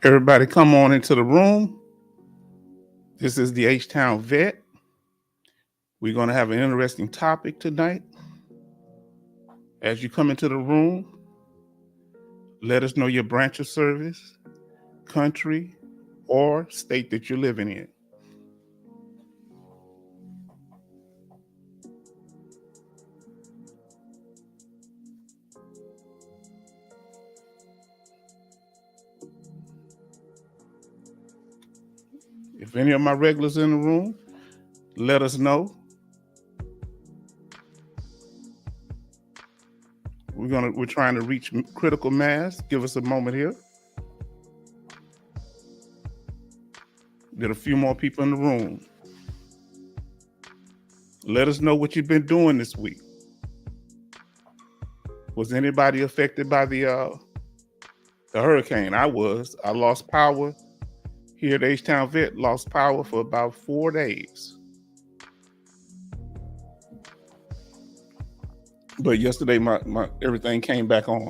Everybody come on into the room. This is the H-Town Vet. We're going to have an interesting topic tonight. As you come into the room, let us know your branch of service, country, or state that you're living in. If any of my regulars in the room, let us know. We're trying to reach critical mass. Give us a moment here. Get a few more people in the room. Let us know what you've been doing this week. Was anybody affected by the hurricane? I was. I lost power here at H-Town Vet. Lost power for about 4 days. But yesterday, my everything came back on.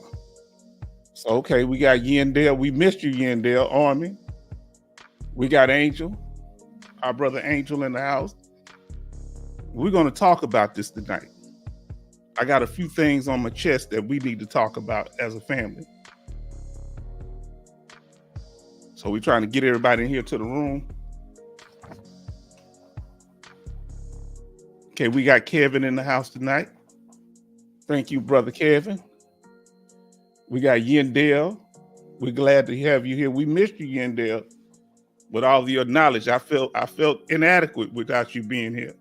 So, okay, we got Yendale. We missed you, Yendale Army. We got Angel, our brother Angel in the house. We're going to talk about this tonight. I got a few things on my chest that we need to talk about as a family. So we're trying to get everybody in here to the room. Okay, we got Kevin in the house tonight. Thank you, brother Kevin. We got Yendale. We're glad to have you here. We missed you, Yendale. With all of your knowledge, I felt inadequate without you being here.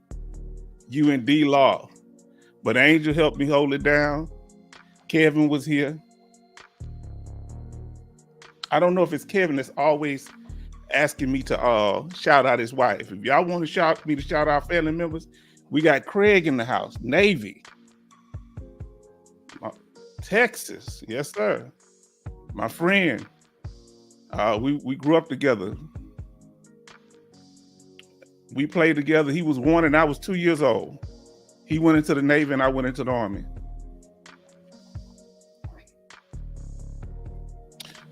You and D Law. But Angel helped me hold it down. Kevin was here. I don't know if it's Kevin that's always asking me to shout out his wife. If y'all want to shout out family members, we got Craig in the house, Navy. Texas, yes, sir. My friend. We grew up together. We played together. He was 1 and I was 2 years old. He went into the Navy and I went into the Army.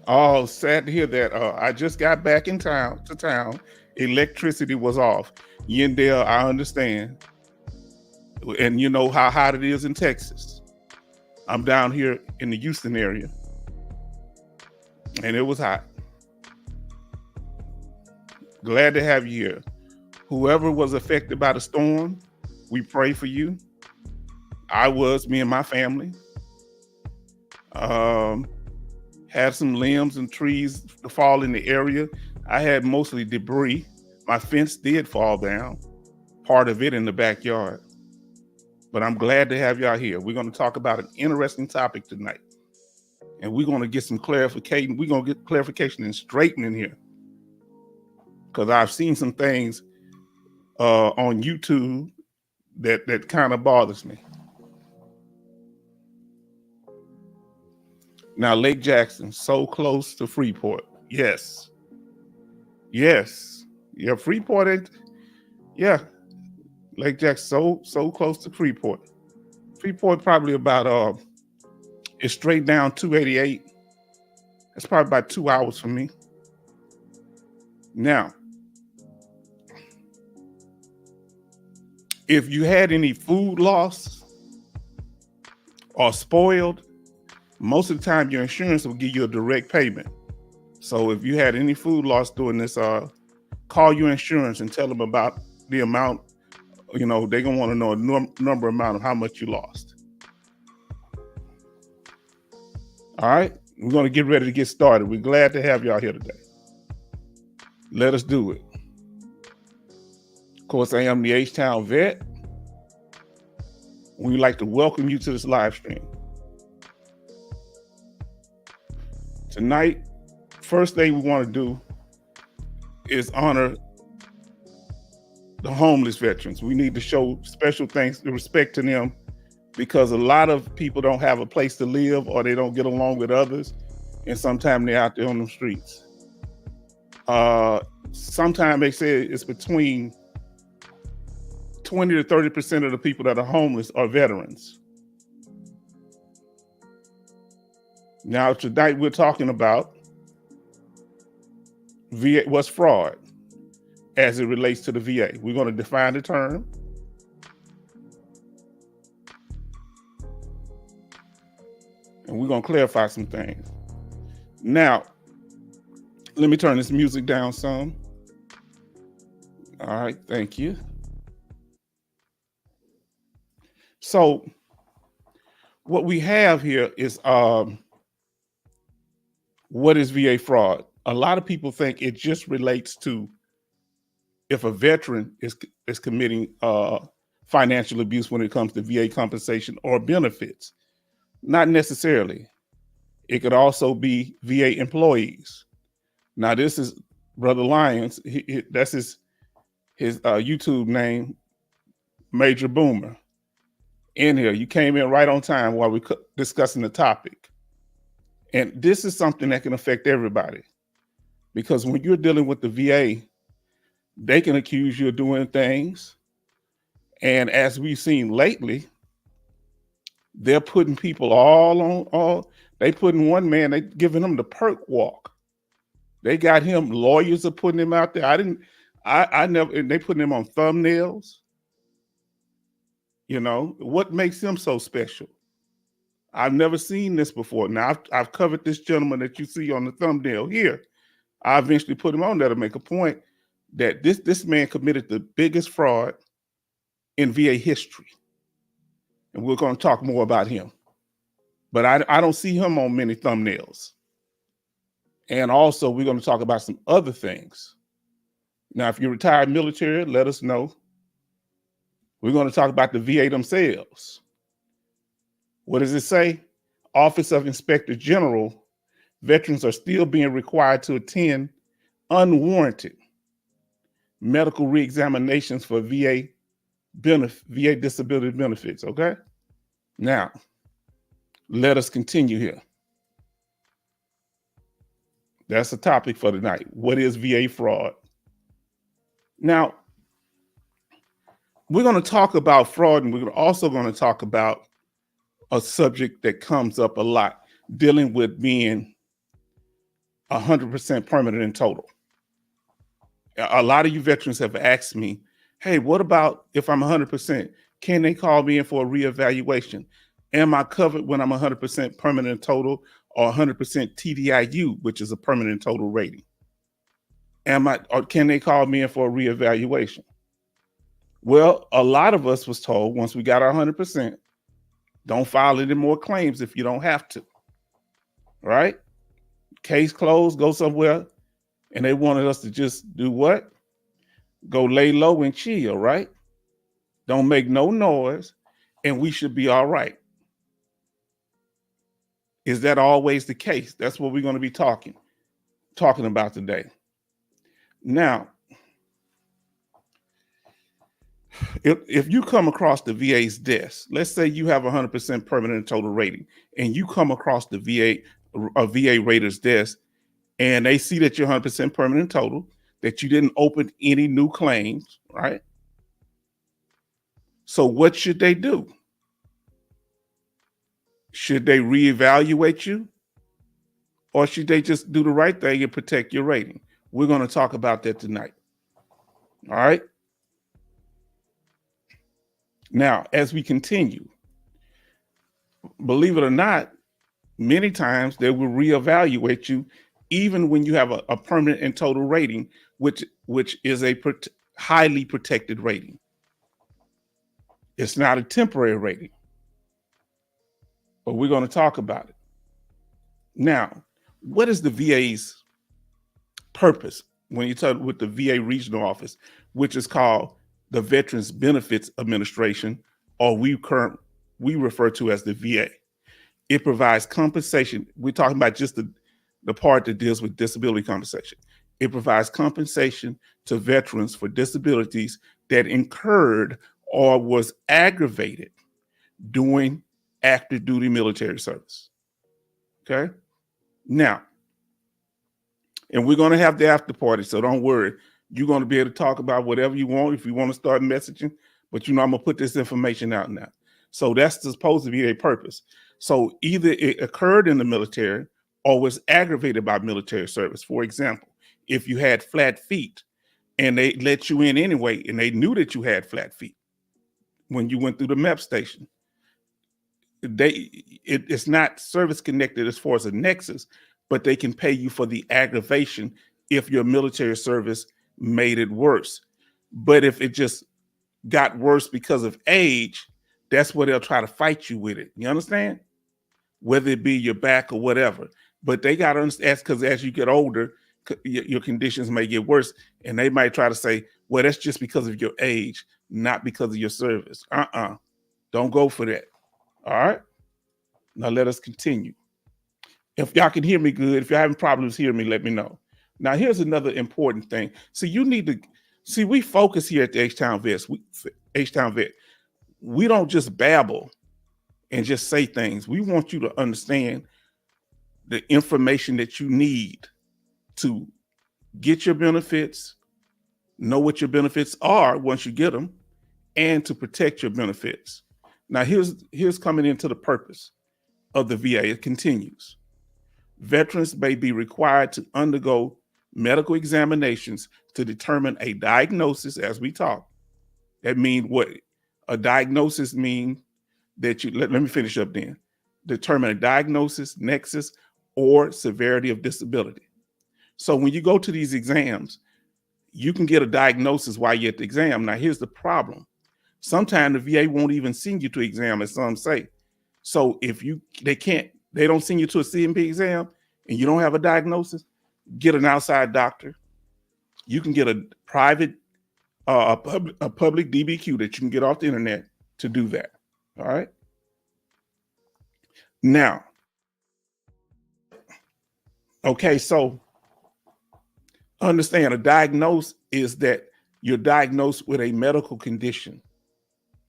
Oh, sad to hear that. I just got back in town. Electricity was off. Yendale, I understand. And you know how hot it is in Texas. I'm down here in the Houston area. And it was hot. Glad to have you here. Whoever was affected by the storm, we pray for you. Me and my family. Had some limbs and trees to fall in the area. I had mostly debris. My fence did fall down, part of it in the backyard. But I'm glad to have y'all here. We're going to talk about an interesting topic tonight. And we're going to get some clarification. We're going to get clarification and straightening here. Because I've seen some things on YouTube that kind of bothers me. Now, Lake Jackson, so close to Freeport. Yes. Yeah, Freeport. Lake Jackson, so close to Freeport. Freeport probably about it's straight down 288. It's probably about 2 hours from me. Now, if you had any food loss or spoiled, most of the time your insurance will give you a direct payment. So if you had any food loss during this, call your insurance and tell them about the amount. You know, they're going to want to know a number amount of how much you lost. All right. We're going to get ready to get started. We're glad to have y'all here today. Let us do it. Of course, I am the H-Town Vet. We'd like to welcome you to this live stream. Tonight, first thing we want to do is honor the homeless veterans. We need to show special thanks and respect to them because a lot of people don't have a place to live or they don't get along with others. And sometimes they're out there on the streets. Sometimes they say it's between 20 to 30% of the people that are homeless are veterans. Now, tonight we're talking about VA, what's fraud as it relates to the VA. We're going to define the term. And we're going to clarify some things. Now, let me turn this music down some. All right, thank you. So what we have here is what is VA fraud? A lot of people think it just relates to if a veteran is committing financial abuse when it comes to VA compensation or benefits. Not necessarily. It could also be VA employees. Now, this is Brother Lyons. That's his YouTube name, Major Boomer. In here, you came in right on time while we're discussing the topic. And this is something that can affect everybody. Because when you're dealing with the VA, they can accuse you of doing things. And as we've seen lately, they're putting people they putting one man, they giving him the perk walk. They got him, lawyers are putting him out there. I never, and they putting him on thumbnails. You know, what makes him so special? I've never seen this before. Now, I've covered this gentleman that you see on the thumbnail here. I eventually put him on there to make a point that this man committed the biggest fraud in VA history. And we're going to talk more about him. But I don't see him on many thumbnails. And also, we're going to talk about some other things. Now, if you're retired military, let us know. We're going to talk about the VA themselves. What does it say? Office of Inspector General, veterans are still being required to attend unwarranted medical reexaminations for VA disability benefits, okay? Now, let us continue here. That's the topic for tonight. What is VA fraud? Now, we're going to talk about fraud, and we're also going to talk about a subject that comes up a lot, dealing with being 100% permanent in total. A lot of you veterans have asked me, hey, what about if I'm 100%? Can they call me in for a reevaluation? Am I covered when I'm 100% permanent in total or 100% TDIU, which is a permanent total rating? Or can they call me in for a reevaluation? Well, a lot of us was told once we got our 100%, don't file any more claims if you don't have to, right? Case closed, go somewhere. And they wanted us to just do what? Go lay low and chill, right? Don't make no noise, and we should be all right. Is that always the case? That's what we're going to be talking about today. Now, if you come across the VA's desk, let's say you have 100% permanent total rating, and you come across the VA rater's desk, and they see that you're 100% permanent total, that you didn't open any new claims, right? So what should they do? Should they reevaluate you? Or should they just do the right thing and protect your rating? We're going to talk about that tonight. All right? Now, as we continue, believe it or not, many times they will reevaluate you even when you have a permanent and total rating, which is a highly protected rating. It's not a temporary rating, but we're going to talk about it. Now, what is the VA's purpose when you talk with the VA regional office, which is called the Veterans Benefits Administration, or we refer to as the VA? It provides compensation. We're talking about just the part that deals with disability compensation. It provides compensation to veterans for disabilities that incurred or was aggravated during active duty military service. Okay? Now, and we're going to have the after party, so don't worry. You're going to be able to talk about whatever you want if you want to start messaging, but I'm going to put this information out now. So that's supposed to be a purpose. So either it occurred in the military or was aggravated by military service. For example, if you had flat feet, and they let you in anyway, and they knew that you had flat feet when you went through the MEP station. It's not service connected as far as a nexus, but they can pay you for the aggravation if your military service made it worse. But if it just got worse because of age, that's where they'll try to fight you with it. You understand? Whether it be your back or whatever. But they got to understand, because as you get older, your conditions may get worse, and they might try to say, well, that's just because of your age, not because of your service. Don't go for that. All right? Now let us continue. If y'all can hear me good, if you're having problems hearing me, let me know. Now, here's another important thing. So you need to see, we focus here at the H-Town Vet. We don't just babble and just say things. We want you to understand the information that you need to get your benefits, know what your benefits are once you get them, and to protect your benefits. Now, here's coming into the purpose of the VA. It continues. Veterans may be required to undergo medical examinations to determine a diagnosis, as we talk. That means what? A diagnosis means that let me finish up then. Determine a diagnosis, nexus, or severity of disability. So when you go to these exams, you can get a diagnosis while you're at the exam. Now, here's the problem. Sometimes the VA won't even send you to exam, as some say. So if they don't send you to a CMP exam and you don't have a diagnosis, get an outside doctor. You can get a private, a public DBQ that you can get off the internet to do that. All right. Now, okay, so understand, a diagnose is that you're diagnosed with a medical condition.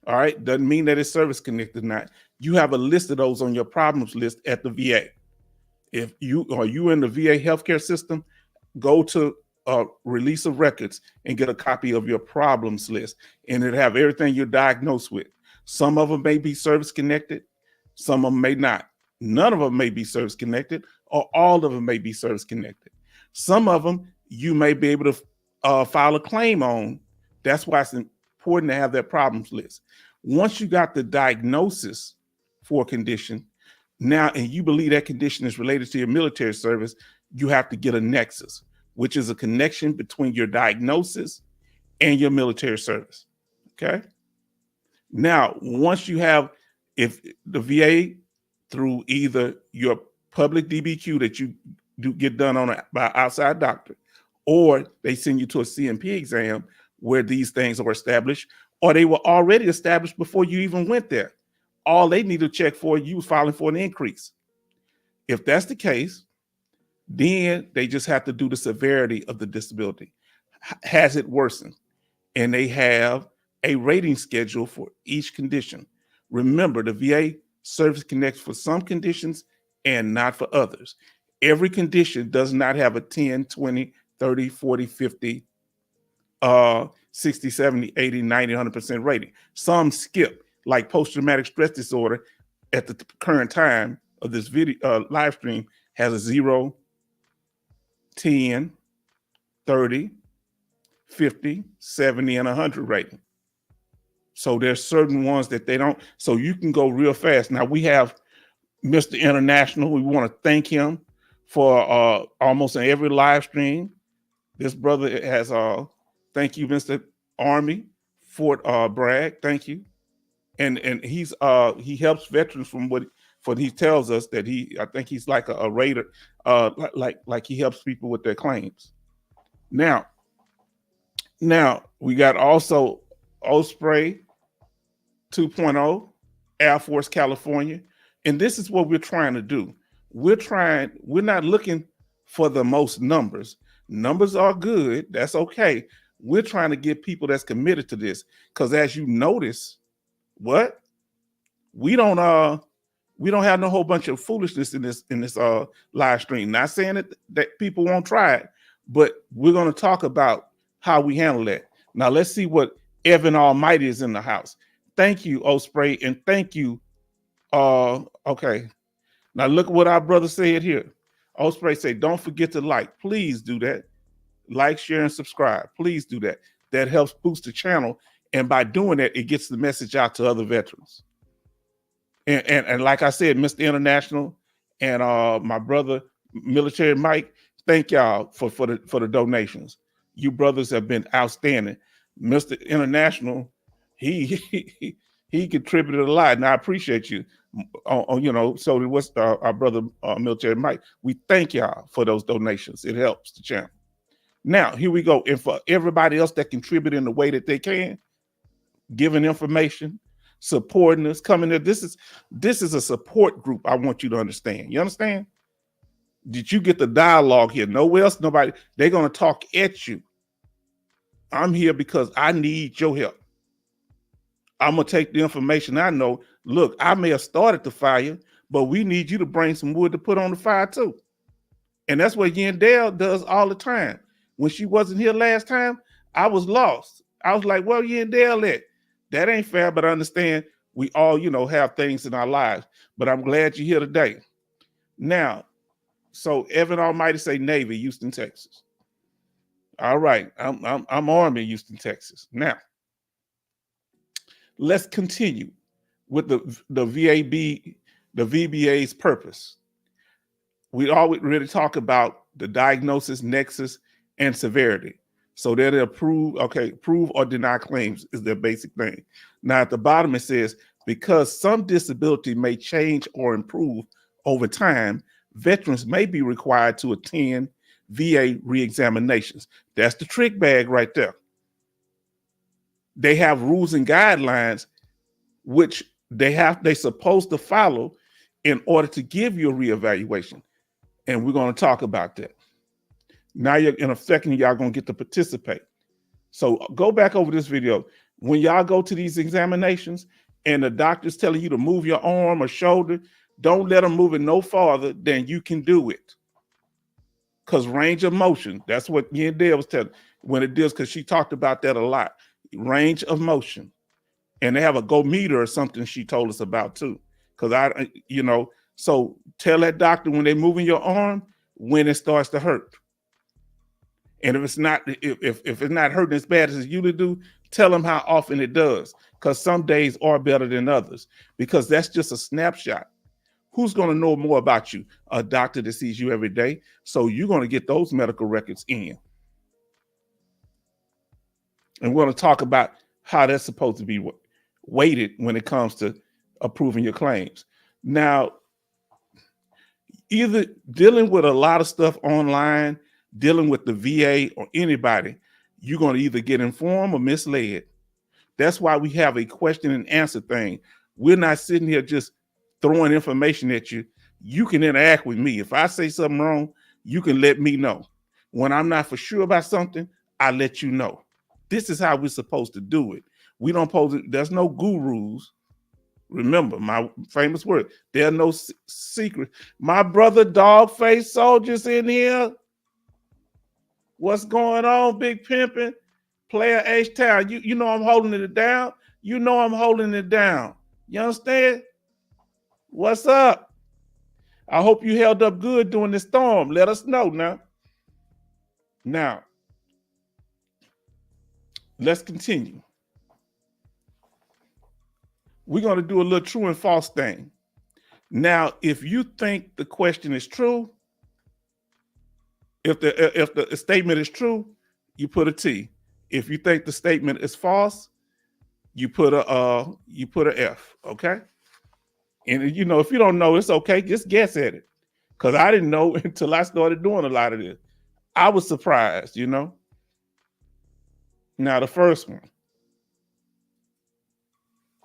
All right. Doesn't mean that it's service connected or not. You have a list of those on your problems list at the VA. If you in the VA healthcare system, go to release of records and get a copy of your problems list, and it'll have everything you're diagnosed with. Some of them may be service connected, some of them may not. None of them may be service connected, or all of them may be service connected. Some of them you may be able to file a claim on. That's why it's important to have that problems list. Once you got the diagnosis for a condition, now, and you believe that condition is related to your military service, you have to get a nexus, which is a connection between your diagnosis and your military service. Okay. Now, once you have, if the VA, through either your public DBQ that you do get done by an outside doctor, or they send you to a CMP exam where these things are established, or they were already established before you even went there. All they need to check for, you filing for an increase. If that's the case, then they just have to do the severity of the disability. Has it worsened? And they have a rating schedule for each condition. Remember, the VA service connects for some conditions and not for others. Every condition does not have a 10, 20, 30, 40, 50, 60, 70, 80, 90, 100% rating. Some skip, like post-traumatic stress disorder at the current time of this video live stream has a 0, 10, 30, 50, 70, and 100 rating. So there's certain ones that they don't, so you can go real fast. Now we have Mr. International. We want to thank him for almost in every live stream. This brother has, thank you, Mr. Army, Fort Bragg, thank you. And he's he helps veterans from what he tells us that I think he's like a rater, like he helps people with their claims. Now we got also Osprey 2.0, Air Force, California. And this is what we're trying to do. We're not looking for the most numbers. Numbers are good. That's okay. We're trying to get people that's committed to this. Because as you notice, we don't have no whole bunch of foolishness in this live stream. Not saying that people won't try it, but we're going to talk about how we handle that. Now let's see what Evan Almighty is in the house. Thank you, Osprey, and thank you. Okay. Now look at what our brother said here. Osprey say, don't forget to like. Please do that. Like, share, and subscribe. Please do that. That helps boost the channel. And by doing that, it gets the message out to other veterans. And like I said, Mr. International and my brother Military Mike, thank y'all for the donations. You brothers have been outstanding. Mr. International, he contributed a lot, and I appreciate you. So it was our brother Military Mike. We thank y'all for those donations. It helps the channel. Now here we go, and for everybody else that contribute in the way that they can, giving information, supporting us, coming there. This is a support group. I want you to understand. You understand? Did you get the dialogue here? Nowhere else, nobody. They're gonna talk at you. I'm here because I need your help. I'm gonna take the information I know. Look, I may have started the fire, but we need you to bring some wood to put on the fire too. And that's what Yandel does all the time. When she wasn't here last time, I was lost. I was like, well, Yandel at? That ain't fair, but I understand we all, have things in our lives. But I'm glad you're here today. Now, so Evan Almighty say Navy, Houston, Texas. All right, I'm Army, Houston, Texas. Now, let's continue with the VBA's purpose. We already talk about the diagnosis, nexus, and severity. So that they'll prove or deny claims is their basic thing. Now at the bottom it says, because some disability may change or improve over time, veterans may be required to attend VA reexaminations. That's the trick bag right there. They have rules and guidelines which they're supposed to follow in order to give you a reevaluation. And we're going to talk about that. Now in a second, y'all gonna get to participate. So go back over this video. When y'all go to these examinations and the doctor's telling you to move your arm or shoulder, don't let them move it no farther than you can do it. Because range of motion, that's what Yandel was telling when it deals, because she talked about that a lot. Range of motion. And they have a go meter or something she told us about too. Because so tell that doctor when they're moving your arm, when it starts to hurt. And if it's not hurting as bad as it usually do, tell them how often it does. Because some days are better than others. Because that's just a snapshot. Who's going to know more about you? A doctor that sees you every day. So you're going to get those medical records in. And we're going to talk about how that's supposed to be weighted when it comes to approving your claims. Now, either dealing with a lot of stuff online, dealing with the VA or anybody, you're going to either get informed or misled. That's why we have a question and answer thing. We're not sitting here just throwing information at you. You can interact with me. If I say something wrong, you can let me know. When I'm not for sure about something, I let you know. This is how we're supposed to do it. We don't there's no gurus. Remember my famous word. There are no secrets. My brother Dogface Soldier's in here. What's going on, Big Pimpin'? Player H-Town. You know I'm holding it down. You know I'm holding it down. You understand? What's up? I hope you held up good during the storm. Let us know now. Now, let's continue. We're going to do a little true and false thing. Now, if you think the question is true, if the statement is true, you put a T. If you think the statement is false, you put a F. Okay. And if you don't know, it's okay. Just guess at it. Because I didn't know until I started doing a lot of this. I was surprised, Now the first one.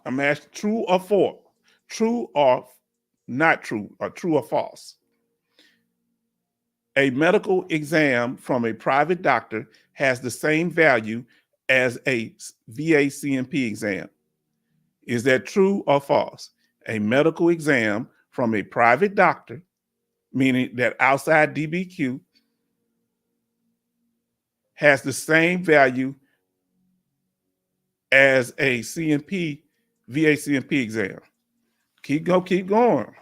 I'm asking true or false. True or not true, or true or false. A medical exam from a private doctor has the same value as a VA CMP exam. Is that true or false? A medical exam from a private doctor, meaning that outside DBQ, has the same value as a CMP, VA CMP exam. Keep going.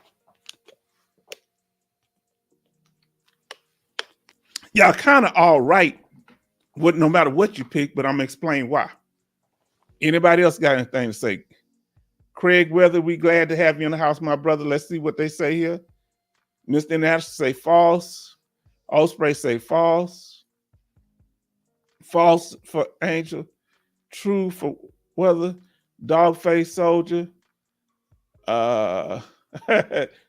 Y'all kind of all right no matter what you pick, but I'm gonna explain why. Anybody else got anything to say? Craig, whether we glad to have you in the house, my brother. Let's see what they say here. Mr. International say false. Osprey say false. False for Angel. True for Weather. Dogface Soldier.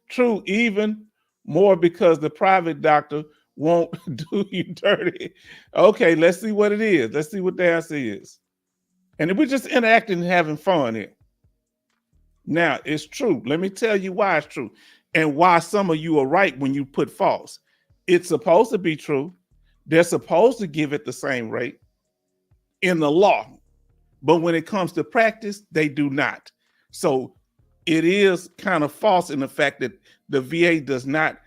True even more because the private doctor won't do you dirty. Okay, let's see what it is. Let's see what the answer is. And we're just interacting and having fun here. Now, it's true. Let me tell you why it's true and why some of you are right when you put false. It's supposed to be true. They're supposed to give it the same rate in the law. But when it comes to practice, they do not. So it is kind of false in the fact that the VA does not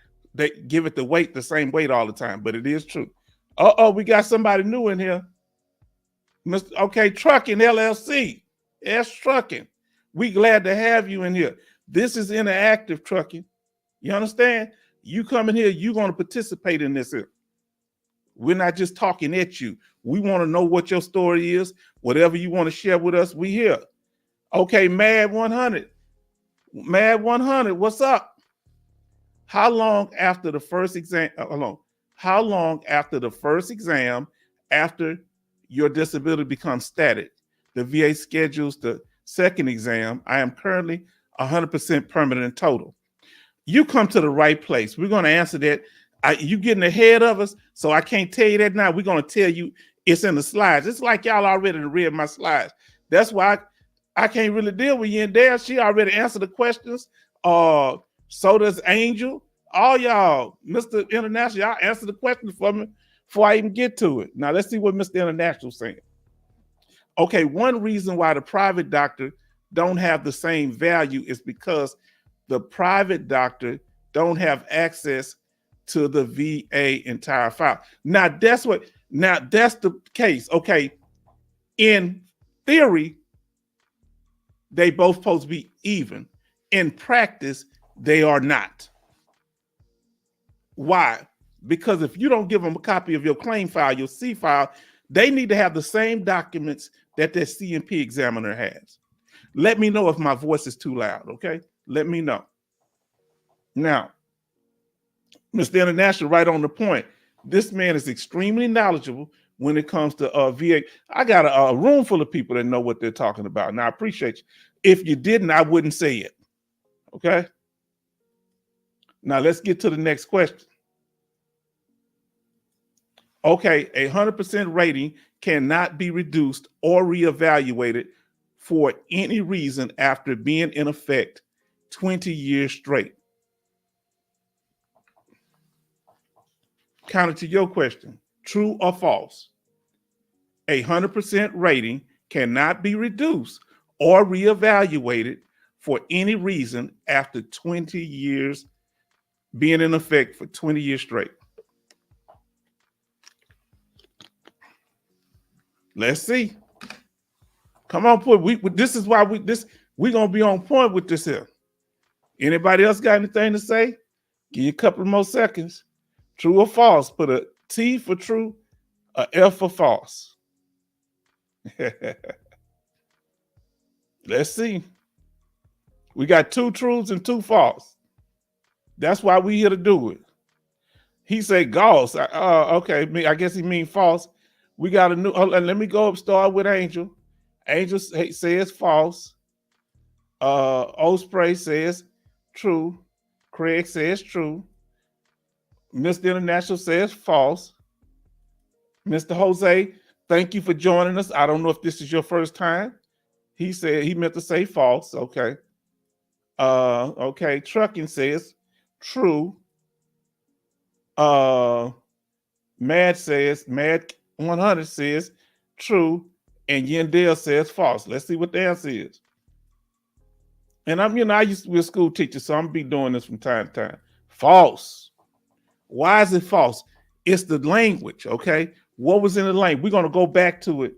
give it the same weight all the time, but it is true. Uh-oh, we got somebody new in here. Okay, Trucking LLC. S Trucking. We glad to have you in here. This is interactive trucking. You understand? You come in here, you're going to participate in this here. We're not just talking at you. We want to know what your story is. Whatever you want to share with us, we here. Okay, Mad 100. Mad 100, what's up? How long after the first exam? How long after the first exam, after your disability becomes static, the VA schedules the second exam? I am currently 100% permanent in total. You come to the right place. We're going to answer that. You getting ahead of us, so I can't tell you that now. We're going to tell you it's in the slides. It's like y'all already read my slides. That's why I can't really deal with you in there. She already answered the questions. So does Angel. All y'all, Mr. International, y'all answer the question for me before I even get to it. Now, let's see what Mr. International's saying. Okay, one reason why the private doctor don't have the same value is because the private doctor don't have access to the VA entire file. Now, that's the case. Okay, in theory, they both supposed to be even. In practice, they are not. Why? Because if you don't give them a copy of your claim file, your C file, they need to have the same documents that their C&P examiner has. Let me know if my voice is too loud, okay? Let me know. Now, Mr. International, right on the point. This man is extremely knowledgeable when it comes to VA. I got a room full of people that know what they're talking about. Now, I appreciate you. If you didn't, I wouldn't say it, okay? Now, let's get to the next question. Okay, 100% rating cannot be reduced or reevaluated for any reason after being in effect 20 years straight. Counter to your question, true or false? 100% rating cannot be reduced or reevaluated for any reason after 20 years being in effect for 20 years straight. Let's see. Come on, this is why we're gonna be on point with this here. Anybody else got anything to say? Give you a couple more seconds. True or false? Put a T for true, a F for false. Let's see. We got 2 truths and 2 false. That's why we here to do it. He said false. Okay, I guess he mean false. We got a new, let me go up, start with Angel. Angel says false. Osprey says true. Craig says true. Mr. International says false. Mr. Jose, thank you for joining us. I don't know if this is your first time. He said he meant to say false. Okay. Okay. Trucking says true. Mad 100 says true, and Yendell says false. Let's see what the answer is. And I used to be a school teacher, so I'm gonna be doing this from time to time. False. Why is it false? It's the language, okay? What was in the language? We're gonna go back to it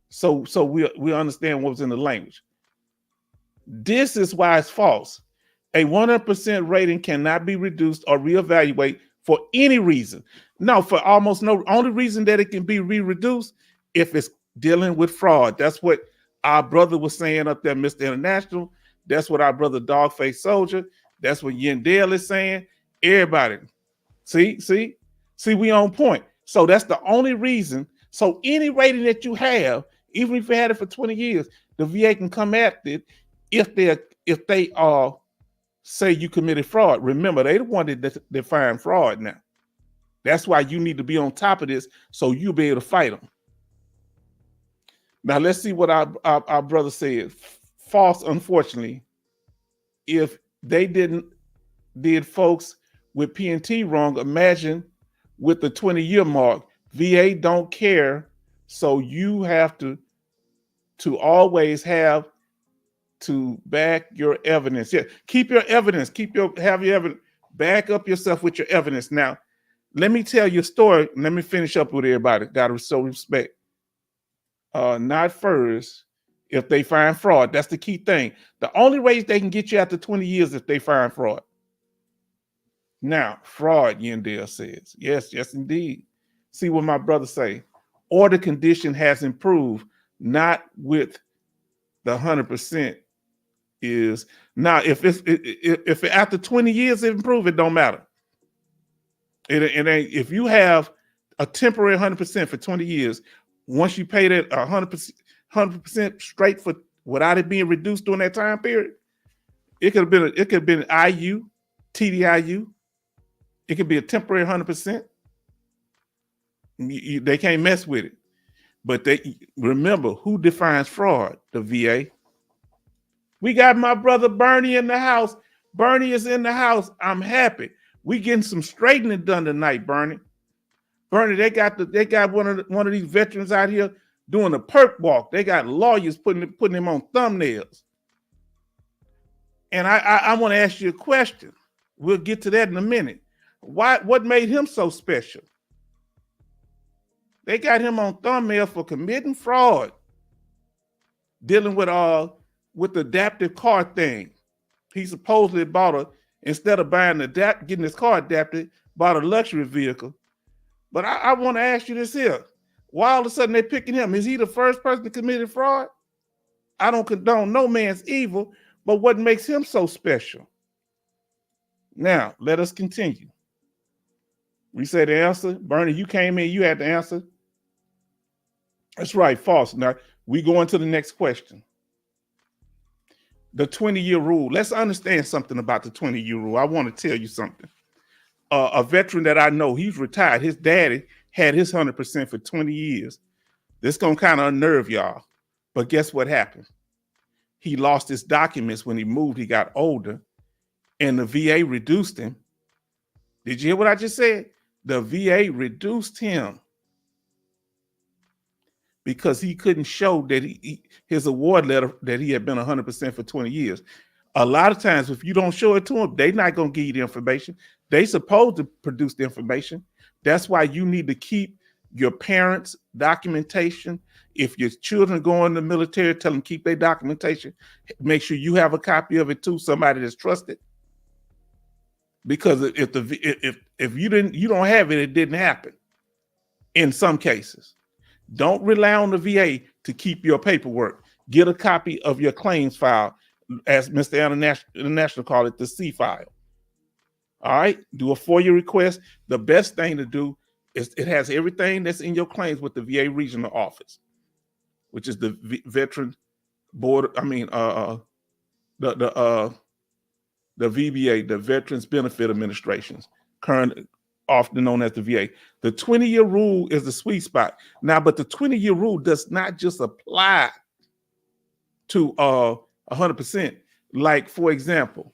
so we understand what was in the language. This is why it's false. A 100% rating cannot be reduced or reevaluated for any reason. No, for almost no, only reason that it can be re-reduced if it's dealing with fraud. That's what our brother was saying up there, Mr. International. That's what our brother Dogface Soldier. That's what Yandel is saying. Everybody. See, we on point. So that's the only reason. So any rating that you have, even if you had it for 20 years, the VA can come at it if they say you committed fraud. Remember, they the one that define fraud now. That's why you need to be on top of this so you'll be able to fight them. Now let's see what our brother said. False, unfortunately. If they did folks with P&T wrong, imagine with the 20-year mark. VA don't care, so you have to always have to back your evidence. Yeah, keep your evidence. Have your evidence. Back up yourself with your evidence. Now, let me tell you a story. Let me finish up with everybody. Gotta show respect. Not first. If they find fraud, that's the key thing. The only ways they can get you after 20 years if they find fraud. Now, fraud, Yandel says. Yes, indeed. See what my brother say. Order condition has improved, not with the 100% is. Now, if after 20 years it improved, it don't matter. It ain't, if you have a temporary 100% for 20 years, once you pay that 100% straight for without it being reduced during that time period, it could have been IU, TDIU. It could be a temporary 100%. They can't mess with it. But they remember who defines fraud? The VA. We got my brother Bernie in the house. Bernie is in the house. I'm happy. We getting some straightening done tonight, Bernie. Bernie, they got one of these veterans out here doing a perk walk. They got lawyers putting him on thumbnails. And I want to ask you a question. We'll get to that in a minute. What made him so special? They got him on thumbnail for committing fraud, dealing with the adaptive car thing. He supposedly instead of getting his car adapted, bought a luxury vehicle. But I want to ask you this here. Why all of a sudden they're picking him? Is he the first person to commit fraud? I don't condone no man's evil, but what makes him so special? Now, let us continue. We said the answer. Bernie, you came in, you had the answer. That's right, false. Now, we go into the next question. The 20-year rule. Let's understand something about the 20-year rule. I want to tell you something. A veteran that I know, he's retired. His daddy had his 100% for 20 years. This is going to kind of unnerve y'all. But guess what happened? He lost his documents when he moved. He got older. And the VA reduced him. Did you hear what I just said? The VA reduced him because he couldn't show that his award letter that he had been 100% for 20 years. A lot of times, if you don't show it to them, they're not going to give you the information. They supposed to produce the information. That's why you need to keep your parents' documentation. If your children go in the military, tell them keep their documentation. Make sure you have a copy of it too, somebody that's trusted. Because if you don't have it, it didn't happen. In some cases, don't rely on the VA to keep your paperwork. Get a copy of your claims file, as Mr. International called it, the C file. All right, do a FOIA request. The best thing to do is it has everything that's in your claims with the VA regional office, which is the Veteran Board. I mean, the VBA, the Veterans Benefit Administrations, often known as the VA. The 20-year rule is the sweet spot. Now, but the 20-year rule does not just apply to 100%. Like, for example,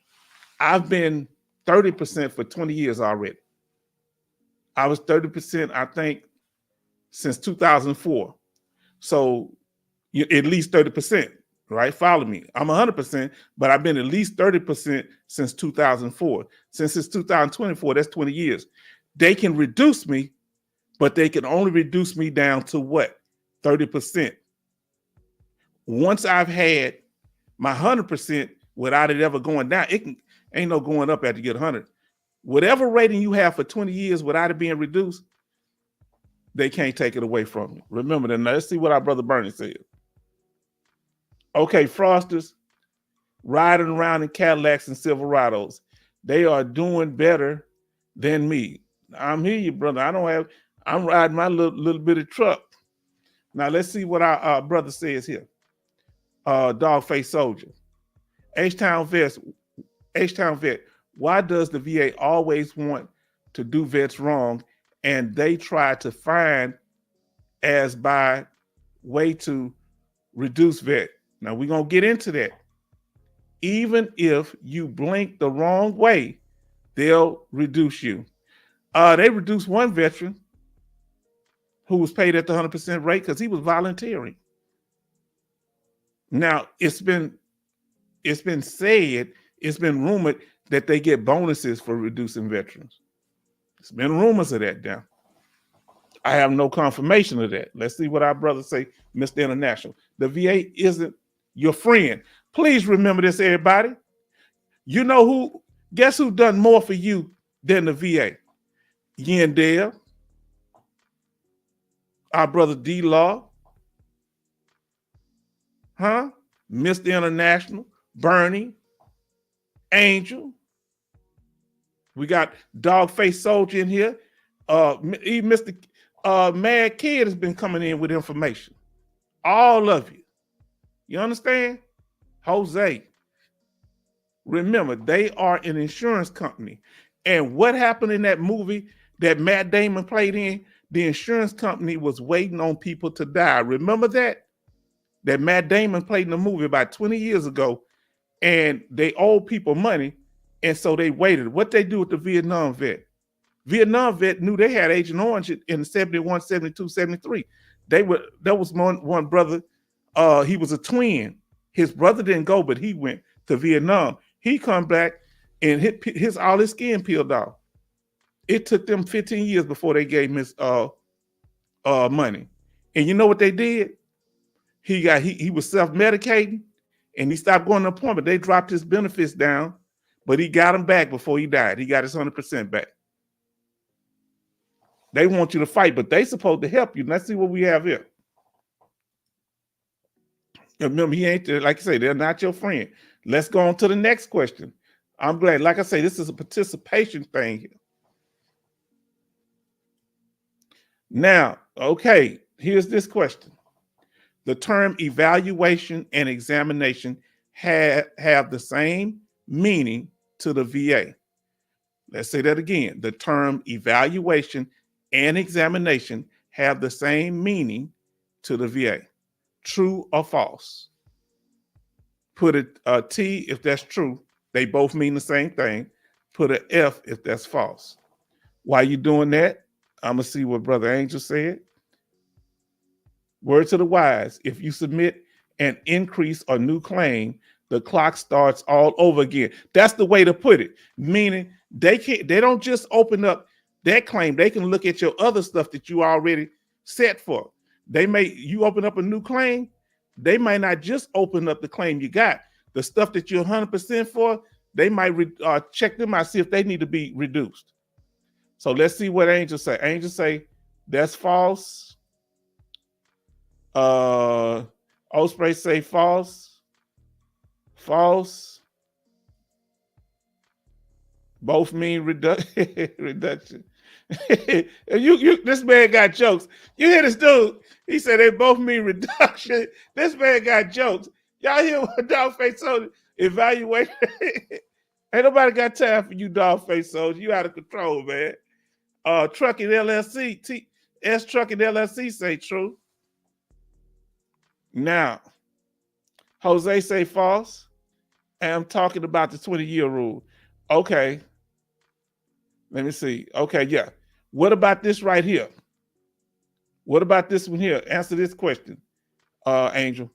I've been 30% for 20 years already. I was 30%, I think, since 2004. So at least 30%. Right? Follow me. I'm 100%, but I've been at least 30% since 2004. Since it's 2024, that's 20 years. They can reduce me, but they can only reduce me down to what? 30%. Once I've had my 100% without it ever going down, ain't no going up after you get 100. Whatever rating you have for 20 years without it being reduced, they can't take it away from you. Remember that. Now let's see what our brother Bernie said. Okay, fraudsters riding around in Cadillacs and Silverados. They are doing better than me. I'm here, you brother. I'm riding my little bitty truck. Now let's see what our brother says here. Dogface Soldier. H-Town Vet, why does the VA always want to do vets wrong, and they try to find as by way to reduce vet? Now we're going to get into that. Even if you blink the wrong way, they'll reduce you. They reduced one veteran who was paid at the 100% rate because he was volunteering. Now it's been said, it's been rumored that they get bonuses for reducing veterans. It's been rumors of that now. I have no confirmation of that. Let's see what our brothers say, Mr. International. The VA isn't your friend. Please remember this, everybody. You know who, guess who done more for you than the VA? Yandel, our brother D-Law, Mr. International, Bernie, Angel. We got Dogface Soldier in here. Even Mr. Mad Kid has been coming in with information. All of you. You understand? Jose. Remember, they are an insurance company. And what happened in that movie that Matt Damon played in? The insurance company was waiting on people to die. Remember that? That Matt Damon played in the movie about 20 years ago, and they owed people money, and so they waited. What they do with the Vietnam vet? Vietnam vet knew they had Agent Orange in 71, 72, 73. There was one brother, he was a twin. His brother didn't go, but he went to Vietnam. He come back and all his skin peeled off. It took them 15 years before they gave him his money. And you know what they did? He was self-medicating, and he stopped going to appointment. They dropped his benefits down, but he got them back before he died. He got his 100% back. They want you to fight, but they supposed to help you. Let's see what we have here. Remember, he ain't, like I say, they're not your friend. Let's go on to the next question. I'm glad, like I say, this is a participation thing here. Now, okay, here's this question. The term evaluation and examination have the same meaning to the VA. Let's say that again. The term evaluation and examination have the same meaning to the VA. True or false? Put a T if that's true. They both mean the same thing. Put an F if that's false. While you doing that, I'm going to see what Brother Angel said. Word to the wise, if you submit an increase or new claim, the clock starts all over again. That's the way to put it. Meaning they don't just open up that claim. They can look at your other stuff that you already set for. You open up a new claim, they might not just open up the claim you got. The stuff that you're 100% for, they might check them out, see if they need to be reduced. So let's see what Angel say. Angel say that's false. Osprey say false. False. Both mean reduction. This man got jokes. You hear this dude? He said they both mean reduction. This man got jokes. Y'all hear what Dogface Soldier evaluation? Ain't nobody got time for you, Dogface Soldier. You out of control, man. Trucking LLC, S Trucking LLC say true. Now, Jose say false. And I'm talking about the 20-year rule. Okay. Let me see. Okay, yeah. What about this right here? What about this one here? Answer this question, Angel.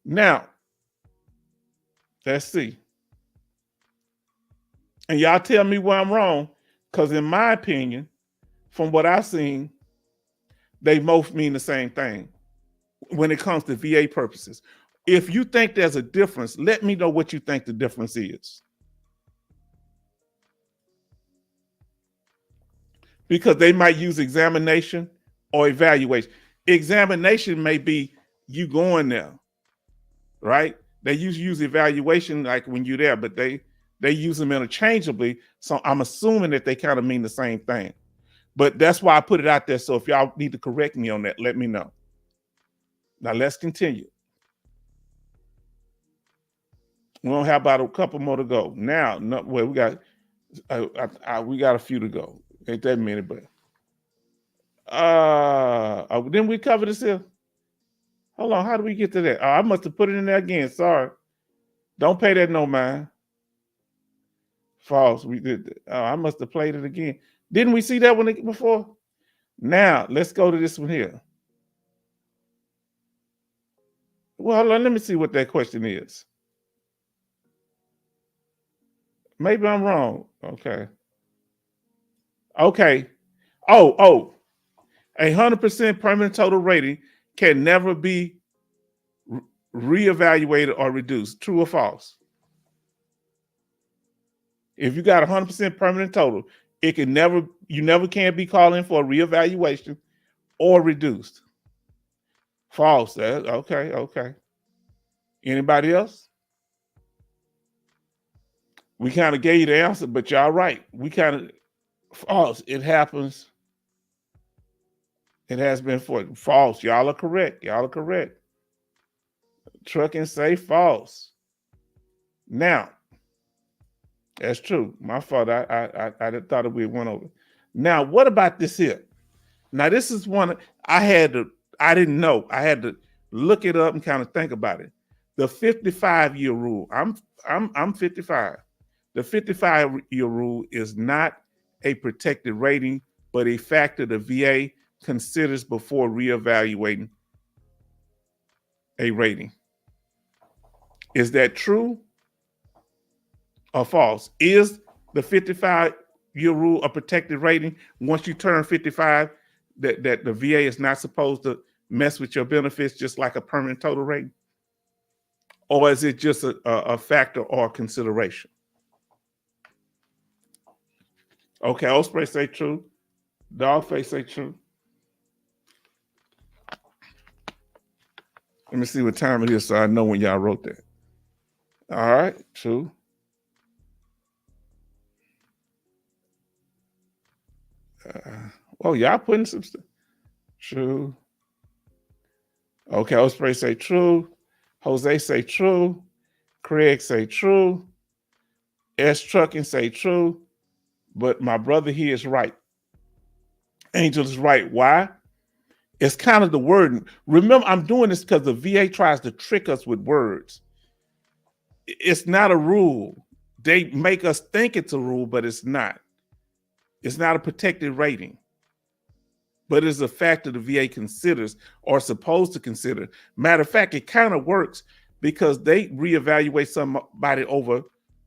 Now, let's see. And y'all tell me where I'm wrong, because in my opinion, from what I've seen, they both mean the same thing when it comes to VA purposes. If you think there's a difference, let me know what you think the difference is. Because they might use examination or evaluation. Examination may be you going there, right? They use evaluation like when you're there, but they use them interchangeably. So I'm assuming that they kind of mean the same thing. But that's why I put it out there. So if y'all need to correct me on that, let me know. Now let's continue. We don't have about a couple more to go. Now, no, well, we got a few to go. Ain't that many, but didn't we cover this here? Hold on, how do we get to that? Oh, I must have put it in there again. Sorry. Don't pay that no mind. False. We did that. Oh, I must have played it again. Didn't we see that one before? Now, let's go to this one here. Well, hold on, let me see what that question is. Maybe I'm wrong. Okay. Okay. Oh, 100% permanent total rating can never be reevaluated or reduced. True or false? If you got 100% permanent total, you never can be called in for a reevaluation or reduced. False. Okay. Anybody else? We kind of gave you the answer, but y'all right. We kind of false. It happens. It has been false. Y'all are correct. Trucking say false. Now, that's true. My fault. I thought we went over. Now, what about this here? Now, this is one I didn't know. I had to look it up and kind of think about it. The 55-year rule. I'm 55. The 55-year rule is not a protected rating, but a factor the VA considers before reevaluating a rating. Is that true or false? Is the 55-year rule a protected rating? Once you turn 55, that the VA is not supposed to mess with your benefits just like a permanent total rating? Or is it just a factor or a consideration? Okay, Osprey say true. Dogface say true. Let me see what time it is so I know when y'all wrote that. All right, true. Y'all putting some stuff. True. Okay, Osprey say true. Jose say true. Craig say true. S Trucking say true. But my brother here is right. Angel is right. Why? It's kind of the word. Remember, I'm doing this because the VA tries to trick us with words. It's not a rule. They make us think it's a rule, but it's not. It's not a protected rating, but it's a factor the VA considers or supposed to consider. Matter of fact, it kind of works because they reevaluate somebody over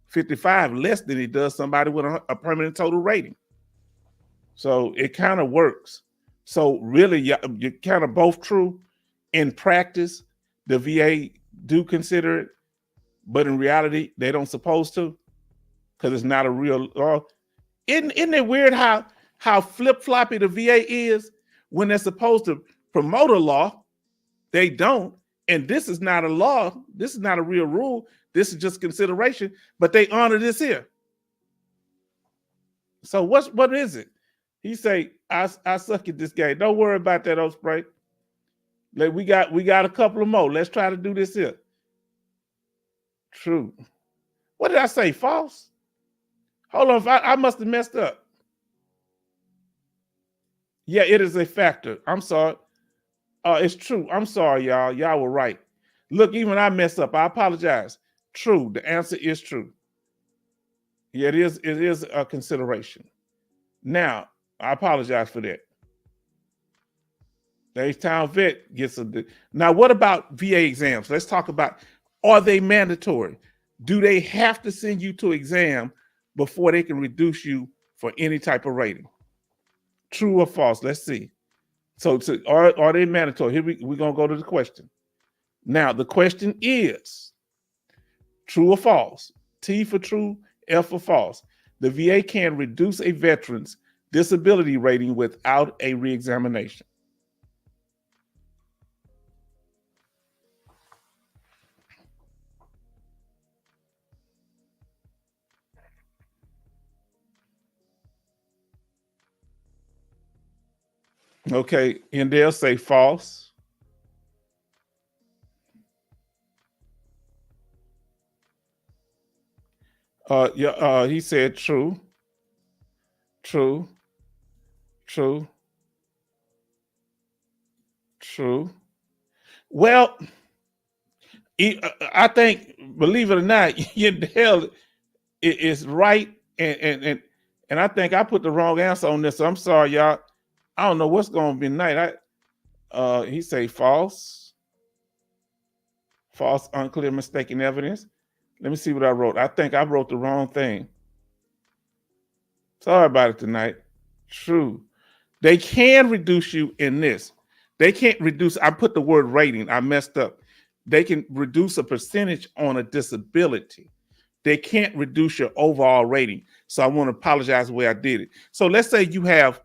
55 less than it does somebody with a permanent total rating. So it kind of works. So really, you're kind of both true. In practice, the VA do consider it, but in reality, they don't supposed to because it's not a real law. Isn't it weird how flip-floppy the VA is when they're supposed to promote a law? They don't. And this is not a law. This is not a real rule. This is just consideration, but they honor this here. So what is it? He say, I suck at this game. Don't worry about that, Osprey. Like we got a couple of more. Let's try to do this here. True. What did I say? False? Hold on, I must have messed up. Yeah, it is a factor. I'm sorry. It's true. I'm sorry, y'all. Y'all were right. Look, even I messed up. I apologize. True. The answer is true. Yeah, it is a consideration. Now, I apologize for that. The H-Town vet gets a. Now, what about VA exams? Let's talk about, are they mandatory? Do they have to send you to exam before they can reduce you for any type of rating? True or false? Let's see. So are they mandatory? Here we're going to go to the question. Now, the question is true or false? T for true, F for false. The VA can reduce a veteran's disability rating without a reexamination. Okay, and they'll say false. Yeah, he said true, true, true, true. Well, I think, believe it or not, hell is right, and I think I put the wrong answer on this. So I'm sorry, y'all. I don't know what's going to be tonight. He say false, false, unclear, mistaken evidence. Let me see what I wrote. I think I wrote the wrong thing. Sorry about it tonight. True. They can reduce you in this. They can't reduce. I put the word rating. I messed up. They can reduce a percentage on a disability. They can't reduce your overall rating. So I want to apologize the way I did it. So let's say you have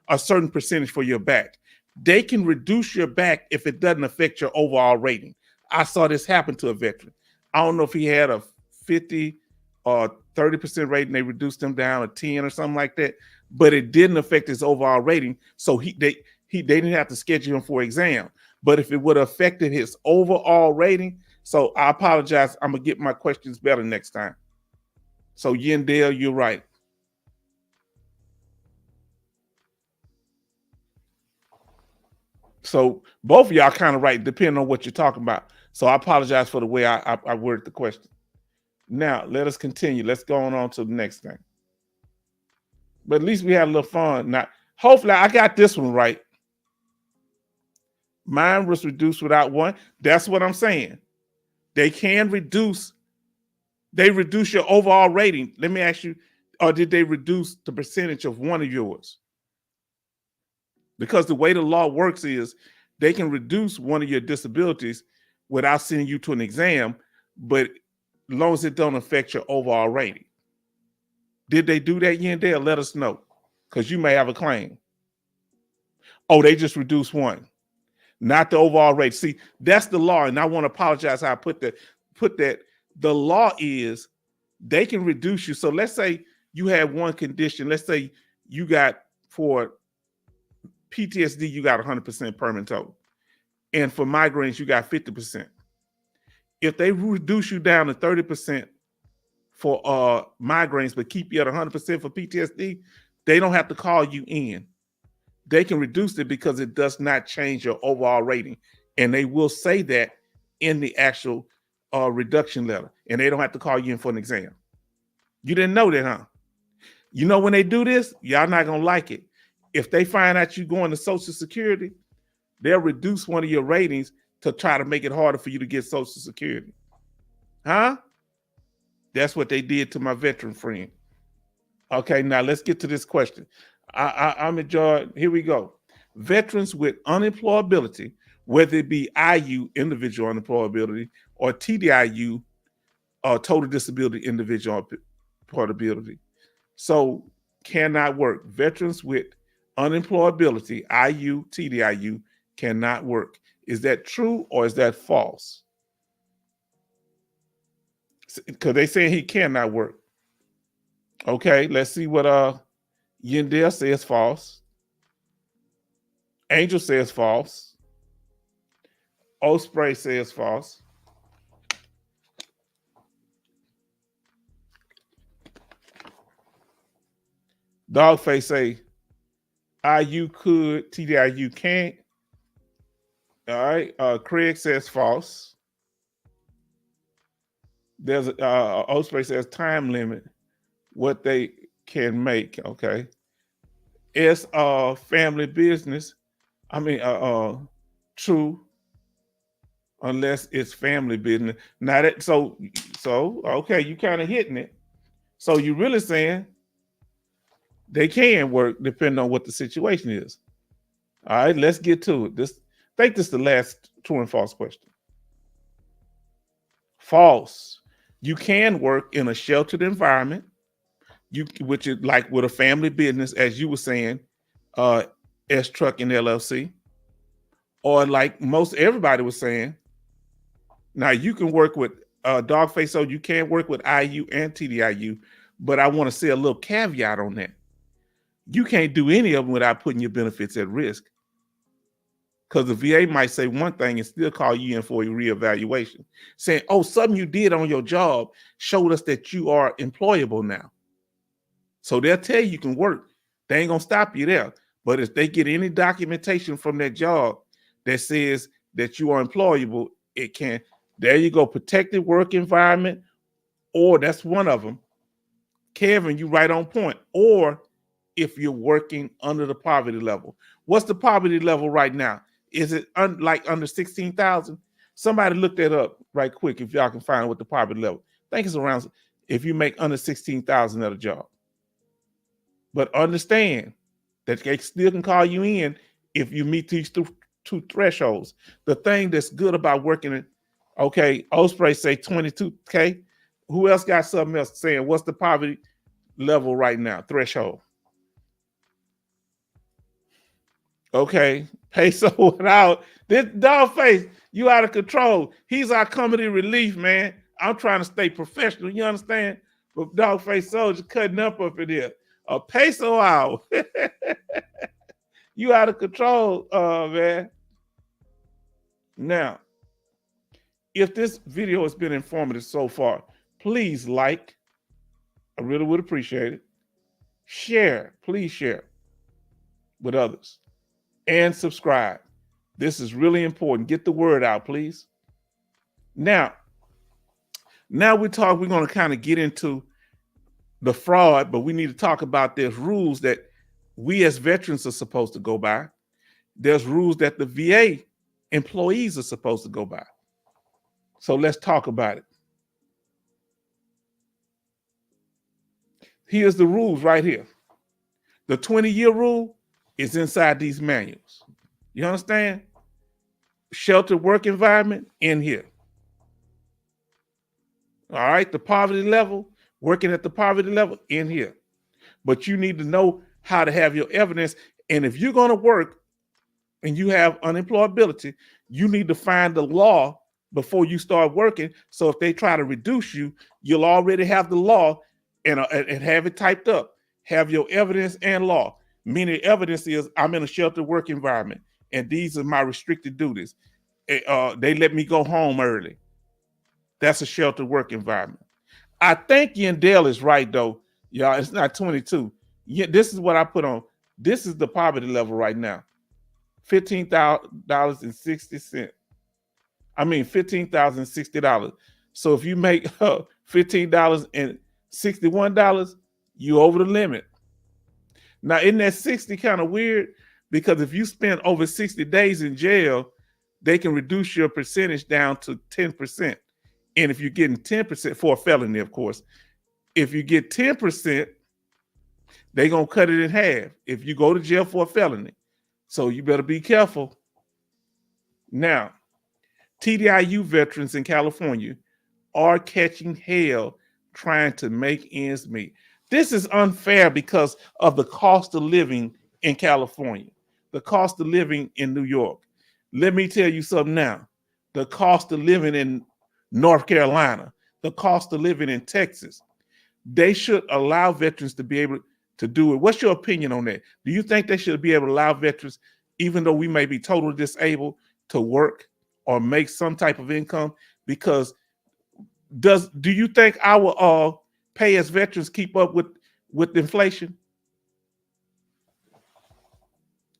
a certain percentage for your back. They can reduce your back if it doesn't affect your overall rating. I saw this happen to a veteran. I don't know if he had a 50 or 30% rating. They reduced him down to 10 or something like that, but it didn't affect his overall rating. So they didn't have to schedule him for exam. But if it would have affected his overall rating, so I apologize. I'm gonna get my questions better next time. So Yendell, you're right. So both of y'all kind of right, depending on what you're talking about. So I apologize for the way I worded the question. Now let us continue. Let's go on to the next thing. But at least we had a little fun. Now, hopefully I got this one right. Mine was reduced without one. That's what I'm saying. They can reduce. They reduce your overall rating. Let me ask you, or did they reduce the percentage of one of yours? Because the way the law works is they can reduce one of your disabilities without sending you to an exam, but as long as it don't affect your overall rating. Did they do that, Yendell? Let us know, because you may have a claim. Oh, they just reduced one, not the overall rate. See, that's the law, and I want to apologize how I put that. The law is they can reduce you. So let's say you have one condition. Let's say you got, for PTSD, you got 100% permanent total. And for migraines, you got 50%. If they reduce you down to 30% for migraines, but keep you at 100% for PTSD, they don't have to call you in. They can reduce it because it does not change your overall rating. And they will say that in the actual reduction letter. And they don't have to call you in for an exam. You didn't know that, huh? You know, when they do this, y'all not going to like it. If they find out you going to Social Security, they'll reduce one of your ratings to try to make it harder for you to get Social Security. Huh? That's what they did to my veteran friend. Okay, now let's get to this question. I'm enjoying, here we go. Veterans with unemployability, whether it be IU, individual unemployability, or TDIU, total disability, individual unemployability. So cannot work. Veterans with unemployability, IU, TDIU, cannot work. Is that true or is that false? Because they say he cannot work. Okay, let's see what Yendell says false. Angel says false. Osprey says false. Dogface say IU could, TDIU can't. All right. Craig says false. There's Osprey says time limit, what they can make. Okay. It's family business. I mean, true, unless it's family business. Now that so okay, you kind of hitting it. So you really saying they can work depending on what the situation is. All right, let's get to it. I think this is the last true and false question. False. You can work in a sheltered environment, which is like with a family business, as you were saying, uh, S Trucking LLC, or like most everybody was saying. Now you can work with Dogface, so you can work with IU and TDIU, but I want to say a little caveat on that. You can't do any of them without putting your benefits at risk, because the VA might say one thing and still call you in for a reevaluation, saying, "Oh, something you did on your job showed us that you are employable now." So they'll tell you can work. They ain't gonna stop you there. But if they get any documentation from that job that says that you are employable, it can. There you go, protected work environment, or that's one of them. Kevin, you right on point. Or if you're working under the poverty level. What's the poverty level right now? Is it like under 16,000? Somebody look that up right quick if y'all can find what the poverty level. I think it's around, if you make under 16,000 at a job. But understand that they still can call you in if you meet these two thresholds. The thing that's good about working in, okay, Osprey say 22K. Who else got something else saying? What's the poverty level right now, threshold? Okay, peso without this dog face. You out of control. He's our comedy relief, man. I'm trying to stay professional. You understand? But dog face soldier cutting up in here. A peso out. You out of control, man. Now, if this video has been informative so far, please like. I really would appreciate it. Share, please share with others. And subscribe. This is really important. Get the word out, please. Now we're going to kind of get into the fraud, but we need to talk about there's rules that we as veterans are supposed to go by. There's rules that the VA employees are supposed to go by. So let's talk about it. Here's the rules right here. The 20-year rule is inside these manuals. You understand? Sheltered work environment in here. All right, the poverty level, working at the poverty level in here. But you need to know how to have your evidence. And if you're going to work and you have unemployability, you need to find the law before you start working. So if they try to reduce you, you'll already have the law and have it typed up. Have your evidence and law. Meaning evidence is I'm in a sheltered work environment and these are my restricted duties. They let me go home early. That's a sheltered work environment. I think Yandel is right though. Y'all, it's not 22. Yeah, this is what I put on. This is the poverty level right now. $15,060. I mean $15,060. So if you make $15,061, you over the limit. Now, isn't that 60 kind of weird? Because if you spend over 60 days in jail, they can reduce your percentage down to 10%. And if you're getting 10% for a felony, of course, if you get 10%, they're going to cut it in half if you go to jail for a felony. So you better be careful. Now, TDIU veterans in California are catching hell trying to make ends meet. This is unfair because of the cost of living in California, the cost of living in New York. Let me tell you something now. The cost of living in North Carolina, the cost of living in Texas. They should allow veterans to be able to do it. What's your opinion on that? Do you think they should be able to allow veterans, even though we may be totally disabled, to work or make some type of income? Because do you think our pay as veterans keep up with inflation?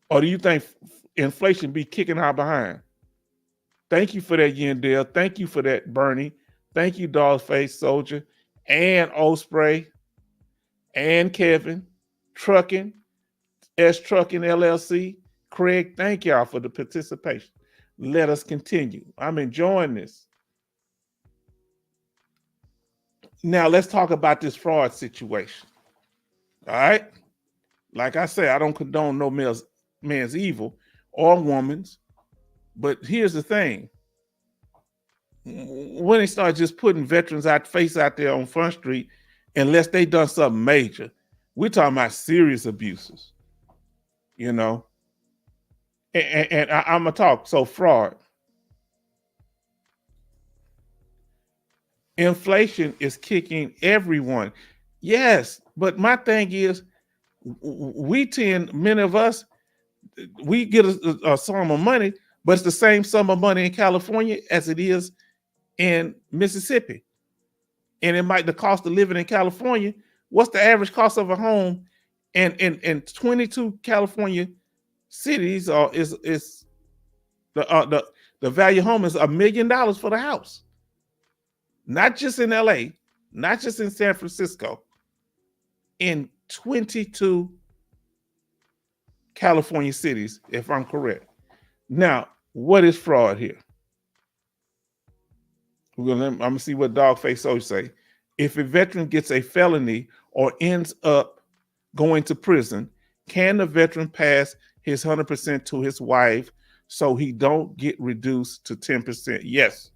Or do you think inflation be kicking our behind? Thank you for that, Yandel. Thank you for that, Bernie. Thank you, Dogface Soldier, and Osprey, and Kevin, Trucking, S Trucking LLC. Craig, thank y'all for the participation. Let us continue. I'm enjoying this. Now, let's talk about this fraud situation. All right? Like I said, I don't condone no man's evil or woman's. But here's the thing. when they start just putting veterans face out there on Front Street, unless they done something major. We're talking about serious abuses, you know. And I'm gonna talk. So fraud, inflation is kicking everyone. Yes, but my thing is, many of us, we get a sum of money, but it's the same sum of money in California as it is in Mississippi. And it might, the cost of living in California, what's the average cost of a home in 22 California cities, or is the value of home is $1 million for the house. Not just in LA, not just in San Francisco, in 22 California cities, if I'm correct. Now, what is fraud here? I'm gonna see what Dogface Soch say. If a veteran gets a felony or ends up going to prison, can the veteran pass his 100% to his wife so he don't get reduced to 10%? Yes.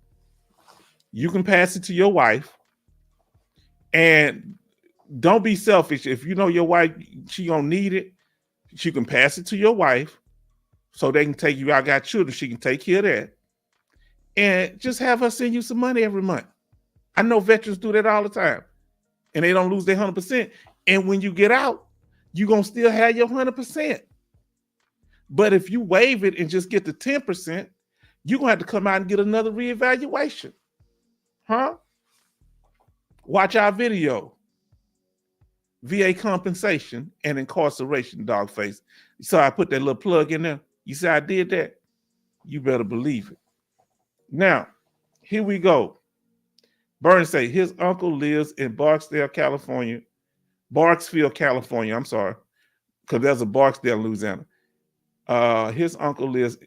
You can pass it to your wife, and don't be selfish. If you know your wife, she gonna need it, she can pass it to your wife so they can take you out, got children, she can take care of that. And just have her send you some money every month. I know veterans do that all the time, and they don't lose their 100%. And when you get out, you're going to still have your 100%. But if you waive it and just get the 10%, you're going to have to come out and get another reevaluation. Huh? Watch our video. VA compensation and incarceration, Dogface. So I put that little plug in there. You say I did that? You better believe it. Now, here we go. Bernie say his uncle lives in Barksfield, California, I'm sorry, because there's a Barksdale, Louisiana. His uncle lives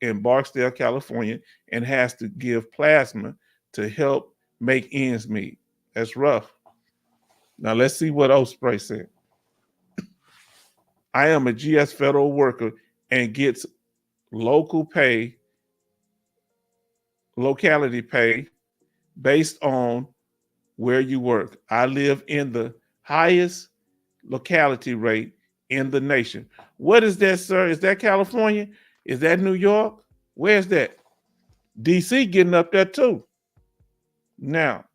in Barksdale, California, and has to give plasma to help make ends meet. That's rough. Now let's see what Osprey said. I am a GS federal worker and gets locality pay based on where you work. I live in the highest locality rate in the nation. What is that, sir? Is that California? Is that New York? Where's that? DC getting up there too. Now,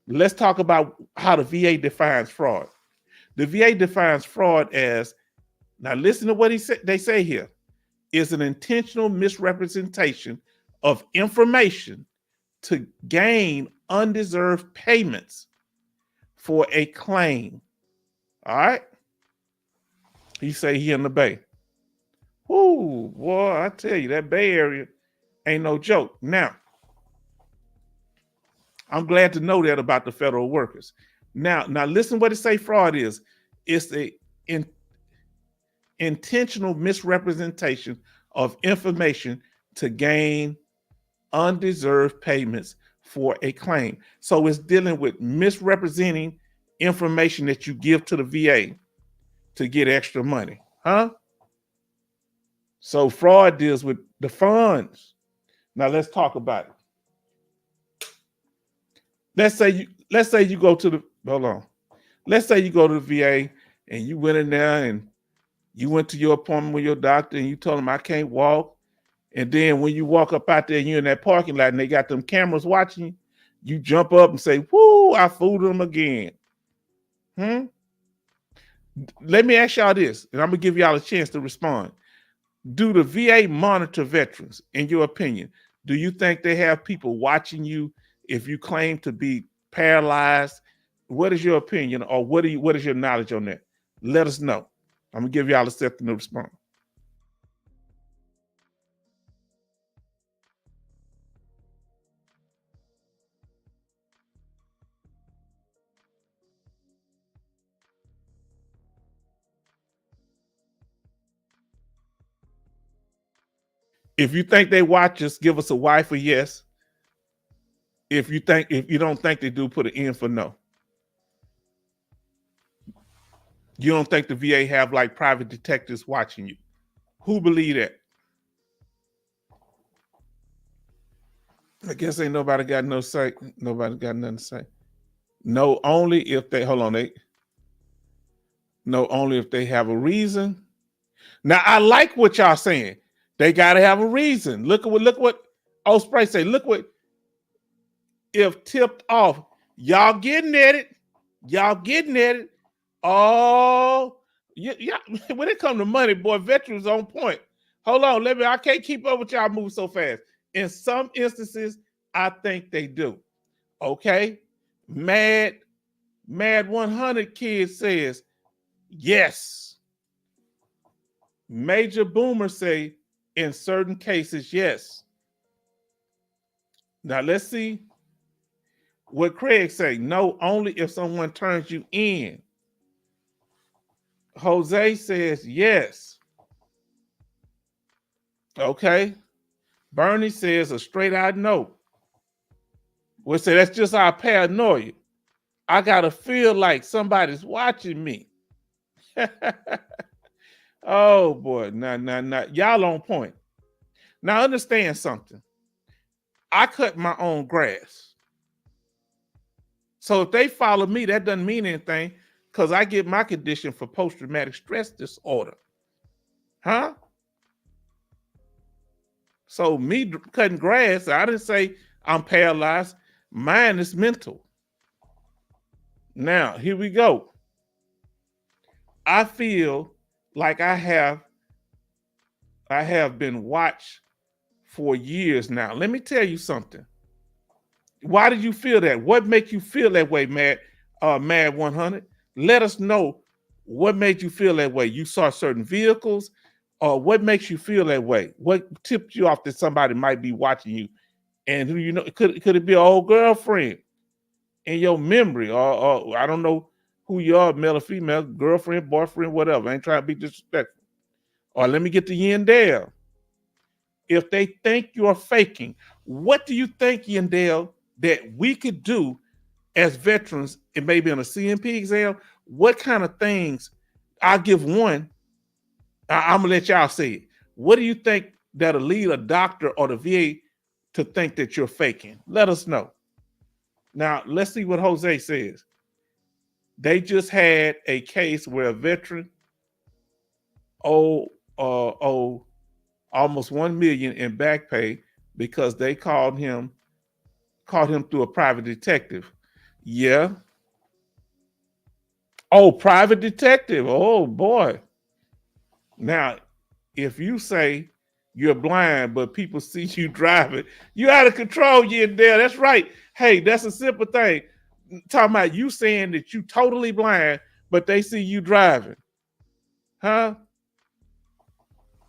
let's talk about how the VA defines fraud. The VA defines fraud as, now listen to what they say here, is an intentional misrepresentation of information to gain undeserved payments for a claim. All right? He say he in the Bay. Whoo, boy, I tell you, that Bay Area ain't no joke. Now, I'm glad to know that about the federal workers. Now listen what it say fraud is. It's the intentional misrepresentation of information to gain undeserved payments for a claim. So it's dealing with misrepresenting information that you give to the VA to get extra money. Huh? So fraud deals with the funds. Now let's talk about it. Let's say you go to the, hold on. Let's say you go to the VA and you went in there and you went to your appointment with your doctor and you told him I can't walk. And then when you walk up out there and you're in that parking lot and they got them cameras watching you, you jump up and say, whoo, I fooled them again. Let me ask y'all this, and I'm gonna give y'all a chance to respond. Do the VA monitor veterans, in your opinion? Do you think they have people watching you if you claim to be paralyzed? What is your opinion, or what is your knowledge on that? Let us know. I'm gonna give y'all a second to respond. If you think they watch us, give us a Y for yes. If you don't think they do, put an N for no. You don't think the VA have like private detectives watching you? Who believe that? I guess ain't nobody got no say. Nobody got nothing to say. No, only if they hold on. Only if they have a reason. Now I like what y'all saying. They gotta have a reason. Look what Osprey say. Look what if tipped off. Y'all getting at it. Y'all getting at it. Oh, yeah. When it come to money, boy, veterans on point. Hold on, I can't keep up with y'all moving so fast. In some instances, I think they do. Okay. Mad 100 Kids says yes. Major Boomer say in certain cases, yes. Now let's see what Craig say. No, only if someone turns you in. Jose says yes. Okay. Bernie says a straight out no. We'll say that's just our paranoia. I gotta feel like somebody's watching me. Oh boy, nah. Y'all on point. Now understand something. I cut my own grass. So if they follow me, that doesn't mean anything because I get my condition for post-traumatic stress disorder. Huh? So me cutting grass, I didn't say I'm paralyzed. Mine is mental. Now, here we go. I feel like I have been watched for years now. Let me tell you something. Why did you feel that? What makes you feel that way, Mad 100? Let us know what made you feel that way. You saw certain vehicles, or what makes you feel that way? What tipped you off that somebody might be watching you? And who you know, could it be an old girlfriend in your memory? Or I don't know who you are, male or female, girlfriend, boyfriend, whatever. I ain't trying to be disrespectful. Or let me get to Yandel. If they think you're faking, what do you think, Yandel, that we could do as veterans, and maybe on a CMP exam? What kind of things? I'll give one. I'm gonna let y'all say it. What do you think that'll lead a doctor or the VA to think that you're faking? Let us know. Now, let's see what Jose says. They just had a case where a veteran owed almost $1 million in back pay because they caught him through a private detective. Yeah. Oh, private detective. Oh boy. Now, if you say you're blind, but people see you driving, you out of control, you in there. That's right. Hey, that's a simple thing. Talking about you saying that you totally blind, but they see you driving. Huh?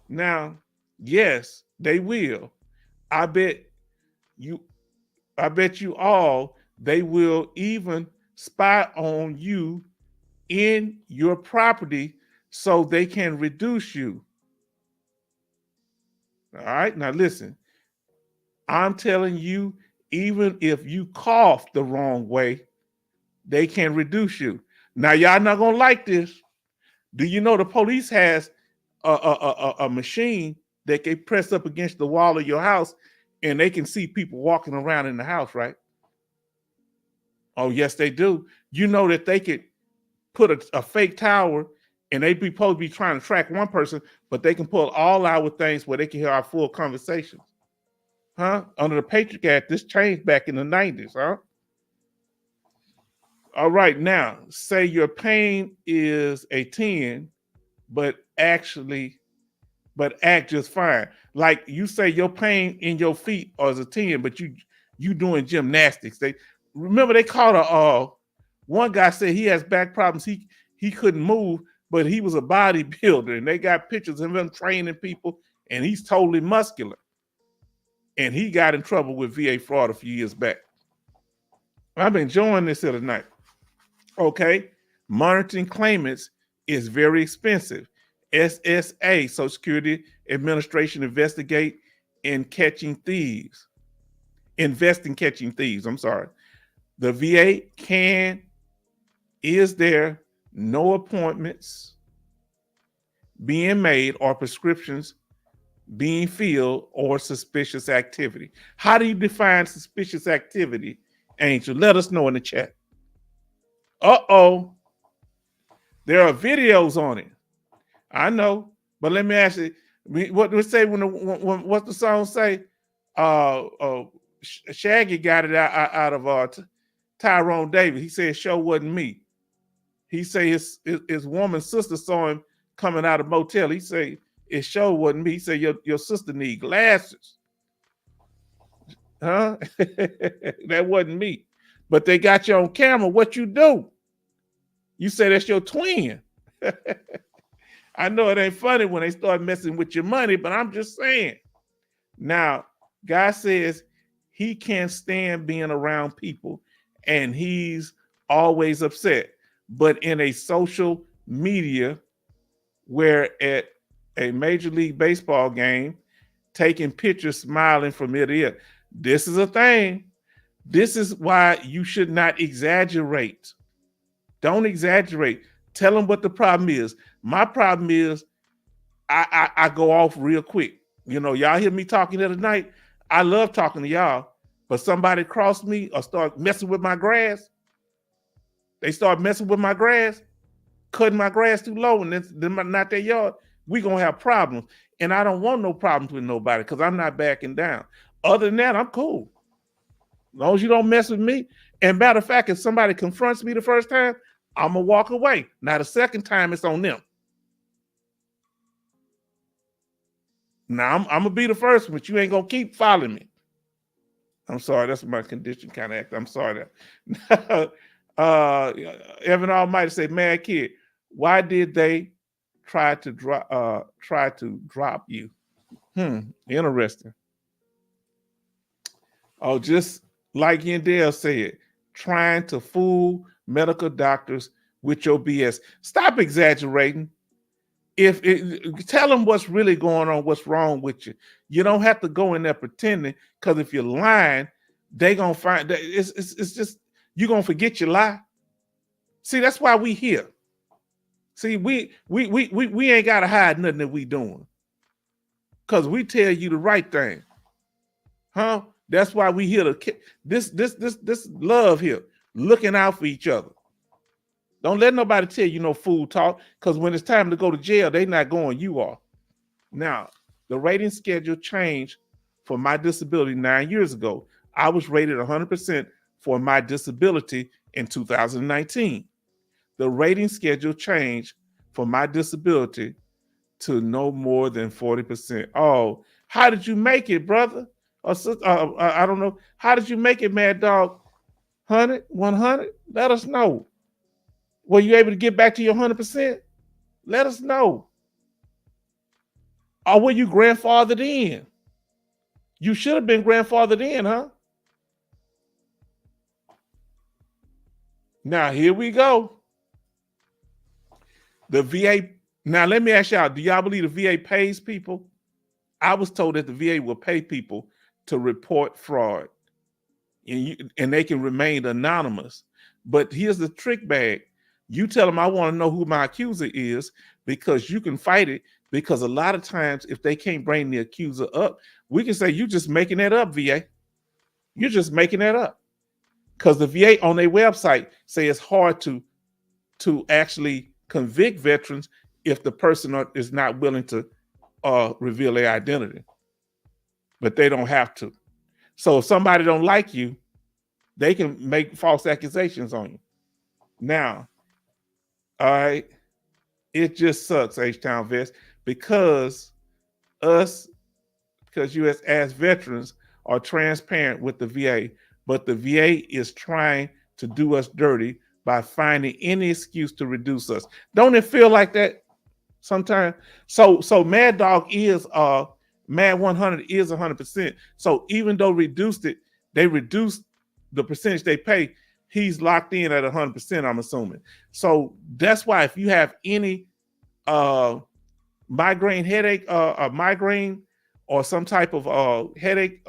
Now, yes, they will. I bet you all they will even spy on you in your property so they can reduce you. All right, now listen, I'm telling you, even if you cough the wrong way, they can reduce you. Now, y'all not gonna like this. Do you know the police has a machine that they press up against the wall of your house and they can see people walking around in the house, right? Oh, yes, they do. You know that they could put a fake tower and they be supposed to be trying to track one person, but they can pull all our things where they can hear our full conversations. Huh? Under the Patriot Act, this changed back in the 90s, huh? All right, now, say your pain is a 10, but act just fine. Like you say your pain in your feet is a 10, but you doing gymnastics. They caught one guy said he has back problems. He couldn't move, but he was a bodybuilder, and they got pictures of him training people, and he's totally muscular. And he got in trouble with VA fraud a few years back. I've been enjoying this here tonight. Okay, monitoring claimants is very expensive. SSA, Social Security Administration, investing catching thieves. I'm sorry. The VA is there no appointments being made or prescriptions being filled, or suspicious activity. How do you define suspicious activity, Angel? Let us know in the chat. Uh-oh. There are videos on it. I know, but let me ask you, what do it say when what's the song say? Shaggy got it out of Tyrone Davis. He said, "Show wasn't me." He say his woman's sister saw him coming out of motel. He say, "It show wasn't me." He said, "Your sister need glasses, huh?" That wasn't me, but they got you on camera. What you do? You say that's your twin. I know it ain't funny when they start messing with your money, but I'm just saying. Now, God says he can't stand being around people and he's always upset. But in a social media, where at a Major League Baseball game, taking pictures, smiling from ear to ear, this is a thing. This is why you should not exaggerate. Don't exaggerate. Tell them what the problem is. My problem is I go off real quick. You know, y'all hear me talking the other night. I love talking to y'all, but somebody cross me or start messing with my grass. They start messing with my grass, cutting my grass too low, and then not their yard. We gonna have problems, and I don't want no problems with nobody because I'm not backing down. Other than that, I'm cool. As long as you don't mess with me. And matter of fact, if somebody confronts me the first time, I'm gonna walk away. Now the second time, it's on them. Now I'm gonna be the first one, but you ain't gonna keep following me. I'm sorry, that's my condition kind of act. I'm sorry that. Evan Almighty say, "Mad kid, why did they try to drop you?" Interesting. Oh, just like Yandel said, trying to fool medical doctors with your BS. Stop exaggerating. Tell them what's really going on, what's wrong with you. You don't have to go in there pretending, because if you're lying, they gonna find that it's just you're gonna forget your lie. See, that's why we here. See, we ain't gotta hide nothing that we doing, because we tell you the right thing, huh? That's why we here to this love here, looking out for each other. Don't let nobody tell you no fool talk, because when it's time to go to jail, they not going, you are. Now, the rating schedule changed for my disability 9 years ago. I was rated 100% for my disability in 2019. The rating schedule changed for my disability to no more than 40%. Oh, how did you make it, brother? Or I don't know. How did you make it, Mad Dog? 100, 100? Let us know. Were you able to get back to your 100%? Let us know. Or were you grandfathered in? You should have been grandfathered in, huh? Now, here we go. The VA. Now, let me ask y'all, do y'all believe the VA pays people? I was told that the VA will pay people to report fraud, and they can remain anonymous. But here's the trick bag. You tell them, I want to know who my accuser is, because you can fight it. Because a lot of times, if they can't bring the accuser up, we can say, you're just making that up, VA. You're just making that up. Because the VA on their website say it's hard to actually convict veterans if the person is not willing to reveal their identity. But they don't have to. So if somebody don't like you, they can make false accusations on you. Now, all right, it just sucks, H-Town Vest, because you as veterans are transparent with the VA, but the VA is trying to do us dirty by finding any excuse to reduce us. Don't it feel like that sometimes? So Mad Dog is Mad 100 is 100%. So even though they reduced the percentage they pay, he's locked in at 100%, I'm assuming. So that's why if you have any migraine headache, migraine or some type of headache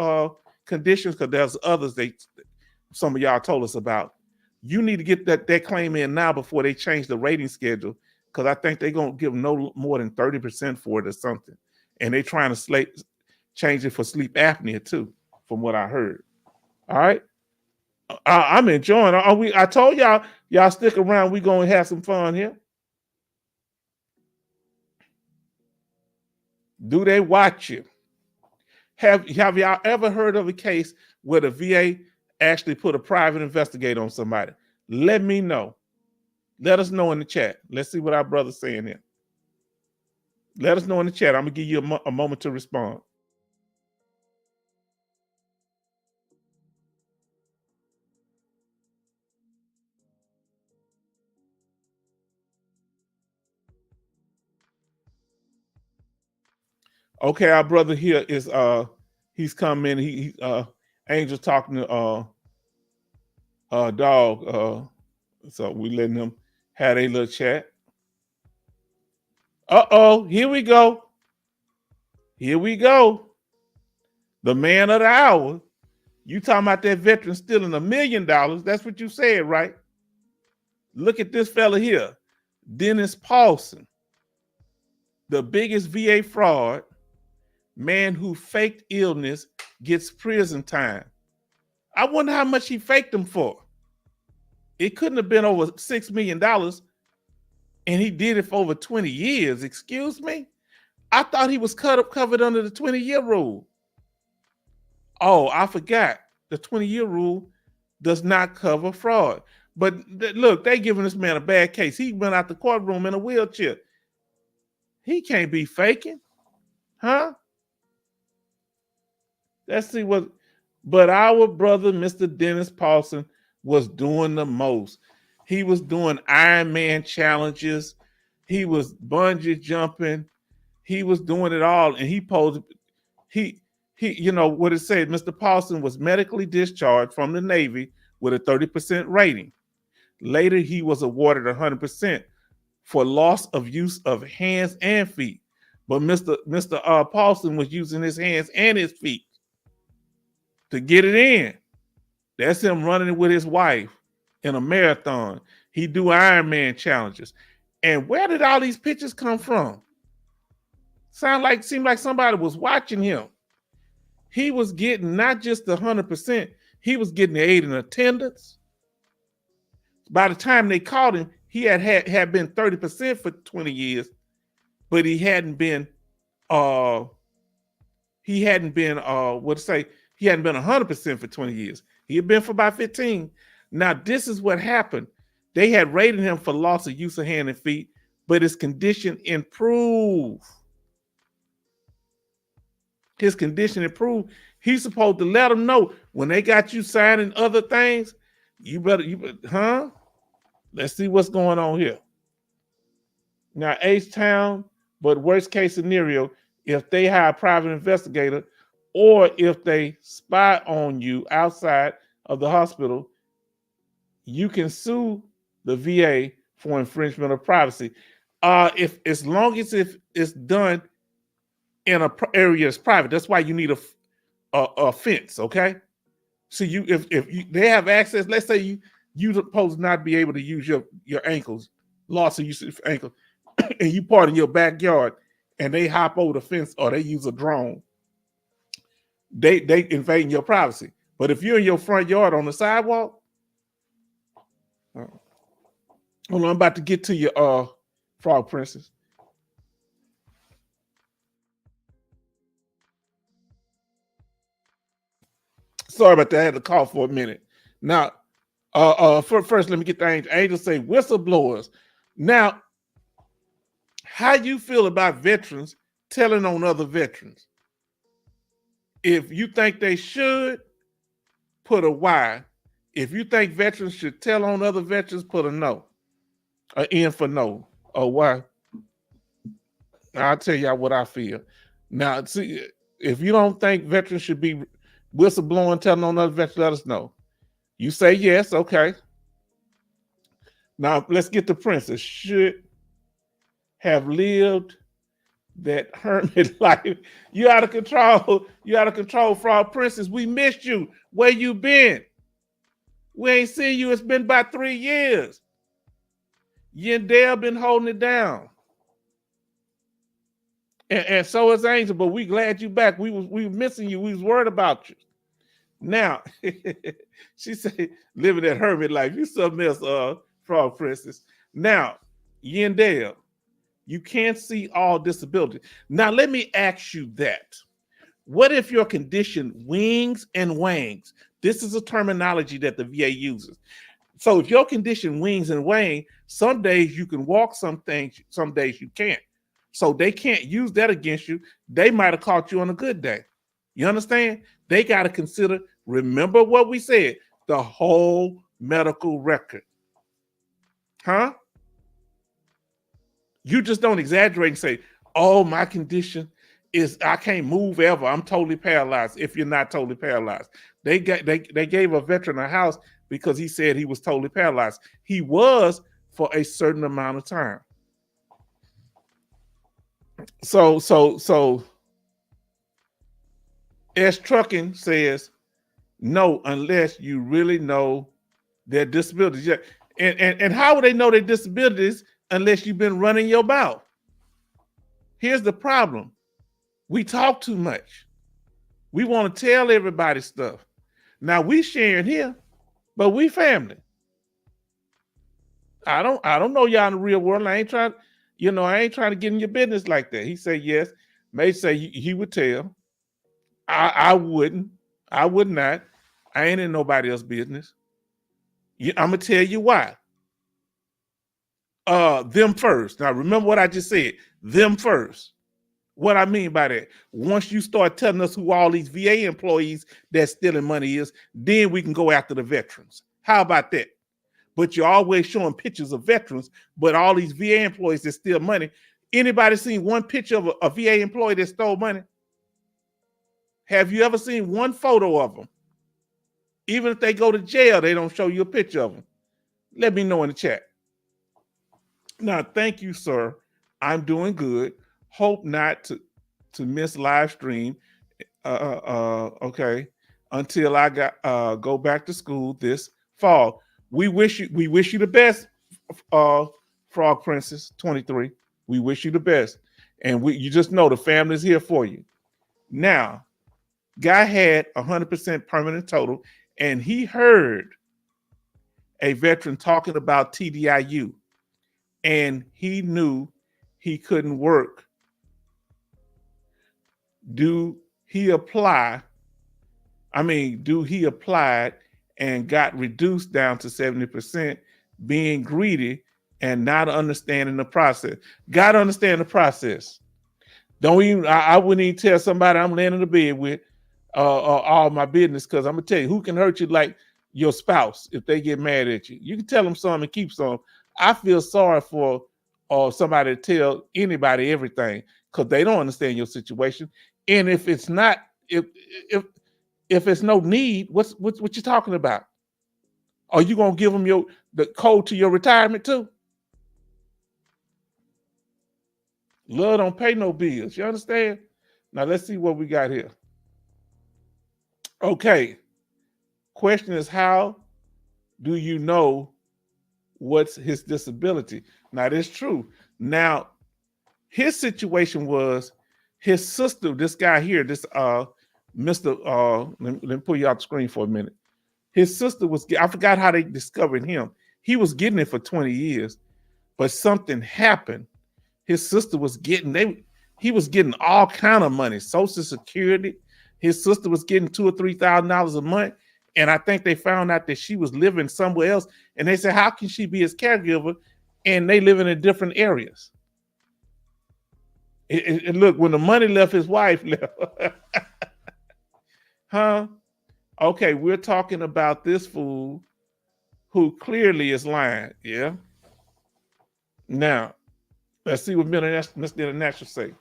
conditions, because there's others some of y'all told us about, you need to get that claim in now before they change the rating schedule, because I think they're going to give no more than 30% for it or something. and they trying to change it for sleep apnea too, from what I heard. All right, I'm enjoying. I told y'all stick around. We gonna have some fun here. Do they watch you? Have y'all ever heard of a case where the VA actually put a private investigator on somebody? Let me know. Let us know in the chat. Let's see what our brother's saying here. Let us know in the chat. I'm gonna give you a moment to respond. Okay, our brother here is he's come in. He Angel talking to dog. So we letting him have a little chat. Here we go. Here we go. The man of the hour. You talking about that veteran stealing $1 million. That's what you said, right? Look at this fella here. Dennis Paulson. The biggest VA fraud. Man who faked illness gets prison time. I wonder how much he faked them for. It couldn't have been over $6 million, and he did it for over 20 years. Excuse me? I thought he was covered under the 20-year rule. Oh, I forgot. The 20-year rule does not cover fraud. But look, they giving this man a bad case. He went out the courtroom in a wheelchair. He can't be faking. Huh? Let's see what. But our brother, Mr. Dennis Paulson, was doing the most. He was doing Ironman challenges. He was bungee jumping. He was doing it all. And he posed, you know what it said, Mr. Paulson was medically discharged from the Navy with a 30% rating. Later, he was awarded 100% for loss of use of hands and feet. But Mr. Paulson was using his hands and his feet to get it in. That's him running with his wife in a marathon. He do Ironman challenges. And where did all these pictures come from? Seemed like somebody was watching him. He was getting not just the 100%, he was getting the aid in attendance. By the time they caught him, he had been 30% for 20 years, but he hadn't been 100% for 20 years. He had been for about 15. Now, this is what happened. They had rated him for loss of use of hand and feet, but his condition improved. His condition improved. He's supposed to let them know when they got you signing other things, you better, huh? Let's see what's going on here. Now, H-Town, but worst case scenario, if they hire a private investigator or if they spy on you outside of the hospital, you can sue the VA for infringement of privacy. As long as it's done in an area that's private, that's why you need a fence, okay? So if they have access, let's say you supposed not be able to use your ankles, loss of use of ankles, and you part in your backyard, and they hop over the fence or they use a drone, they invading your privacy. But if you're in your front yard on the sidewalk, hold on, I'm about to get to your Frog Princess. Sorry about that. I had to call for a minute. Now, first, let me get the angel. Angel say whistleblowers. Now, how you feel about veterans telling on other veterans? If you think they should, put a Y. If you think veterans should tell on other veterans, put a no. An N for no. Or Y. I'll tell y'all what I feel. Now, see, if you don't think veterans should be whistleblowing, telling on other veterans, let us know. You say yes, okay. Now, let's get to Princess. Should have lived that hermit life. You out of control. You out of control, Frog Princess. We missed you. Where you been? We ain't seen you. It's been about 3 years. You and Dale been holding it down. And so is Angel, but we glad you back. We were missing you. We was worried about you. Now, she said, living that hermit life. You something else, Frog Princess. Now, Yendell, you can't see all disability. Now, let me ask you that. What if your condition wings and wangs? This is a terminology that the VA uses. So if your condition wings and wane, some days you can walk some things, some days you can't. So they can't use that against you. They might have caught you on a good day. You understand? They got to consider, remember what we said, the whole medical record. Huh? You just don't exaggerate and say, oh, my condition is I can't move ever. I'm totally paralyzed. If you're not totally paralyzed. They gave a veteran a house because he said he was totally paralyzed. He was for a certain amount of time. So S Trucking says no, unless you really know their disabilities. Yeah. And how would they know their disabilities unless you've been running your mouth? Here's the problem. We talk too much. We want to tell everybody stuff. Now we sharing here, but we family. I don't know y'all in the real world. I ain't trying to get in your business like that. He said yes. May say he would tell. I wouldn't. I would not. I ain't in nobody else's business. I'm gonna tell you why. Them first. Now remember what I just said. Them first. What I mean by that, once you start telling us who all these VA employees that's stealing money is, then we can go after the veterans. How about that? But you're always showing pictures of veterans, but all these VA employees that steal money. Anybody seen one picture of a VA employee that stole money? Have you ever seen one photo of them? Even if they go to jail, they don't show you a picture of them. Let me know in the chat. Now, thank you, sir. I'm doing good. Hope not to miss live stream. Okay, until I go back to school this fall. We wish you the best, Frog Princess 23. We wish you the best, and you just know the family's here for you. Now, guy had 100% permanent total, and he heard a veteran talking about TDIU, and he knew he couldn't work. Do he applied and got reduced down to 70%, being greedy and not understanding the process? Got to understand the process. I wouldn't even tell somebody I'm laying in the bed with all my business, because I'm going to tell you, who can hurt you like your spouse if they get mad at you? You can tell them some and keep some. I feel sorry for somebody to tell anybody everything, because they don't understand your situation. And if it's not, if it's no need, what you talking about? Are you gonna give them the code to your retirement too? Love don't pay no bills. You understand? Now let's see what we got here. Okay. Question is, how do you know what's his disability? Now that's true. Now his situation was his sister, this guy here, this Mr. Let me pull you out the screen for a minute. His sister I forgot how they discovered him. He was getting it for 20 years, but something happened. His sister was he was getting all kind of money, Social Security. His sister was getting $2,000 or $3,000 a month. And I think they found out that she was living somewhere else. And they said, how can she be his caregiver? And they live in different areas. And look, when the money left, his wife left. Huh? Okay, we're talking about this fool who clearly is lying. Yeah. Now, let's see what Mr. International say.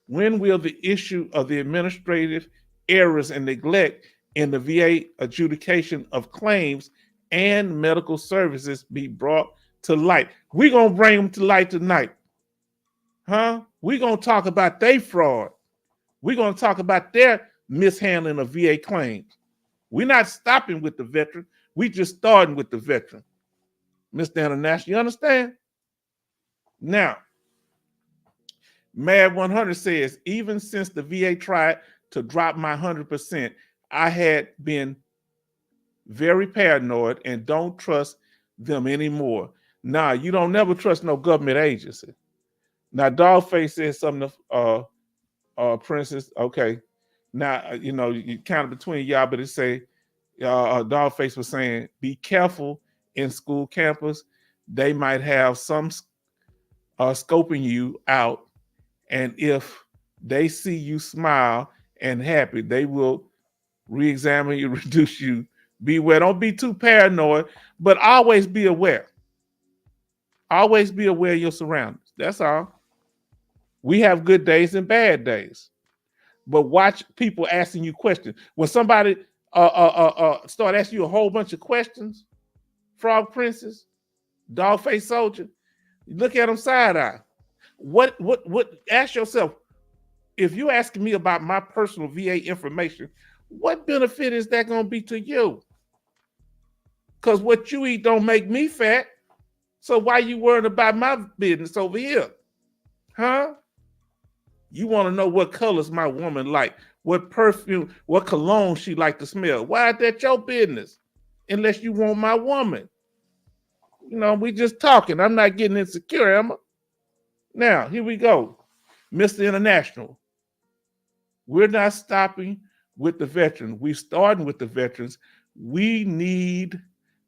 When will the issue of the administrative errors and neglect in the VA adjudication of claims and medical services be brought to light? We're going to bring them to light tonight. Huh? We're going to talk about their fraud. We're going to talk about their mishandling of VA claims. We're not stopping with the veteran. We just starting with the veteran. Mr. International, you understand? Now, Mad 100 says, even since the VA tried to drop my 100%, I had been very paranoid and don't trust them anymore. Nah, you don't never trust no government agency. Now, Dogface says something to Princess. Okay. Now, you kind of between y'all, but it say, Dogface was saying, be careful in school campus. They might have some scoping you out. And if they see you smile and happy, they will re-examine you, reduce you. Beware. Don't be too paranoid, but always be aware. Always be aware of your surroundings. That's all. We have good days and bad days. But watch people asking you questions. When somebody start asking you a whole bunch of questions, Frog Princess, Dogface Soldier, look at them side eye. What? Ask yourself, if you're asking me about my personal VA information, what benefit is that going to be to you? Because what you eat don't make me fat. So why you worrying about my business over here? Huh? You want to know what colors my woman like, what perfume, what cologne she like to smell. Why is that your business? Unless you want my woman. We just talking. I'm not getting insecure, am I? Now, here we go. Mr. International. We're not stopping with the veterans. We're starting with the veterans. We need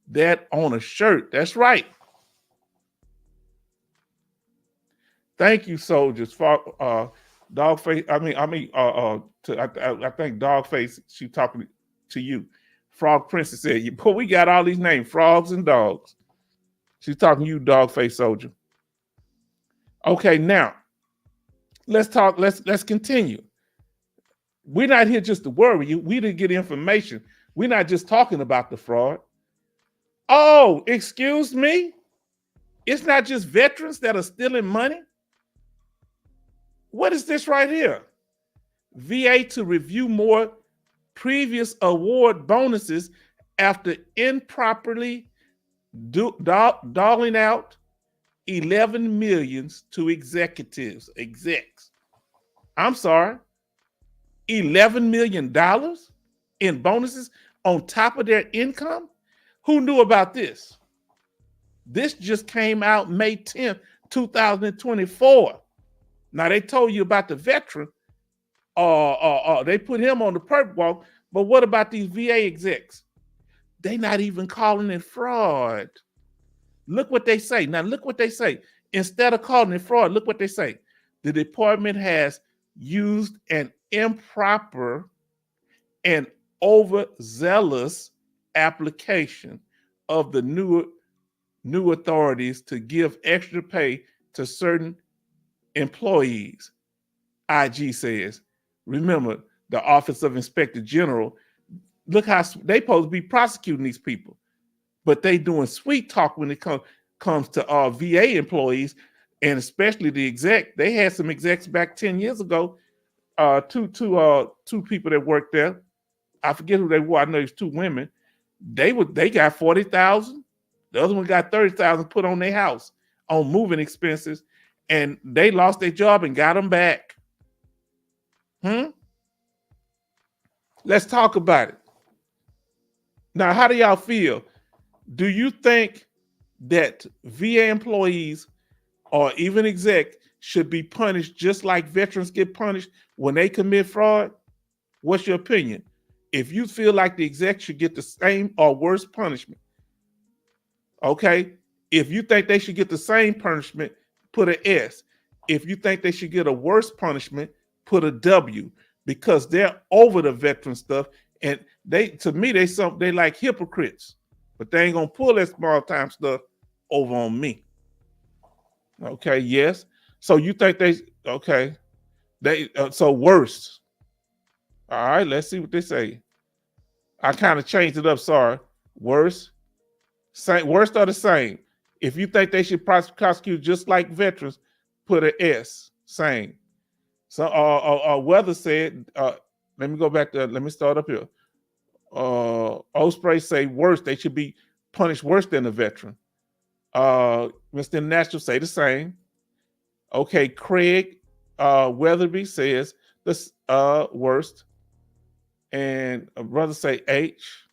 that on a shirt. That's right. Thank you, soldiers, for Dogface. I think Dogface. She talking to you. Frog Princess said, "But we got all these names, frogs and dogs." She's talking to you, Dogface soldier. Okay, now let's talk. Let's continue. We're not here just to worry you. We didn't get information. We're not just talking about the fraud. Oh, excuse me? It's not just veterans that are stealing money? What is this right here? VA to review more previous award bonuses after improperly doling out 11 millions to execs. I'm sorry, $11 million in bonuses on top of their income? Who knew about this? This just came out May 10th, 2024. Now, they told you about the veteran. They put him on the perp walk, but what about these VA execs? They not even calling it fraud. Look what they say. Now, look what they say. Instead of calling it fraud, look what they say. The department has used an improper and overzealous application of the new authorities to give extra pay to certain employees. IG says, remember, the Office of Inspector General, look how they supposed to be prosecuting these people, but they doing sweet talk when it comes to VA employees, and especially the exec. They had some execs back 10 years ago, two people that worked there. I forget who they were. I know it's two women. They got 40,000. The other one got 30,000 put on their house on moving expenses, and they lost their job and got them back. Let's talk about it. Now, how do y'all feel? Do you think that VA employees or even exec should be punished just like veterans get punished when they commit fraud? What's your opinion? If you feel like the exec should get the same or worse punishment, okay? If you think they should get the same punishment, put an S. If you think they should get a worse punishment, put a W, because they're over the veteran stuff. And they like hypocrites, but they ain't gonna pull that small time stuff over on me. Okay, yes. So you think so worse. All right, let's see what they say. I kind of changed it up, sorry. Worse. Worst are the same. If you think they should prosecute just like veterans, put an S. Same. So Weather said, let me start up here. Osprey say worse, they should be punished worse than a veteran. Mr. International say the same. Okay, Craig Weatherby says the worst, and a brother say H,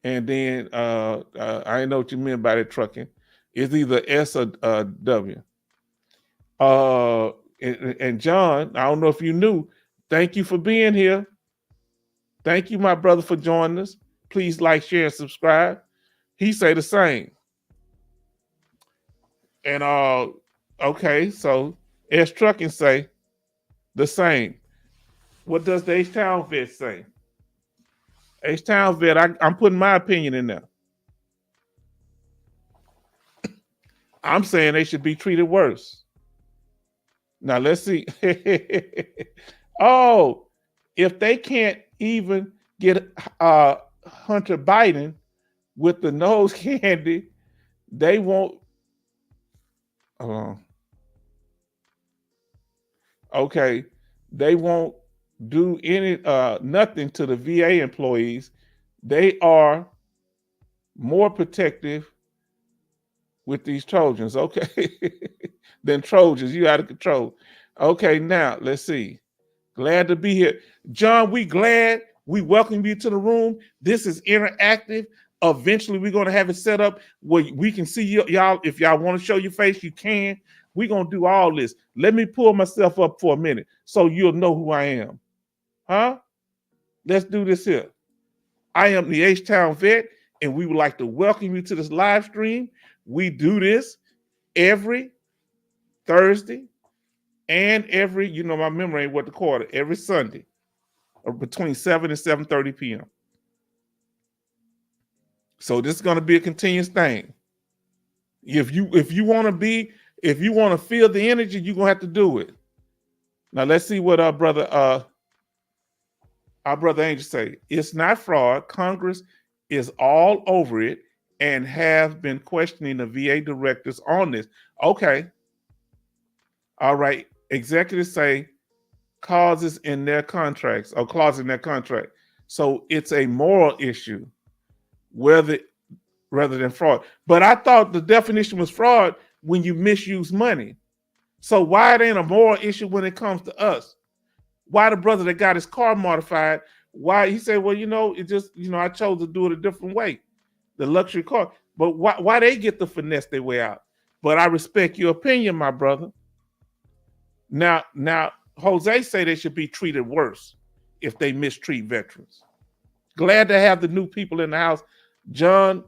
and then I didn't know what you meant by that trucking. It's either S or W. And John, I don't know if you knew. Thank you for being here. Thank you, my brother, for joining us. Please like, share, and subscribe. He say the same. And okay, so S Trucking say the same. What does the H-Town vet say? H-Town vet, I'm putting my opinion in there. I'm saying they should be treated worse. Now let's see. Oh, if they can't even get Hunter Biden with the nose candy, they won't. Okay, they won't do any nothing to the VA employees. They are more protective with these Trojans, okay, than Trojans. You out of control. Okay, now let's see. Glad to be here. John, we glad. We welcome you to the room. This is interactive. Eventually, we're going to have it set up where we can see y'all. If y'all want to show your face, you can. We're going to do all this. Let me pull myself up for a minute so you'll know who I am. Huh? Let's do this here. I am the H-Town vet, and we would like to welcome you to this live stream. We do this every Thursday and every, my memory ain't what to call it, every Sunday between 7 and 7:30 p.m. So this is going to be a continuous thing. If you want to feel the energy, you're going to have to do it. Now let's see what our brother Angel say. It's not fraud. Congress is all over it and have been questioning the VA directors on this. Okay. All right. Executives say clauses in their contracts. So it's a moral issue rather than fraud. But I thought the definition was fraud when you misuse money. So why it ain't a moral issue when it comes to us? Why the brother that got his car modified, why he said, well, it just, I chose to do it a different way, the luxury car. But why they get to finesse their way out? But I respect your opinion, my brother. Now, Jose say they should be treated worse if they mistreat veterans. Glad to have the new people in the house. John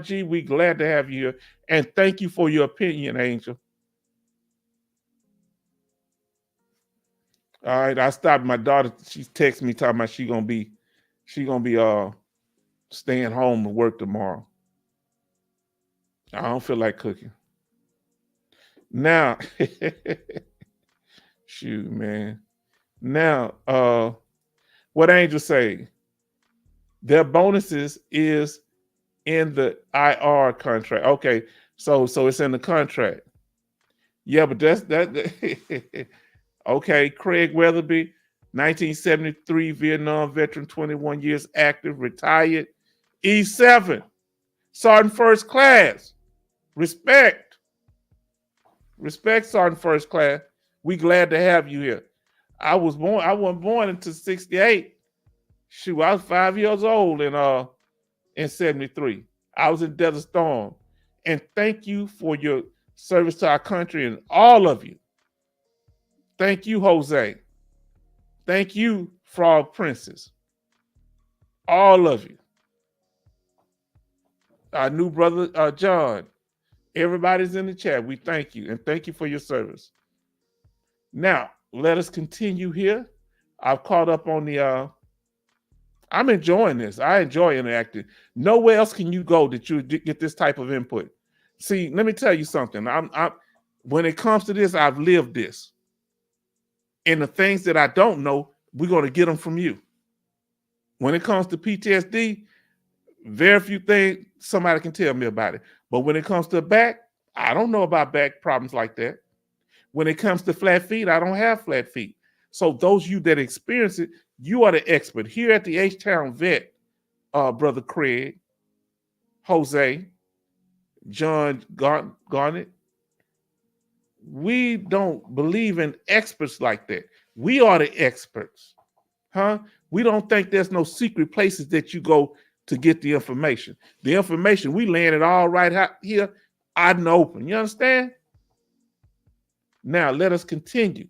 G, we glad to have you here. And thank you for your opinion, Angel. All right, I stopped. My daughter, she's texting me talking about she gonna be staying home to work tomorrow. I don't feel like cooking. Now, shoot, man. Now, what Angel say? Their bonuses is in the IR contract. Okay, so it's in the contract. Yeah, but that's that. Okay, Craig Weatherby, 1973 Vietnam veteran, 21 years active, retired, E7, Sergeant First Class. Respect, Sergeant First Class. We glad to have you here. I wasn't born until 68. Shoot, I was 5 years old in 73. I was in Desert Storm. And thank you for your service to our country and all of you. Thank you, Jose. Thank you, Frog Princess. All of you. Our new brother, John. Everybody's in the chat. We thank you. And thank you for your service. Now, let us continue here. I've caught up on the... I'm enjoying this. I enjoy interacting. Nowhere else can you go that you get this type of input. See, let me tell you something. When it comes to this, I've lived this. And the things that I don't know, we're going to get them from you. When it comes to PTSD, very few things somebody can tell me about it. But when it comes to back, I don't know about back problems like that. When it comes to flat feet, I don't have flat feet. So those of you that experience it, you are the expert. Here at the H-Town Vet, Brother Craig, Jose, John Garnett, We don't believe in experts like that. We are the experts, huh? We don't think there's no secret places that you go to get the information. The information, we laying it all right out here out and open. You understand? Now, let us continue.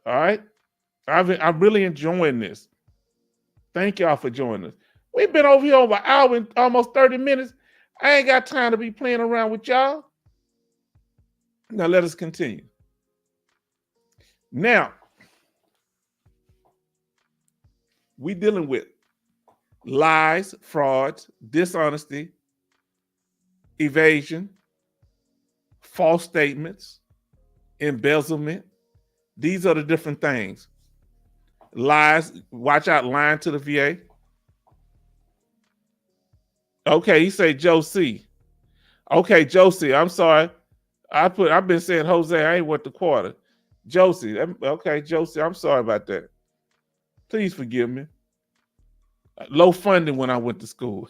All right? I'm really enjoying this. Thank y'all for joining us. We've been over here over an hour and almost 30 minutes. I ain't got time to be playing around with y'all. Now, let us continue. Now, we dealing with lies, frauds, dishonesty, evasion, false statements, embezzlement. These are the different things. Lies, watch out, lying to the VA. Okay, you say Joe C. Okay, Josie, I'm sorry. I've been saying Jose, I ain't worth the quarter. Josie, okay, Josie, I'm sorry about that. Please forgive me. Low funding when I went to school.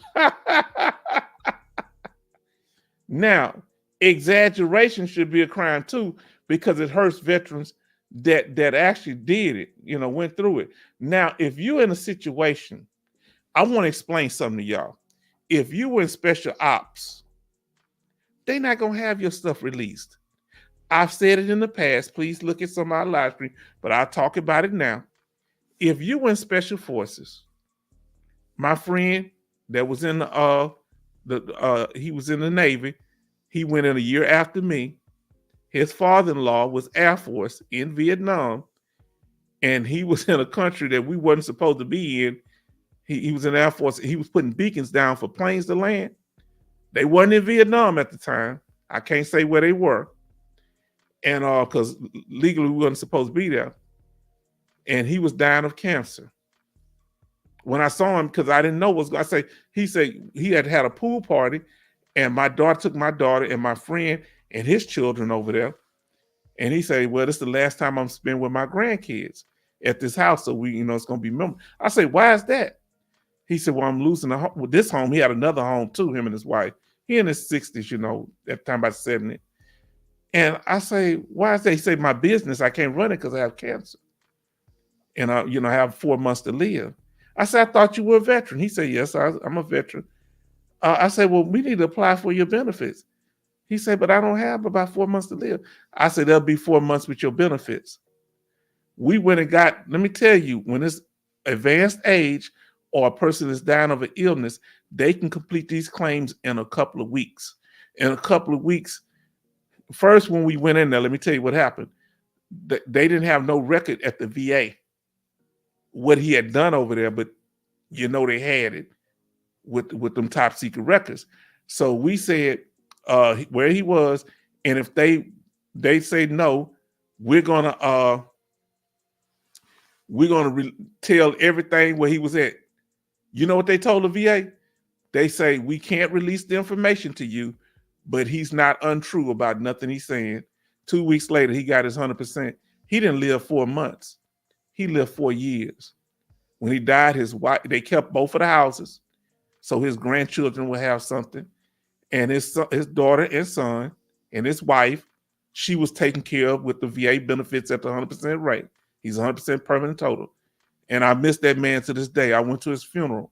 Now, exaggeration should be a crime too, because it hurts veterans that actually did it, went through it. Now, if you're in a situation, I want to explain something to y'all. If you were in special ops, they're not going to have your stuff released. I've said it in the past. Please look at some of our live stream, but I'll talk about it now. If you were in special forces, my friend that was in he was in the Navy. He went in a year after me. His father-in-law was Air Force in Vietnam, and he was in a country that we wasn't supposed to be in. He was in Air Force. He was putting beacons down for planes to land. They weren't in Vietnam at the time. I can't say where they were. And because legally we wasn't supposed to be there. And he was dying of cancer. When I saw him, because I didn't know what was going to say, he said he had a pool party, and my daughter took my daughter and my friend and his children over there. And he said, well, this is the last time I'm spending with my grandkids at this house. So it's going to be memorable. I said, why is that? He said, well, I'm losing this home. He had another home too, him and his wife. He in his 60s, at the time about 70. And I say, why is that? He said, my business, I can't run it because I have cancer. And I have 4 months to live. I said, I thought you were a veteran. He said, yes, I'm a veteran. I said, well, we need to apply for your benefits. He said, but I don't have about 4 months to live. I said, there'll be 4 months with your benefits. We went and let me tell you, when it's advanced age or a person is dying of an illness, they can complete these claims in a couple of weeks. In a couple of weeks, first when we went in there, let me tell you what happened. They didn't have no record at the VA what he had done over there, but they had it with them top secret records. So we said where he was, and if they say no, we're gonna tell everything where he was at. You know what they told the VA? They say we can't release the information to you, but he's not untrue about nothing he's saying. 2 weeks later, he got his 100%. He didn't live 4 months. He lived 4 years. When he died, his wife, they kept both of the houses, so his grandchildren would have something. And his daughter and son and his wife, she was taken care of with the VA benefits at the 100% rate. He's 100% permanent total. And I miss that man to this day. I went to his funeral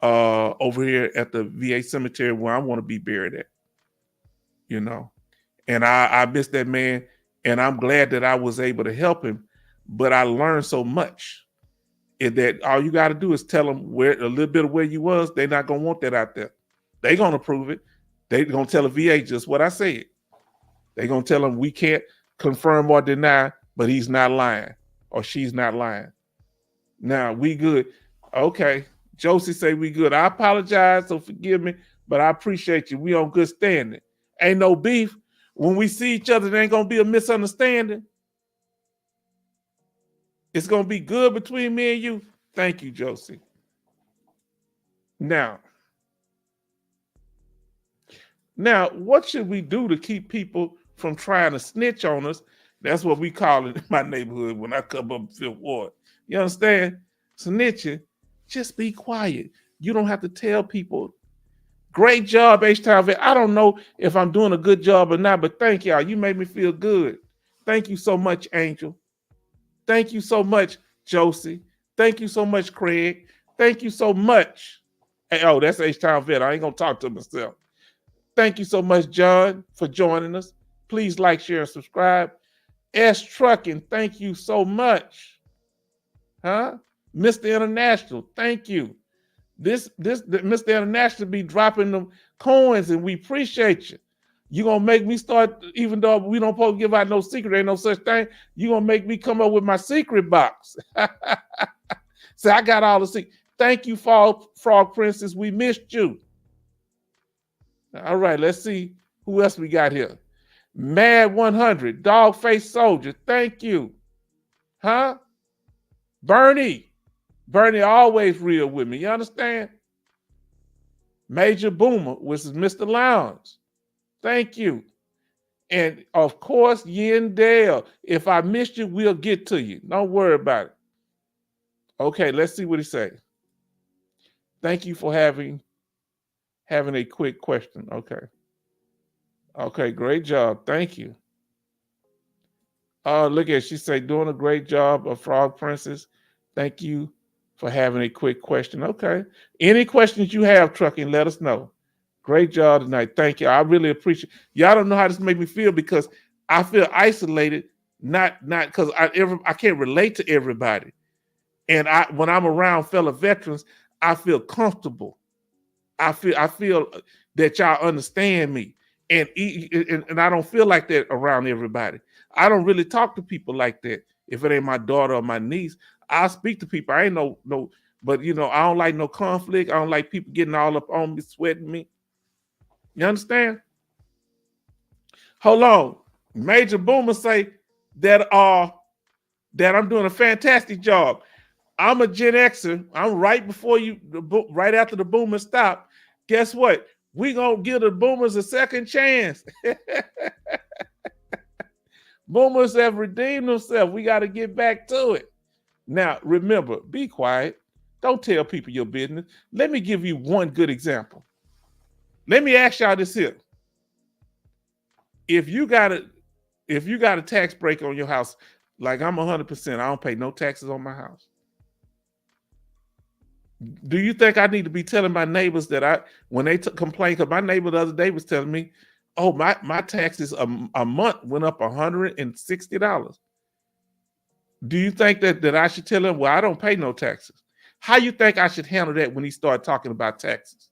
over here at the VA cemetery where I want to be buried at. And I miss that man, and I'm glad that I was able to help him. But I learned so much that all you got to do is tell them a little bit of where you was. They're not going to want that out there. They're going to prove it. They're going to tell the VA just what I said. They're going to tell them we can't confirm or deny, but he's not lying or she's not lying. Now, we good. Okay. Josie say we good. I apologize, so forgive me, but I appreciate you. We on good standing. Ain't no beef. When we see each other, there ain't going to be a misunderstanding. It's going to be good between me and you. Thank you, Josie. Now, what should we do to keep people from trying to snitch on us? That's what we call it in my neighborhood when I come up Fifth Ward. You understand? Snitching. Just be quiet. You don't have to tell people. Great job, H-Town Vet. I don't know if I'm doing a good job or not, but thank y'all. You made me feel good. Thank you so much, Angel. Thank you so much, Josie. Thank you so much, Craig. Thank you so much. Hey, oh, that's H-Town Vet. I ain't going to talk to myself. Thank you so much, John, for joining us. Please like, share, and subscribe. S Trucking, thank you so much. Huh? Mr. International, thank you. This Mr. International be dropping them coins, and we appreciate you. You're going to make me start, even though we don't supposed to give out no secret, ain't no such thing, you're going to make me come up with my secret box. So I got all the secrets. Thank you, Frog Princess. We missed you. All right, let's see who else we got here. Mad 100, Dog Face Soldier, thank you. Huh? Bernie always real with me, you understand? Major Boomer, which is Mr. Lounge, thank you. And of course, Yin Dale, if I missed you, we'll get to you. Don't worry about it. Okay, let's see what he says. Thank you for having a quick question. Okay, great job. Thank you. Look at, she say, doing a great job of Frog Princess. Thank you for having a quick question. Okay. Any questions you have, Trucking, let us know. Great job tonight. Thank you. I really appreciate it. Y'all don't know how this made me feel because I feel isolated, not because I can't relate to everybody. And when I'm around fellow veterans, I feel comfortable. I feel that y'all understand me. And I don't feel like that around everybody. I don't really talk to people like that. If it ain't my daughter or my niece, I'll speak to people. I ain't no, but I don't like no conflict. I don't like people getting all up on me, sweating me. You understand? Hold on. Major Boomer say that I'm doing a fantastic job. I'm a Gen Xer. I'm right before you, right after the Boomers stop. Guess what? We gonna give the Boomers a second chance. Boomers have redeemed themselves. We got to get back to it. Now, remember, be quiet. Don't tell people your business. Let me give you one good example. Let me ask y'all this here. If you got a tax break on your house, like I'm 100%, I don't pay no taxes on my house. Do you think I need to be telling my neighbors that when they complain? Because my neighbor the other day was telling me, oh, my taxes a month went up $160. Do you think that I should tell him, well, I don't pay no taxes? How you think I should handle that when he started talking about taxes?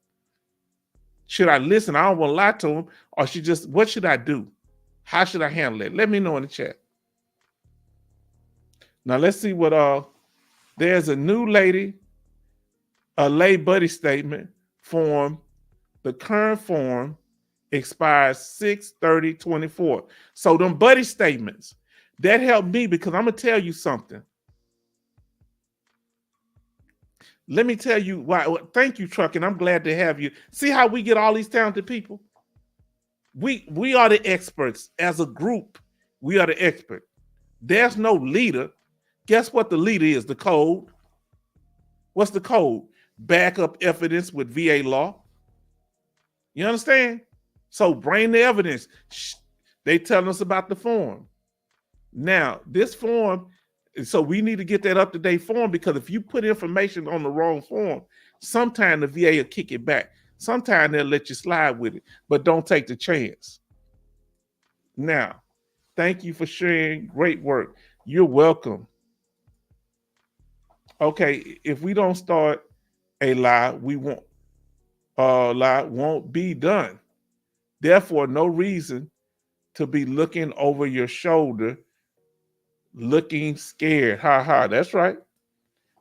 Should I listen? I don't want to lie to him. Or what should I do? How should I handle it? Let me know in the chat. Now, let's see what, there's a new lady, a lay buddy statement form. The current form expires 6/30/24. So them buddy statements, that helped me because I'm going to tell you something. Let me tell you why. Thank you, Trucking. I'm glad to have you. See how we get all these talented people? We are the experts. As a group, we are the expert. There's no leader. Guess what the leader is? The code. What's the code? Backup evidence with VA law. You understand? So bring the evidence. They telling us about the form. Now, this form, so we need to get that up-to-date form because if you put information on the wrong form, sometime the VA will kick it back. Sometime they'll let you slide with it, but don't take the chance. Now, thank you for sharing. Great work. You're welcome. Okay, if we don't start a lie, lie won't be done. Therefore, no reason to be looking over your shoulder, looking scared. Ha ha, that's right.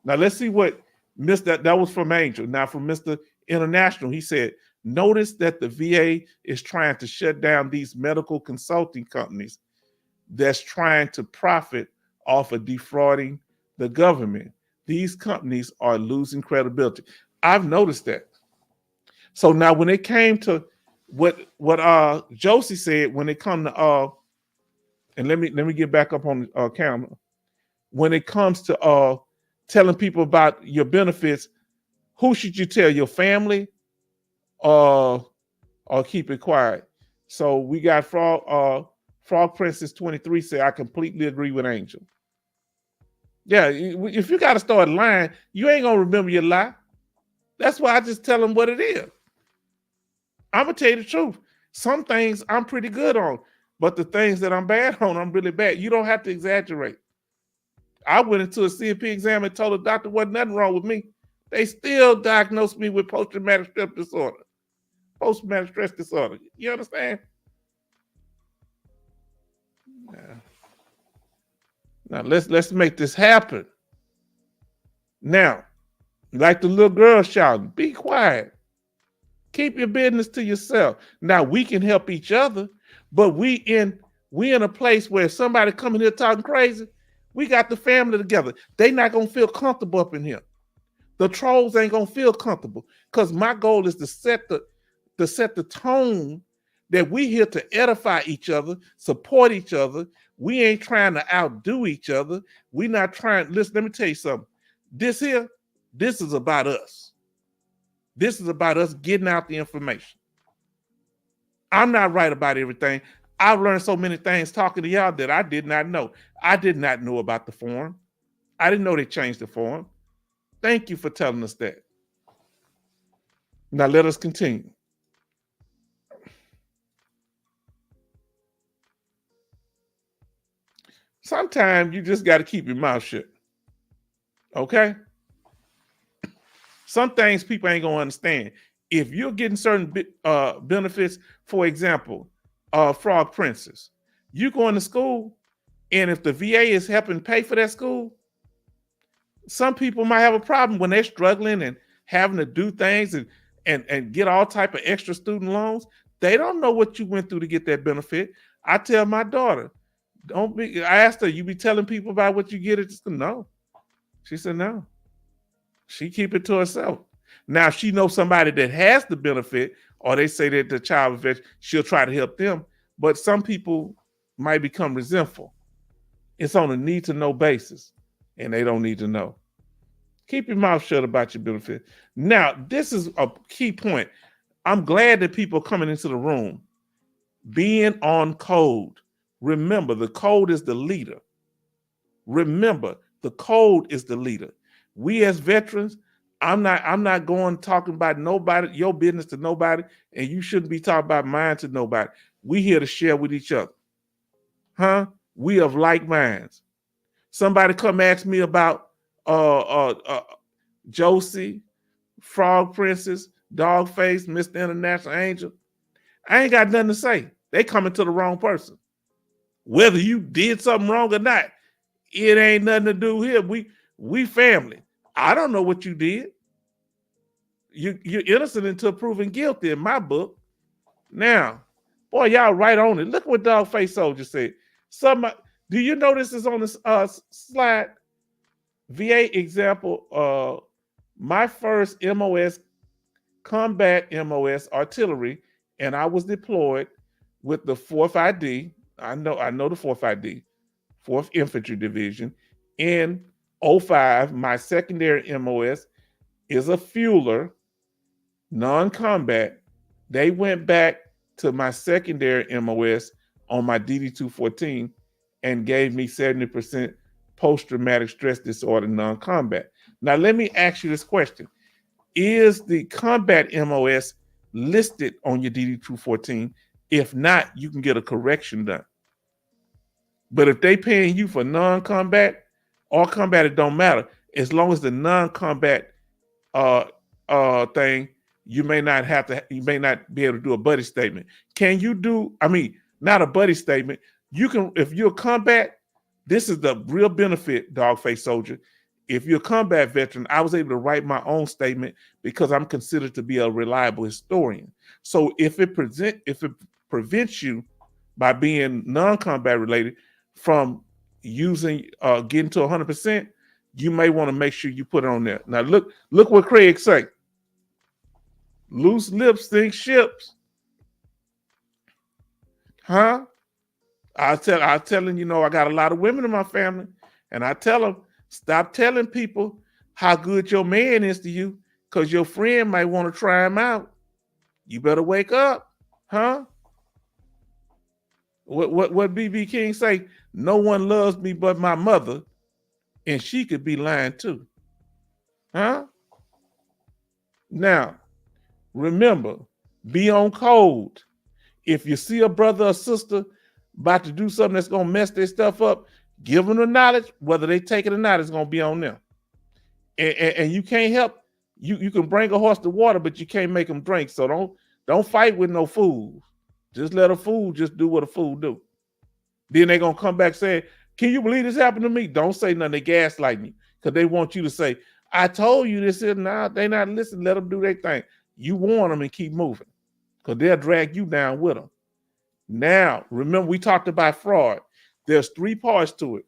Now let's see what that was from Angel. Now from Mr. International, he said, notice that the VA is trying to shut down these medical consulting companies that's trying to profit off of defrauding the government. These companies are losing credibility. I've noticed that. So now when it came to what Josie said, when it come to and let me get back up on the camera. When it comes to telling people about your benefits, who should you tell? Your family uh, or keep it quiet. So we got Frog Princess 23 say, I completely agree with Angel. Yeah, if you got to start lying, you ain't going to remember your lie. That's why I just tell them what it is. I'm going to tell you the truth. Some things I'm pretty good on, but the things that I'm bad on, I'm really bad. You don't have to exaggerate. I went into a CMP exam and told the doctor wasn't nothing wrong with me. They still diagnosed me with post-traumatic stress disorder. Post-traumatic stress disorder. You understand? Now let's make this happen. Now, like the little girl shouting, be quiet. Keep your business to yourself. Now we can help each other, but we in a place where if somebody coming here talking crazy, we got the family together. They not gonna feel comfortable up in here. The trolls ain't gonna feel comfortable because my goal is to set the tone that we here to edify each other, support each other. We ain't trying to outdo each other. We not trying. Listen, let me tell you something. This is about us. This is about us getting out the information. I'm not right about everything. I've learned so many things talking to y'all that I did not know. I did not know about the forum. I didn't know they changed the forum. Thank you for telling us that. Now let us continue. Sometimes you just got to keep your mouth shut. Okay? Some things people ain't going to understand. If you're getting certain benefits, for example, Frog Princess, you going to school, and if the VA is helping pay for that school, some people might have a problem when they're struggling and having to do things and get all type of extra student loans. They don't know what you went through to get that benefit. I tell my daughter, I asked her, you be telling people about what you get? She said, no. She said, no. She keep it to herself. Now, if she knows somebody that has the benefit, or they say that the child is veteran, she'll try to help them. But some people might become resentful. It's on a need to know basis, and they don't need to know. Keep your mouth shut about your benefit. Now, this is a key point. I'm glad that people are coming into the room. Being on code. Remember, the code is the leader. Remember, the code is the leader. We as veterans, I'm not going talking about nobody, your business to nobody, and you shouldn't be talking about mine to nobody. We here to share with each other. Huh? We of like minds. Somebody come ask me about Josie, Frog Princess, Dogface, Mr. International Angel. I ain't got nothing to say. They coming to the wrong person. Whether you did something wrong or not, it ain't nothing to do here. We family. I don't know what you did. You're innocent until proven guilty in my book. Now, boy, y'all right on it. Look what Dogface Soldier said. Do you know this is on the slide? VA example, my first MOS, combat MOS artillery, and I was deployed with the 4th ID. I know the 4th ID, 4th Infantry Division. In 05, my secondary MOS is a fueler, non-combat. They went back to my secondary MOS on my DD-214 and gave me 70% post-traumatic stress disorder non-combat. Now, let me ask you this question. Is the combat MOS listed on your DD-214? If not, you can get a correction done. But if they paying you for non-combat or combat, it don't matter. As long as the non-combat thing, you may not be able to do a buddy statement. Can you do, not a buddy statement. You can, if you're a combat, this is the real benefit, Dogface Soldier. If you're a combat veteran, I was able to write my own statement because I'm considered to be a reliable historian. So if it prevents you by being non-combat related from using getting to 100%, you may want to make sure you put it on there. Now look what Craig say. Loose lips sink ships. Huh? I telling, I got a lot of women in my family, and I tell them, stop telling people how good your man is to you, because your friend might want to try him out. You better wake up, huh? What BB King say? No one loves me but my mother, and she could be lying too, huh? Now, remember, be on code. If you see a brother or sister about to do something that's gonna mess their stuff up, give them the knowledge. Whether they take it or not, it's gonna be on them. And you can't help. You can bring a horse to water, but you can't make them drink. So don't fight with no fools. Just let a fool just do what a fool do. Then they're gonna come back saying, "Can you believe this happened to me?" Don't say nothing. They gaslight you because they want you to say, "I told you this." And now they not listening. Let them do their thing. You warn them and keep moving because they'll drag you down with them. Now, remember we talked about fraud. There's 3 parts to it: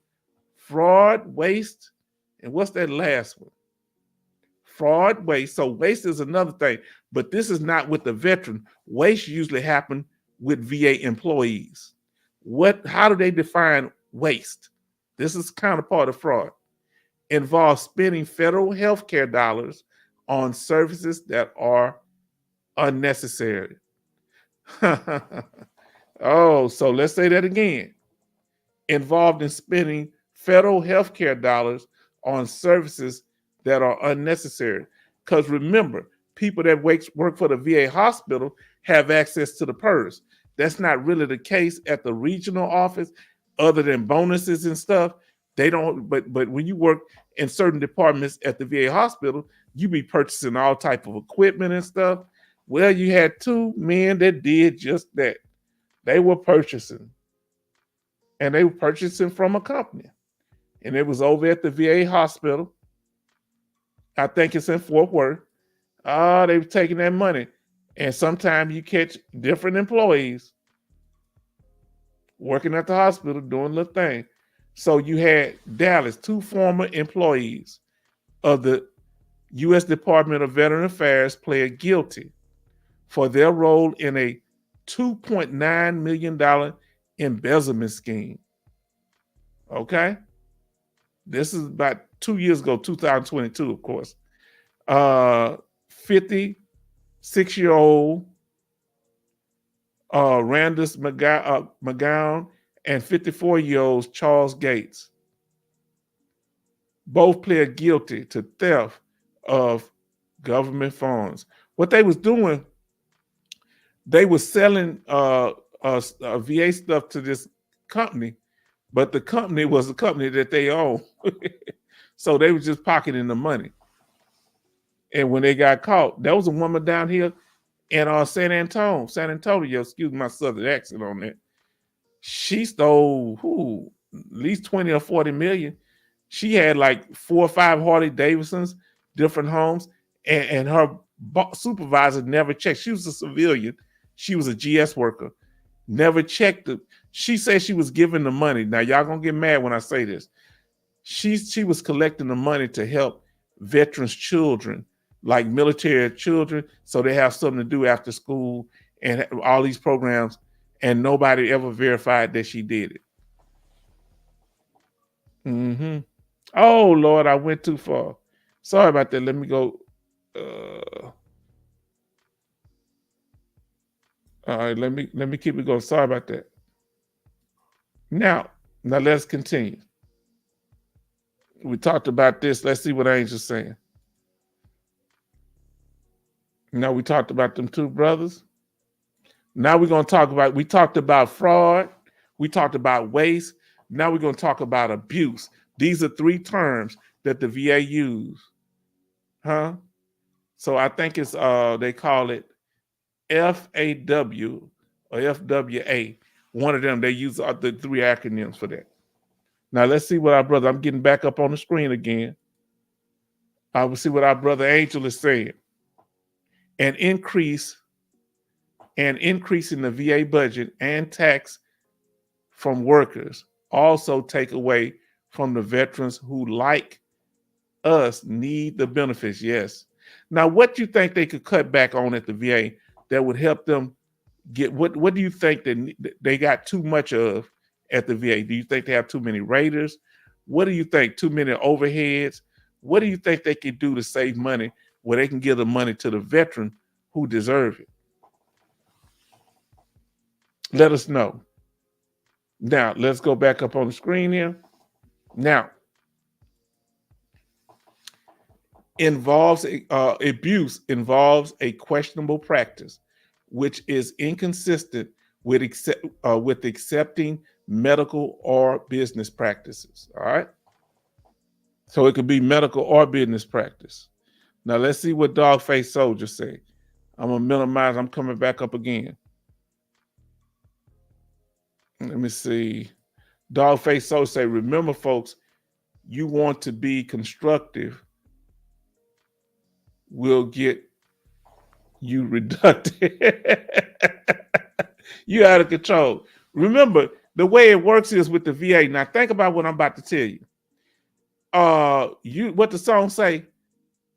fraud, waste, and what's that last one? Fraud, waste. So waste is another thing, but this is not with the veteran. Waste usually happen with VA employees. How do they define waste? This is kind of part of fraud. Involves spending federal health care dollars on services that are unnecessary. Oh, so let's say that again. Involved in spending federal health care dollars on services that are unnecessary. Because remember, people that work for the VA hospital have access to the purse. That's not really the case at the regional office, other than bonuses and stuff. They don't, but when you work in certain departments at the VA hospital, you be purchasing all type of equipment and stuff. Well, you had 2 men that did just that. They were purchasing. And they were purchasing from a company. And it was over at the VA hospital. I think it's in Fort Worth. They were taking that money. And sometimes you catch different employees working at the hospital doing little thing. So you had Dallas, 2 former employees of the U.S. Department of Veteran Affairs plead guilty for their role in a $2.9 million embezzlement scheme. Okay? This is about 2 years ago, 2022, of course. 56-year-old Randus McGowan and 54-year-old Charles Gates both pled guilty to theft of government funds. What they was doing, they was selling VA stuff to this company, but the company was a company that they own. So they was just pocketing the money. And when they got caught, there was a woman down here in San Antonio, excuse my southern accent on that. She stole at least 20 or 40 million. She had like 4 or 5 Harley Davidsons, different homes, and her supervisor never checked. She was a civilian. She was a GS worker. Never checked it. She said she was giving the money. Now y'all gonna get mad when I say this. She was collecting the money to help veterans' children, like military children, so they have something to do after school and all these programs, and nobody ever verified that she did it. Mm-hmm. Oh Lord, I went too far. Sorry about that. Let me go. All right, let me keep it going. Sorry about that. Now let's continue. We talked about this. Let's see what Angel's saying. Now we talked about them 2 brothers. Now we're going to talk about, we talked about fraud. We talked about waste. Now we're going to talk about abuse. These are 3 terms that the VA use. Huh? So I think it's, they call it FAW or FWA. One of them, they use the 3 acronyms for that. Now let's see what our brother, I'm getting back up on the screen again. I will see what our brother Angel is saying. An increase in the VA budget and tax from workers also take away from the veterans who, like us, need the benefits. Yes. Now, what do you think they could cut back on at the VA that would help them get, what do you think that they got too much of at the VA? Do you think they have too many raiders? What do you think? Too many overheads? What do you think they could do to save money where they can give the money to the veteran who deserve it? Let us know. Now, let's go back up on the screen here. Now, abuse involves a questionable practice, which is inconsistent with accepting medical or business practices. All right. So it could be medical or business practice. Now let's see what Dogface Soldier say. I'm gonna minimize. I'm coming back up again. Let me see. Dogface Soldier say, remember, folks, you want to be constructive. We'll get you reducted. You out of control. Remember, the way it works is with the VA. Now think about what I'm about to tell you. What the song say?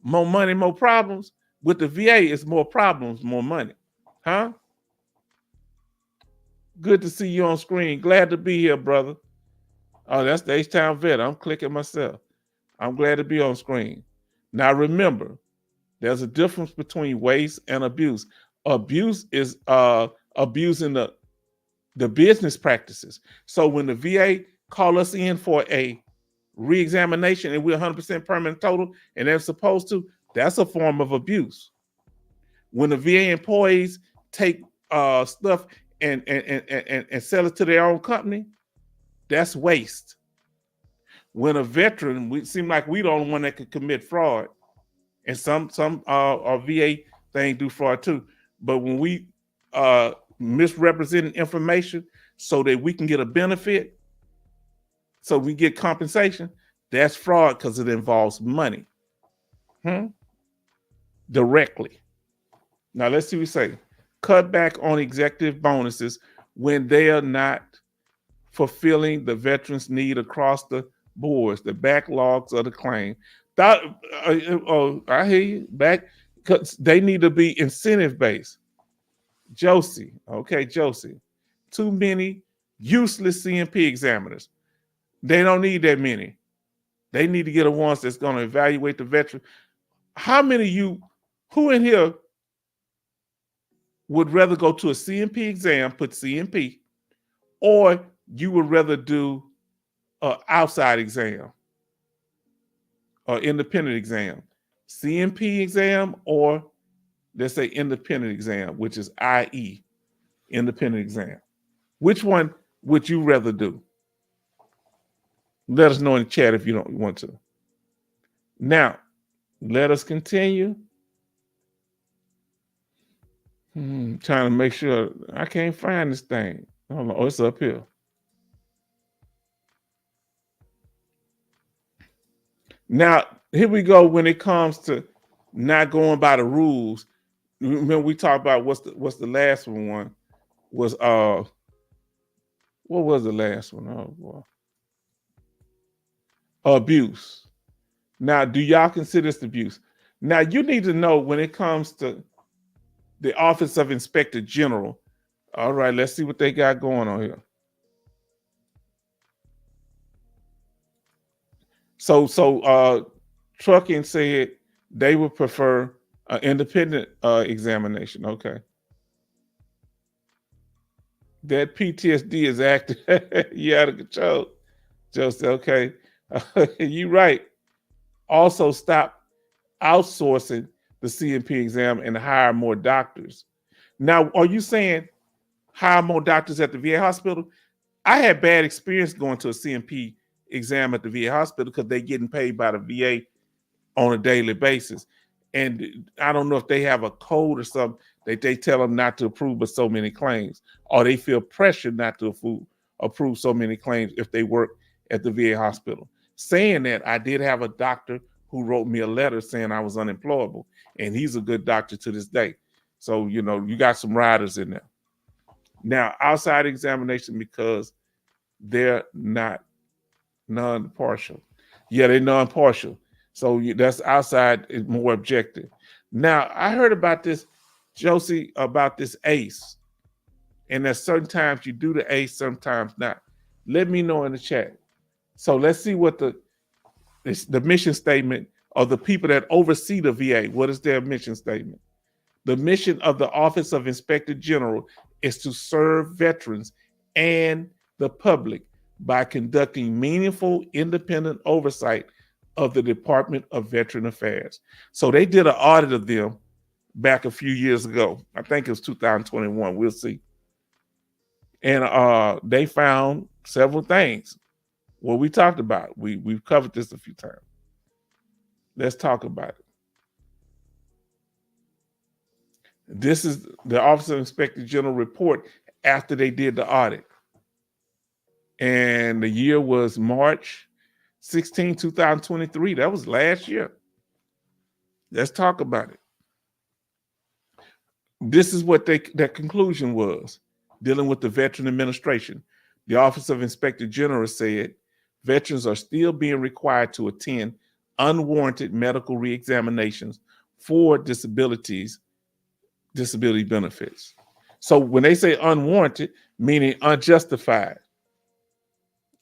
More money, more problems. With the VA, it's more problems, more money. Huh? Good to see you on screen. Glad to be here, brother. Oh, that's the H-Town vet. I'm clicking myself. I'm glad to be on screen. Now remember, there's a difference between waste and abuse. Abuse is abusing the business practices. So when the VA call us in for a re-examination and we're 100% permanent total and they're supposed to, that's a form of abuse. When the VA employees take stuff and sell it to their own company, that's waste. When a veteran, we seem like we the only one that could commit fraud, and some VA things do fraud too. But when we misrepresenting information so that we can get a benefit, so we get compensation, that's fraud because it involves money. Directly. Now let's see what we say. Cut back on executive bonuses when they are not fulfilling the veterans' need across the boards, the backlogs of the claim. I hear you. Back, because they need to be incentive-based. Josie, okay, Josie. Too many useless CMP examiners. They don't need that many. They need to get a ones that's going to evaluate the veteran. How many of you, who in here would rather go to a CMP exam, put CMP, or you would rather do an outside exam or independent exam? CMP exam, or let's say independent exam, which is IE, independent exam. Which one would you rather do? Let us know in the chat if you don't want to. Now, let us continue. Trying to make sure. I can't find this thing. Hold on. Oh, it's up here. Now, here we go when it comes to not going by the rules. Remember we talked about what's the last one was what was the last one? Oh boy. Abuse. Now, do y'all consider this abuse? Now, you need to know when it comes to the Office of Inspector General. All right, let's see what they got going on here. So Trucking said they would prefer an independent examination. Okay. That PTSD is active. You out of control. Just okay. You right. Also stop outsourcing the CMP exam and hire more doctors. Now, are you saying hire more doctors at the VA hospital? I had bad experience going to a CMP exam at the VA hospital because they're getting paid by the VA on a daily basis. And I don't know if they have a code or something that they tell them not to approve but so many claims, or they feel pressured not to approve so many claims if they work at the VA hospital. Saying that, I did have a doctor who wrote me a letter saying I was unemployable, and he's a good doctor to this day. So, you know, you got some riders in there. Now, outside examination, because they're not non-partial. Yeah, they're non-partial. So that's outside is more objective. Now, I heard about this, Josie, about this ACE. And there's certain times you do the ACE, sometimes not. Let me know in the chat. So let's see what the mission statement of the people that oversee the VA. What is their mission statement? The mission of the Office of Inspector General is to serve veterans and the public by conducting meaningful, independent oversight of the Department of Veteran Affairs. So they did an audit of them back a few years ago. I think it was 2021. We'll see. And they found several things. What we talked about. We've covered this a few times. Let's talk about it. This is the Office of Inspector General report after they did the audit. And the year was March 16, 2023. That was last year. Let's talk about it. This is what their conclusion was dealing with the Veteran Administration. The Office of Inspector General said veterans are still being required to attend unwarranted medical reexaminations for disability benefits. So when they say unwarranted, meaning unjustified,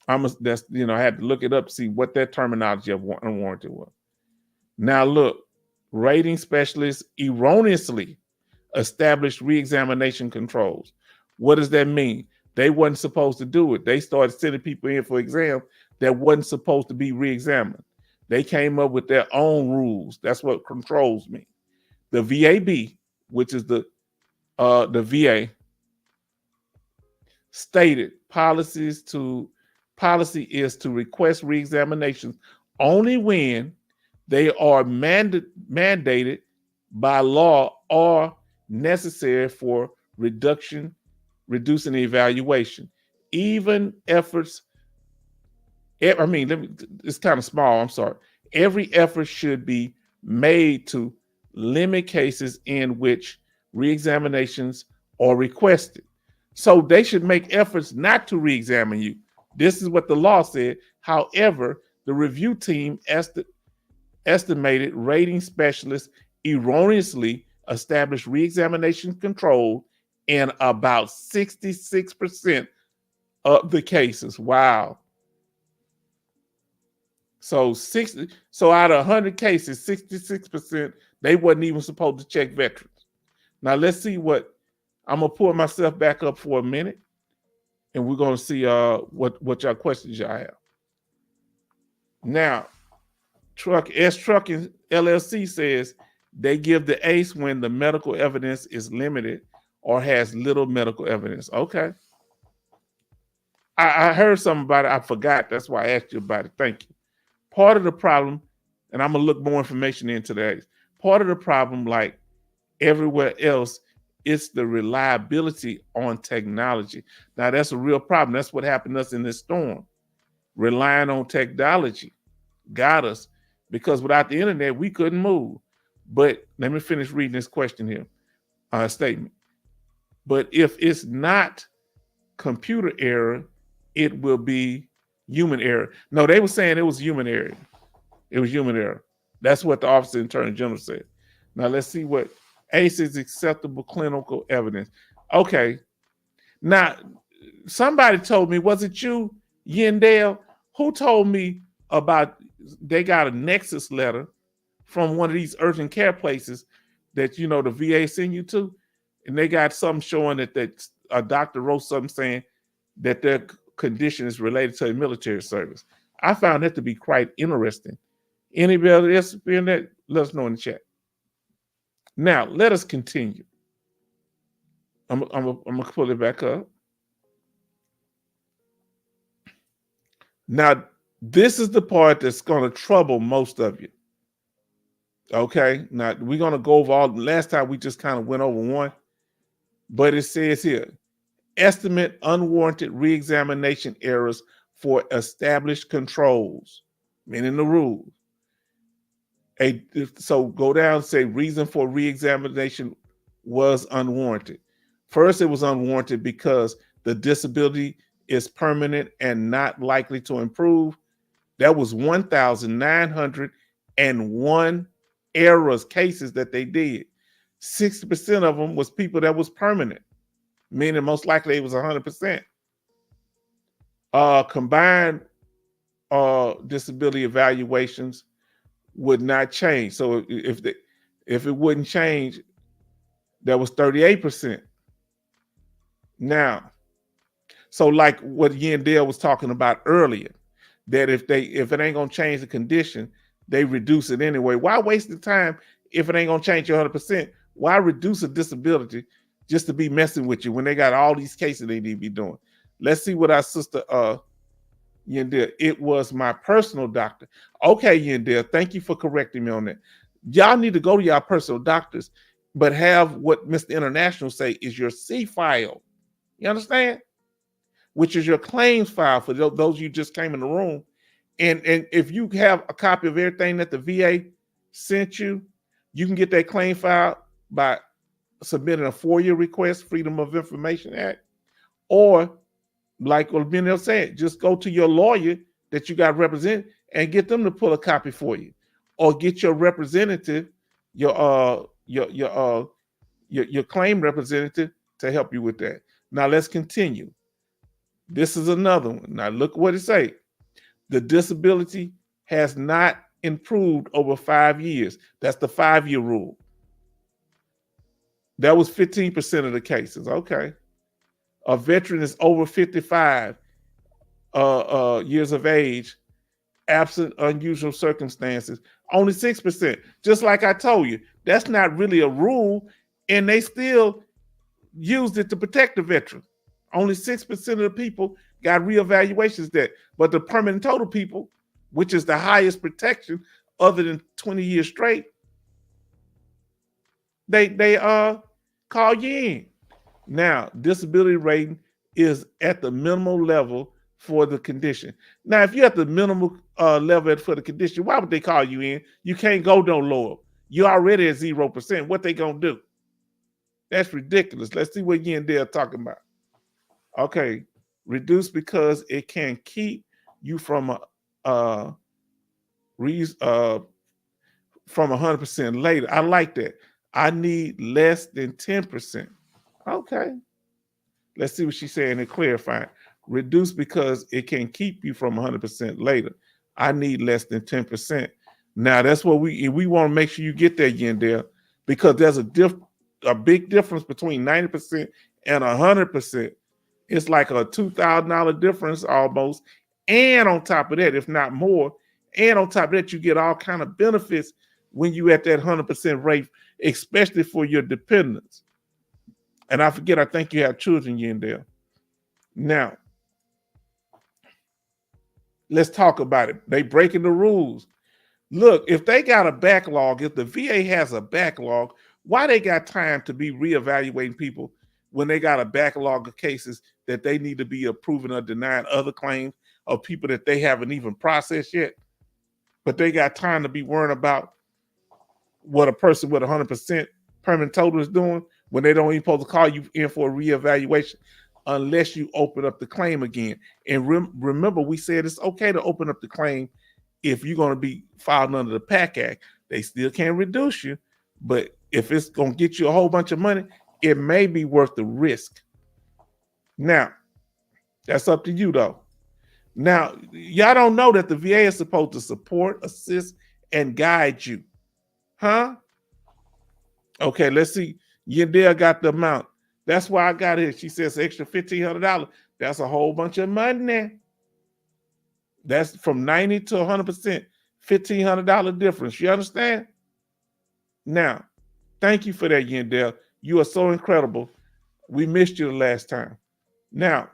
I had to look it up to see what that terminology of unwarranted was. Now look, rating specialists erroneously established reexamination controls. What does that mean? They wasn't supposed to do it. They started sending people in for exams that wasn't supposed to be reexamined. They came up with their own rules. That's what controls mean. The VAB, which is the VA, stated policy is to request reexaminations only when they are mandated by law or necessary for reducing the evaluation. Even efforts, it's kind of small, I'm sorry. Every effort should be made to limit cases in which reexaminations are requested. So they should make efforts not to reexamine you. This is what the law said. However, the review team estimated rating specialists erroneously established reexamination control in about 66% of the cases. Wow. So out of 100 cases, 66%, they wasn't even supposed to check veterans. Now let's see I'm gonna pull myself back up for a minute, and we're gonna see what y'all questions y'all have. Now, Trucking LLC says they give the ACE when the medical evidence is limited or has little medical evidence. Okay. I heard something about it. I forgot. That's why I asked you about it. Thank you. Part of the problem, and I'm gonna look more information into the ACE. Part of the problem, like everywhere else, it's the reliability on technology. Now that's a real problem. That's what happened to us in this storm. Relying on technology got us, because without the internet, we couldn't move. But let me finish reading this question here, statement. But if it's not computer error, it will be human error. No, they were saying it was human error. It was human error. That's what the Office of the Attorney General said. Now let's see what ACE is acceptable clinical evidence. Okay. Now, somebody told me, was it you, Yendale, who told me about they got a nexus letter from one of these urgent care places that, the VA send you to, and they got something showing that a doctor wrote something saying that their condition is related to a military service. I found that to be quite interesting. Anybody else in that? Let us know in the chat. Now, let us continue. I'm going to pull it back up. Now, this is the part that's going to trouble most of you. Okay? Now, we're going to go over all. Last time we just kind of went over one. But it says here, estimate unwarranted reexamination errors for established controls, meaning the rules. So go down and say reason for reexamination was unwarranted. First, it was unwarranted because the disability is permanent and not likely to improve. That was 1,901 cases that they did. 60% of them was people that was permanent, meaning most likely it was 100%. Combined disability evaluations would not change. So if it wouldn't change, that was 38%. Now, so like what Yandel was talking about earlier, that if it ain't gonna change the condition, they reduce it anyway. Why waste the time if it ain't gonna change you 100%? Why reduce a disability just to be messing with you when they got all these cases they need to be doing? Let's see what our sister Yandel. It was my personal doctor. Okay, Yandel, thank you for correcting me on that. Y'all need to go to y'all personal doctors, but have what Mr. International say is your C file. You understand? Which is your claims file for those you just came in the room. And if you have a copy of everything that the VA sent you, you can get that claim file by submitting a FOIA request, Freedom of Information Act, or like what Benel said, just go to your lawyer that you got represented and get them to pull a copy for you, or get your representative, your claim representative to help you with that. Now let's continue. This is another one. Now look what it say. The disability has not improved over 5 years. That's the 5-year rule. That was 15% of the cases. Okay. A veteran is over 55 years of age, absent unusual circumstances. Only 6%. Just like I told you, that's not really a rule, and they still used it to protect the veteran. Only 6% of the people got reevaluations there. But the permanent total people, which is the highest protection other than 20 years straight, they call you in. Now, disability rating is at the minimal level for the condition. Now, if you're at the minimal level for the condition, why would they call you in? You can't go no lower. You're already at 0%. What they gonna do? That's ridiculous. Let's see what you and they're talking about. Okay, reduce because it can keep you from from 100% later. I like that. I need less than 10%. Okay. Let's see what she's saying and clarifying. Reduce because it can keep you from 100% later. I need less than 10%. Now that's what we want to make sure you get that Yandel, because there's a big difference between 90% and 100%. It's like a $2,000 difference almost. And on top of that, if not more, and on top of that, you get all kind of benefits when you at that 100% rate, especially for your dependents. And I forget, I think you have children in there. Now, let's talk about it. They breaking the rules. Look, if they got a backlog, if the VA has a backlog, why they got time to be reevaluating people when they got a backlog of cases that they need to be approving or denying other claims of people that they haven't even processed yet? But they got time to be worrying about what a person with 100% permanent total is doing when they don't even supposed to call you in for a reevaluation unless you open up the claim again. And remember, we said it's okay to open up the claim if you're going to be filed under the PAC Act. They still can't reduce you, but if it's going to get you a whole bunch of money, it may be worth the risk. Now, that's up to you though. Now, y'all don't know that the VA is supposed to support, assist, and guide you. Huh? Okay, let's see. Yandel got the amount. That's why I got it. She says extra $1,500. That's a whole bunch of money. That's from 90 to 100%. $1,500 difference. You understand? Now, thank you for that, Yandel. You are so incredible. We missed you the last time. Now,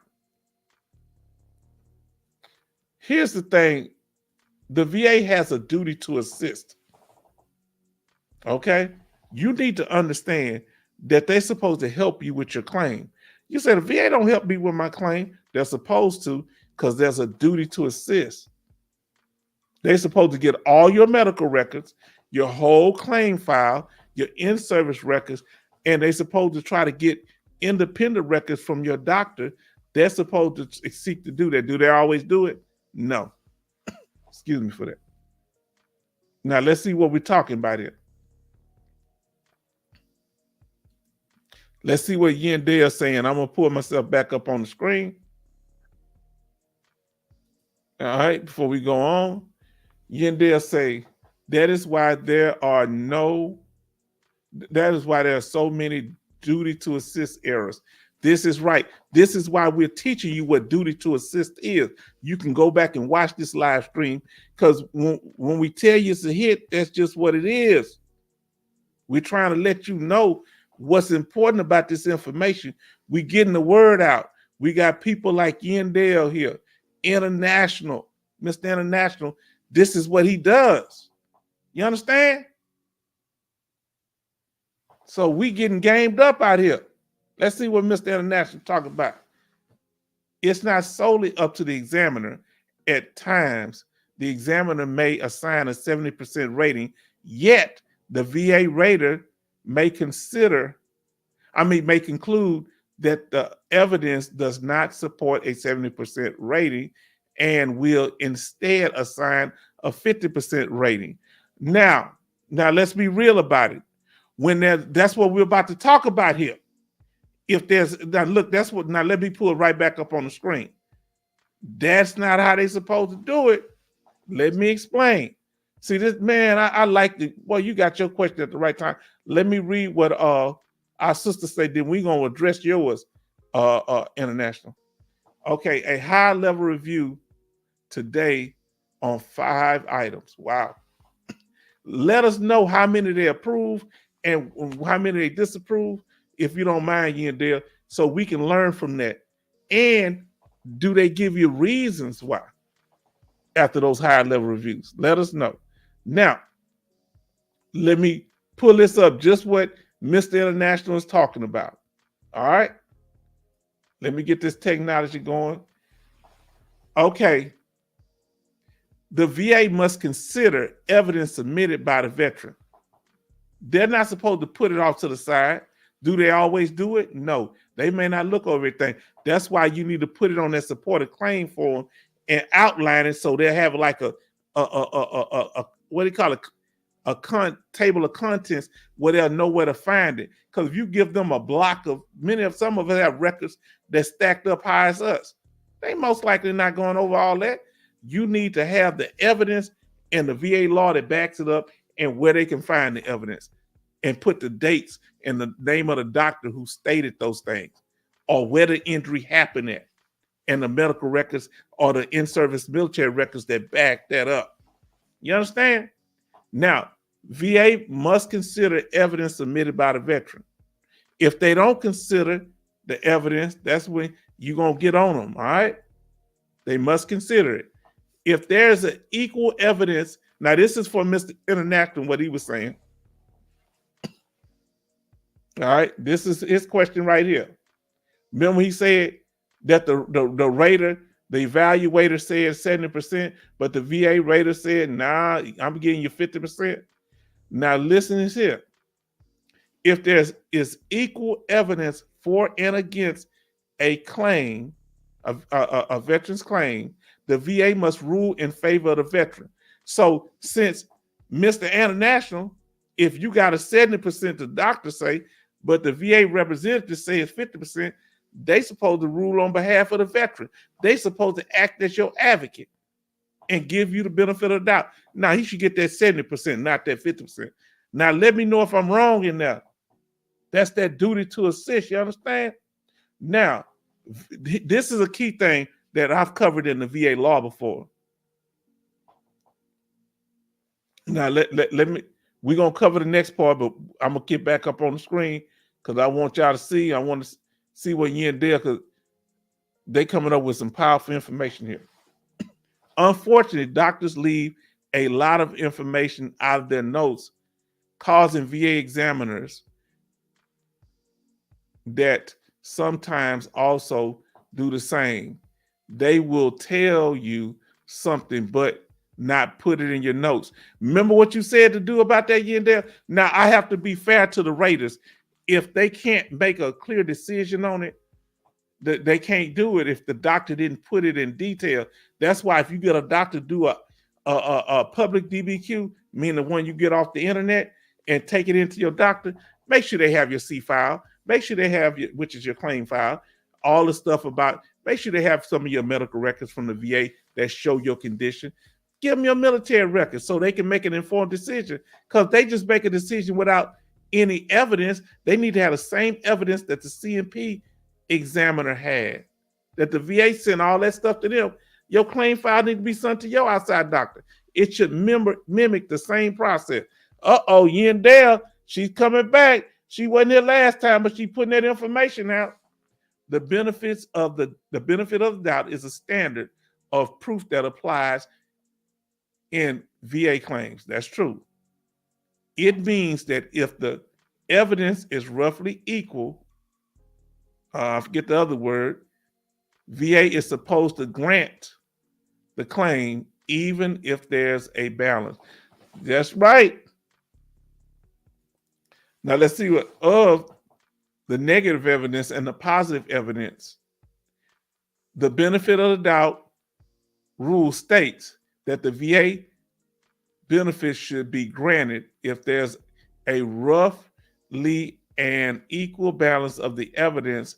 here's the thing. The VA has a duty to assist. Okay? You need to understand that they're supposed to help you with your claim. You said, the VA don't help me with my claim. They're supposed to, because there's a duty to assist. They're supposed to get all your medical records, your whole claim file, your in-service records, and they're supposed to try to get independent records from your doctor. They're supposed to seek to do that. Do they always do it? No. Excuse me for that. Now, let's see what we're talking about here. Let's see what Yandel is saying. I'm going to pull myself back up on the screen. All right, before we go on, Yandel say, that is why there are so many duty to assist errors. This is right. This is why we're teaching you what duty to assist is. You can go back and watch this live stream, because when we tell you it's a hit, that's just what it is. We're trying to let you know what's important about this information. We're getting the word out. We got people like Yandel here, International, Mr. International. This is what he does. You understand? So we getting gamed up out here. Let's see what Mr. International talking about. It's not solely up to the examiner. At times, the examiner may assign a 70% rating, yet the VA rater may conclude that the evidence does not support a 70% rating and will instead assign a 50% rating. Now let's be real about it. That's what we're about to talk about here. If there's now look, that's what now let me pull it right back up on the screen. That's not how they're supposed to do it. Let me explain. See, this man, I like the well, you got your question at the right time. Let me read what our sister said, then we're gonna address yours, International. Okay, a high level review today on 5 items. Wow. Let us know how many they approve and how many they disapprove, if you don't mind, Yandel, so we can learn from that. And do they give you reasons why after those high level reviews? Let us know. Now, let me pull this up, just what Mr. International is talking about. All right. Let me get this technology going. Okay. The VA must consider evidence submitted by the veteran. They're not supposed to put it off to the side. Do they always do it? No. They may not look over everything. That's why you need to put it on that supported claim form and outline it, so they'll have like a what do you call it? Table of contents where they'll know where to find it. Because if you give them a block of some of us have records that stacked up high as us, they most likely not going over all that. You need to have the evidence and the VA law that backs it up and where they can find the evidence, and put the dates and the name of the doctor who stated those things, or where the injury happened at, and the medical records or the in-service military records that back that up. You understand? Now, VA must consider evidence submitted by the veteran. If they don't consider the evidence, that's when you're going to get on them, all right? They must consider it. If there's an equal evidence, now this is for Mr. International, what he was saying. All right, this is his question right here. Remember he said that the rater, the evaluator said 70%, but the VA rater said, nah, I'm giving you 50%. Now listen to this here. If is equal evidence for and against a claim, a veteran's claim, the VA must rule in favor of the veteran. So since Mr. International, if you got a 70% the doctor say, but the VA representative say it's 50%, they supposed to rule on behalf of the veteran. They supposed to act as your advocate and give you the benefit of the doubt. Now he should get that 70%, not that 50%. Now let me know if I'm wrong in that. That's that duty to assist, you understand? Now, this is a key thing that I've covered in the VA law before. Now let me, we're gonna cover the next part, but I'm gonna get back up on the screen because I want y'all to see. I want to see what you're in there, because they coming up with some powerful information here. Unfortunately, doctors leave a lot of information out of their notes, causing VA examiners that sometimes also do the same. They will tell you something, but not put it in your notes. Remember what you said to do about that year there? Now, I have to be fair to the raters. If they can't make a clear decision on it, they can't do it if the doctor didn't put it in detail. That's why if you get a doctor to do a public DBQ, meaning the one you get off the internet, and take it into your doctor, make sure they have your C file. Make sure they have which is your claim file, all the stuff about, make sure they have some of your medical records from the VA that show your condition. Give them your military records so they can make an informed decision, because they just make a decision without any evidence. They need to have the same evidence that the CMP examiner had, that the VA sent all that stuff to them, your claim file need to be sent to your outside doctor. It should mimic the same process. Uh-oh, Yandell, she's coming back. She wasn't here last time, but she's putting that information out. The benefit of the doubt is a standard of proof that applies in VA claims. That's true. It means that if the evidence is roughly equal, I forget the other word, VA is supposed to grant the claim even if there's a balance. That's right. Now let's see what of the negative evidence and the positive evidence. The benefit of the doubt rule states that the VA benefits should be granted if there's a roughly and equal balance of the evidence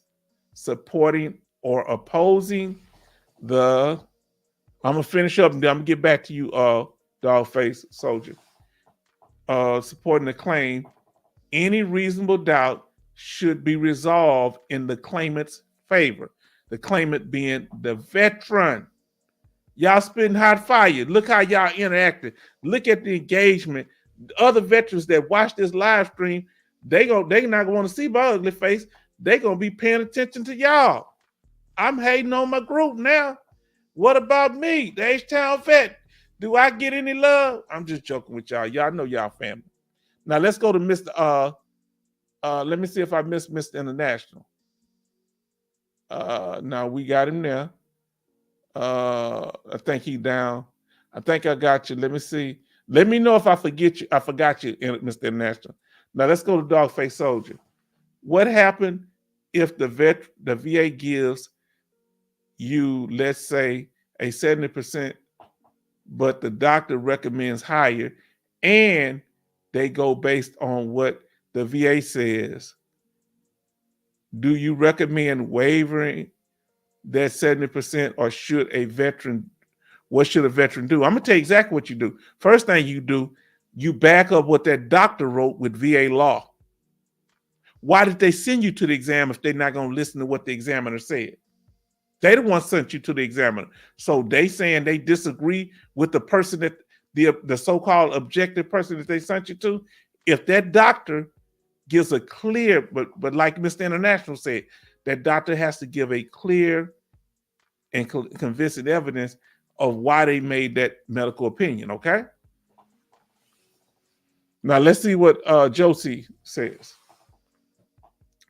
supporting or opposing the, I'm gonna finish up and then I'm gonna get back to you, dog face soldier. Supporting the claim, any reasonable doubt should be resolved in the claimant's favor. The claimant being the veteran. Y'all spitting hot fire. Look how y'all interacted. Look at the engagement. Other veterans that watch this live stream, they not gonna want to see my ugly face. They gonna be paying attention to y'all. I'm hating on my group now. What about me, the H-Town vet? Do I get any love? I'm just joking with y'all. Y'all know y'all family. Now let's go to Mr. Let me see if I missed Mr. International. Now we got him there. I think he down. I think I got you. Let me see. Let me know if I forget you. I forgot you, Mr. International. Now let's go to Dogface Soldier. What happened if the VA gives you, let's say, a 70%, but the doctor recommends higher, and they go based on what the VA says? Do you recommend waiving that 70%, or what should a veteran do? I'm gonna tell you exactly what you do. First thing you do, you back up what that doctor wrote with VA law. Why did they send you to the exam if they're not gonna listen to what the examiner said? They the one sent you to the examiner. So they saying they disagree with the person that the so-called objective person that they sent you to. If that doctor gives a clear, but like Mr. International said, that doctor has to give a clear and convincing evidence of why they made that medical opinion, okay? Now let's see what Josie says.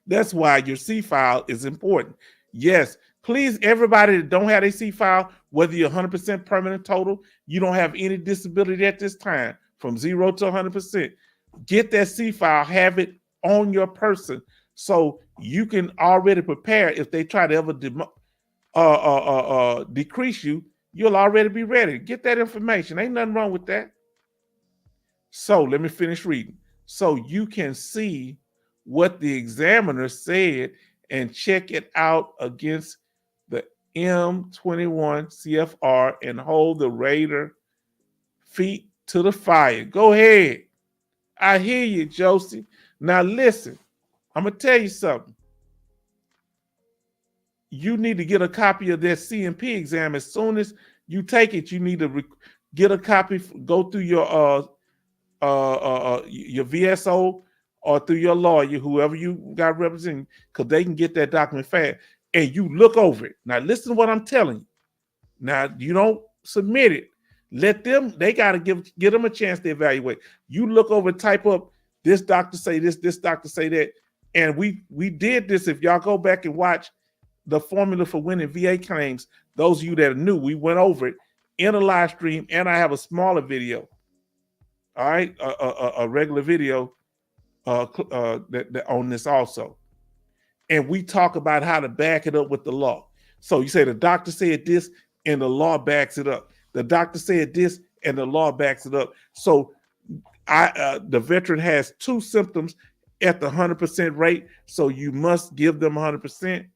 That's why your C file is important. Yes, please, everybody that don't have a C file, whether you're 100% permanent total, you don't have any disability at this time, from 0 to 100%, get that C file, have it on your person, so you can already prepare if they try to ever decrease you, you'll already be ready. Get that information. Ain't nothing wrong with that. So let me finish reading. So you can see what the examiner said and check it out against the M21 CFR and hold the rater feet to the fire. Go ahead. I hear you, Josie. Now listen, I'm going to tell you something. You need to get a copy of that CMP exam as soon as you take it. You need to get a copy, go through your VSO or through your lawyer, whoever you got representing, because they can get that document fast. And you look over it. Now listen to what I'm telling you. Now you don't submit it. Let them, they got to give them a chance to evaluate. You look over, type up, this doctor say this doctor say that. And we did this. If y'all go back and watch the formula for winning VA claims, those of you that are new, we went over it in a live stream, and I have a smaller video. All right, a regular video that on this also. And we talk about how to back it up with the law. So you say the doctor said this and the law backs it up. The doctor said this and the law backs it up. So the veteran has two symptoms at the 100% rate, so you must give them 100%.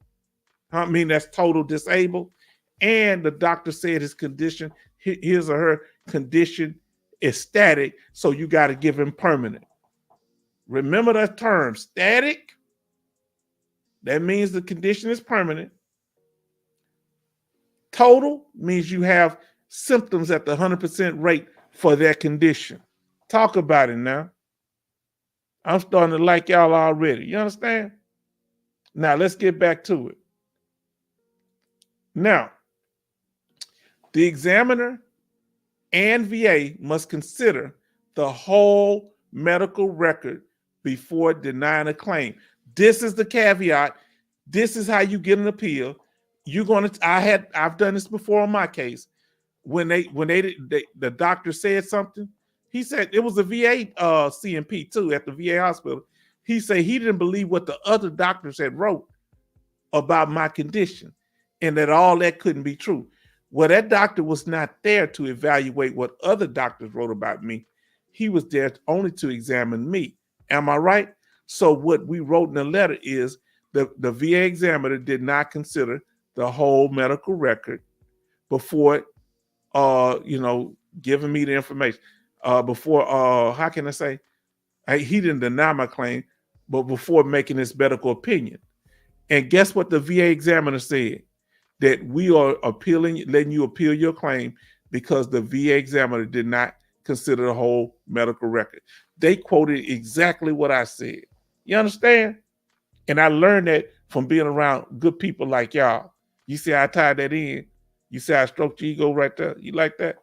I mean, that's total disabled. And the doctor said his condition, his or her condition is static, so you got to give him permanent. Remember that term, static That means the condition is permanent. Total means you have symptoms at the 100% rate for that condition. Talk about it now. I'm starting to like y'all already. You understand? Now let's get back to it. Now, the examiner and VA must consider the whole medical record before denying a claim. This is the caveat. This is how you get an appeal. I've done this before on my case. When the doctor said something, he said it was a VA CMP too at the VA hospital. He said he didn't believe what the other doctors had wrote about my condition and that all that couldn't be true. Well, that doctor was not there to evaluate what other doctors wrote about me. He was there only to examine me. Am I right? So what we wrote in the letter is the VA examiner did not consider the whole medical record before giving me the information. How can I say? He didn't deny my claim, but before making his medical opinion. And guess what the VA examiner said? That we are letting you appeal your claim because the VA examiner did not consider the whole medical record. They quoted exactly what I said. You understand? And I learned that from being around good people like y'all. You see how I tied that in? You see how I stroked your ego right there? You like that?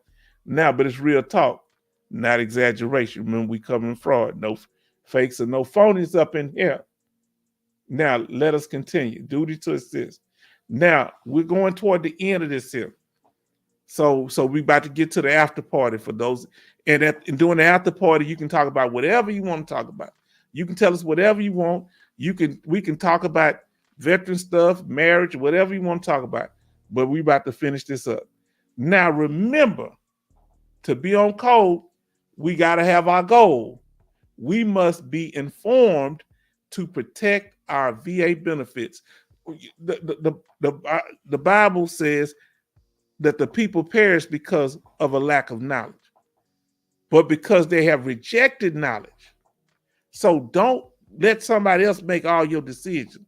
Now, but it's real talk, not exaggeration. Remember, we covering fraud. No fakes and no phonies up in here. Now, let us continue. Duty to assist. Now, we're going toward the end of this here. So we about to get to the after party for those. And during the after party, you can talk about whatever you want to talk about. You can tell us whatever you want. We can talk about veteran stuff, marriage, whatever you want to talk about. But we about to finish this up. Now, remember, to be on code, we got to have our goal. We must be informed to protect our VA benefits. The Bible says that the people perish because of a lack of knowledge, but because they have rejected knowledge. So don't let somebody else make all your decisions.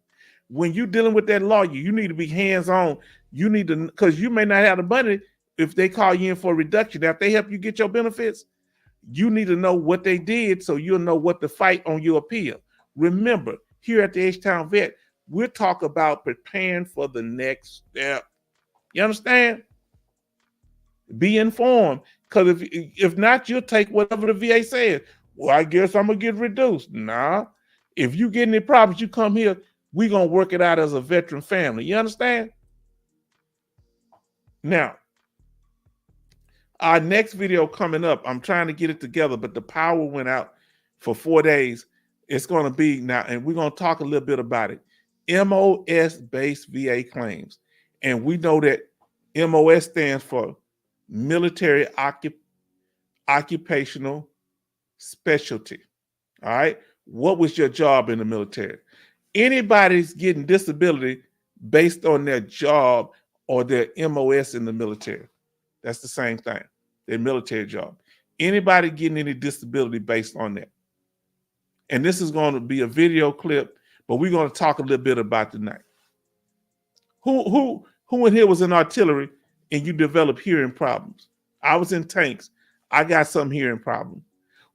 When you're dealing with that lawyer, you need to be hands-on. You need to, because you may not have the money if they call you in for a reduction. Now, if they help you get your benefits, you need to know what they did so you'll know what to fight on your appeal. Remember, here at the H-Town Vet, we're talking about preparing for the next step. You understand? Be informed, because if not, you'll take whatever the VA says. Well, I guess I'm going to get reduced. Nah. If you get any problems, you come here, we're going to work it out as a veteran family. You understand? Now, our next video coming up, I'm trying to get it together, but the power went out for 4 days. It's going to be now, and we're going to talk a little bit about it. MOS-based VA claims. And we know that MOS stands for Military Occupational Specialty. All right? What was your job in the military? Anybody's getting disability based on their job or their MOS in the military. That's the same thing, their military job. Anybody getting any disability based on that. And this is going to be a video clip, but we're going to talk a little bit about tonight. Who in here was in artillery and you developed hearing problems? I was in tanks. I got some hearing problems.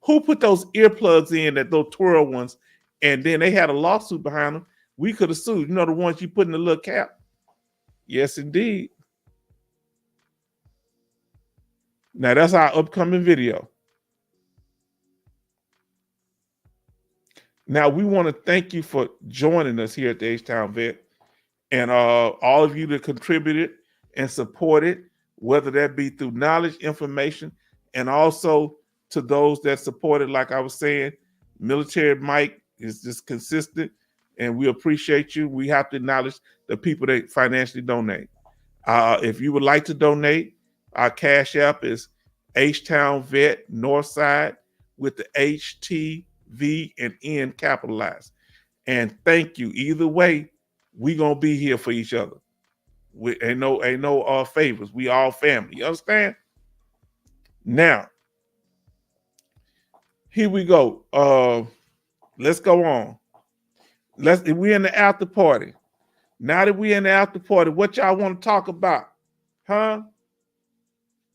Who put those earplugs in, those twirl ones, and then they had a lawsuit behind them? We could have sued. You know, the ones you put in the little cap? Yes, indeed. Now, that's our upcoming video. Now, we want to thank you for joining us here at the H-Town Vet, and all of you that contributed and supported, whether that be through knowledge, information, and also to those that supported, like I was saying, Military Mike is just consistent, and we appreciate you. We have to acknowledge the people that financially donate. If you would like to donate, our Cash App is H-Town Vet Northside with the HT, V, and N capitalized. And thank you. Either way, we gonna be here for each other. We ain't no favors. We all family. You understand? Now, here we go. Let's go on. We're in the after party. Now that we're in the after party, what y'all want to talk about? Huh?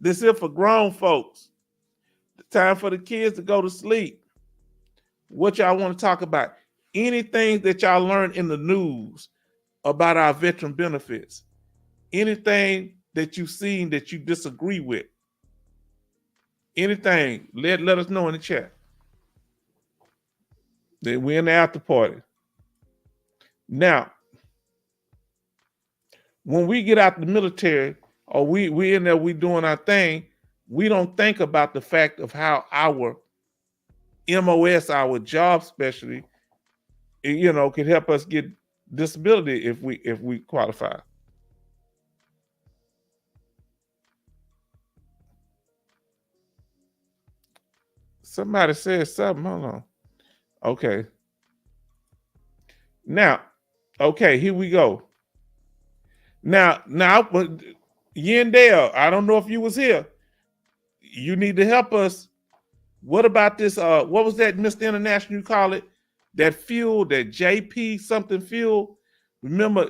This is for grown folks. Time for the kids to go to sleep. What y'all want to talk about? Anything that y'all learned in the news about our veteran benefits. Anything that you've seen that you disagree with. Anything, let us know in the chat. Then we're in the after party. Now, when we get out the military, or we in there, we doing our thing, we don't think about the fact of how our MOS, our job specialty, could help us get disability if we qualify. Somebody said something. Hold on. Okay. Now, okay, here we go. Now, Yandale, I don't know if you was here. You need to help us. What about this? What was that, Mr. International, you call it? That fuel, that JP something fuel. Remember,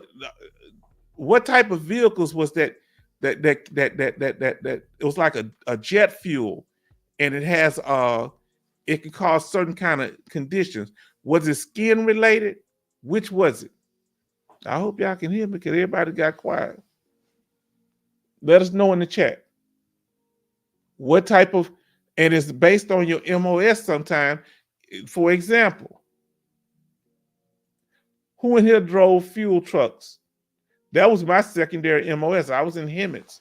what type of vehicles was that? That it was like a jet fuel, and it has it can cause certain kind of conditions. Was it skin related? Which was it? I hope y'all can hear me because everybody got quiet. Let us know in the chat. What type of, and it's based on your MOS sometime. For example, who in here drove fuel trucks? That was my secondary MOS. I was in Hemet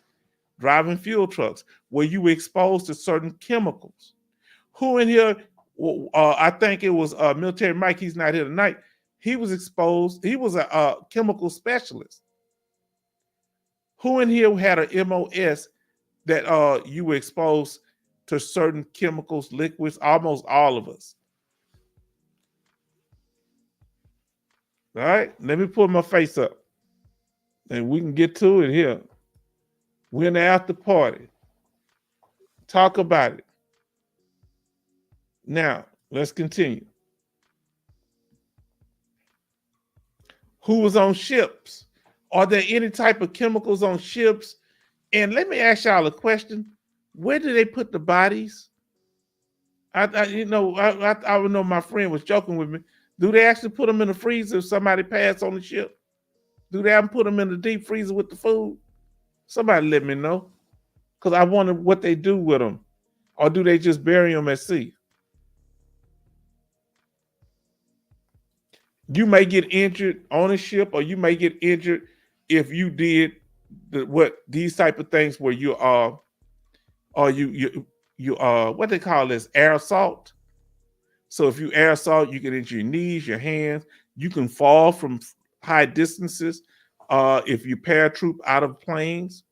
driving fuel trucks where you were exposed to certain chemicals. Who in here, I think it was Military Mike, he's not here tonight. He was exposed, he was a chemical specialist. Who in here had an MOS that you were exposed to certain chemicals, liquids? Almost all of us. All right, let me put my face up and we can get to it here. We're in the after party. Talk about it. Now, let's continue. Who was on ships? Are there any type of chemicals on ships? And let me ask y'all a question. Where do they put the bodies? I know my friend was joking with me. Do they actually put them in the freezer if somebody passed on the ship? Do they have put them in the deep freezer with the food? Somebody let me know. Because I wonder what they do with them. Or do they just bury them at sea? You may get injured on a ship, or you may get injured if you did these type of things where you are, or you what they call this, air assault. So if you air assault, you can injure your knees, your hands. You can fall from high distances. If you paratroop out of planes,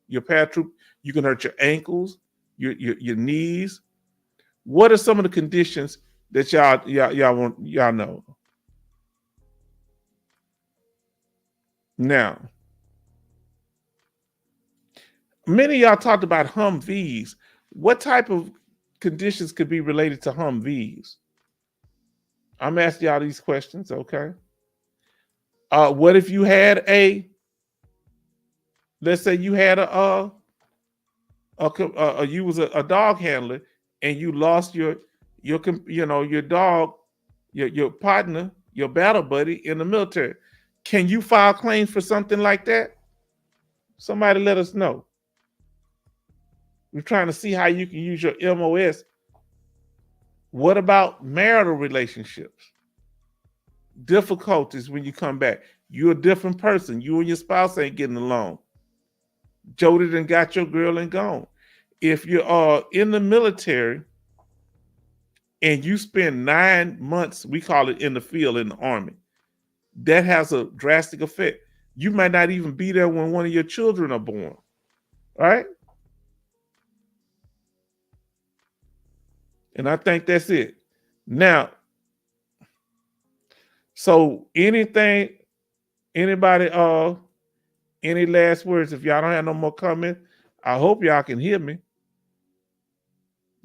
you can hurt your ankles, your knees. What are some of the conditions that y'all know? Now, many of y'all talked about Humvees. What type of conditions could be related to Humvees? I'm asking y'all these questions, okay? What if you had let's say you had you was a dog handler and you lost your dog, your partner, your battle buddy in the military. Can you file claims for something like that? Somebody let us know. We're trying to see how you can use your MOS. What about marital relationships? Difficulties when you come back. You're a different person. You and your spouse ain't getting along. Jody done got your girl and gone. If you're in the military and you spend 9 months, we call it in the field in the Army, that has a drastic effect. You might not even be there when one of your children are born, right? And I think that's it. Now, so anybody, any last words? If y'all don't have no more comments, I hope y'all can hear me.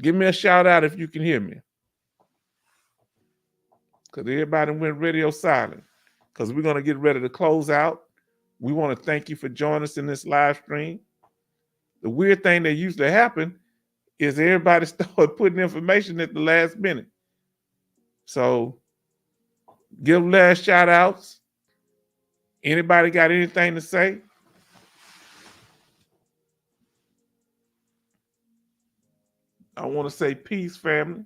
Give me a shout out if you can hear me. Because everybody went radio silent. because we're going to get ready to close out. We want to thank you for joining us in this live stream. The weird thing that usually happens is everybody started putting information at the last minute. So give last shout outs. Anybody got anything to say? I want to say peace, family.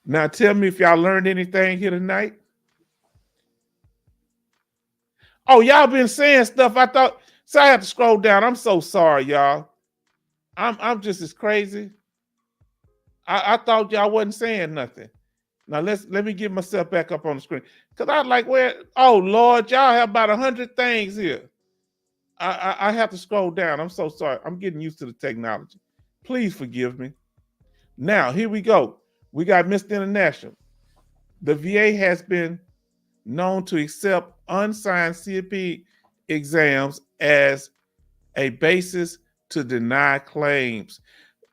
Now tell me if y'all learned anything here tonight. Oh, y'all been saying stuff. I thought, so I have to scroll down. I'm so sorry, y'all. I'm just as crazy. I thought y'all wasn't saying nothing. Now let me get myself back up on the screen. Cause I was like, where, oh Lord, y'all have about 100 things here. I have to scroll down. I'm so sorry. I'm getting used to the technology. Please forgive me. Now, here we go. We got Mr. International. The VA has been known to accept unsigned CFP exams as a basis to deny claims.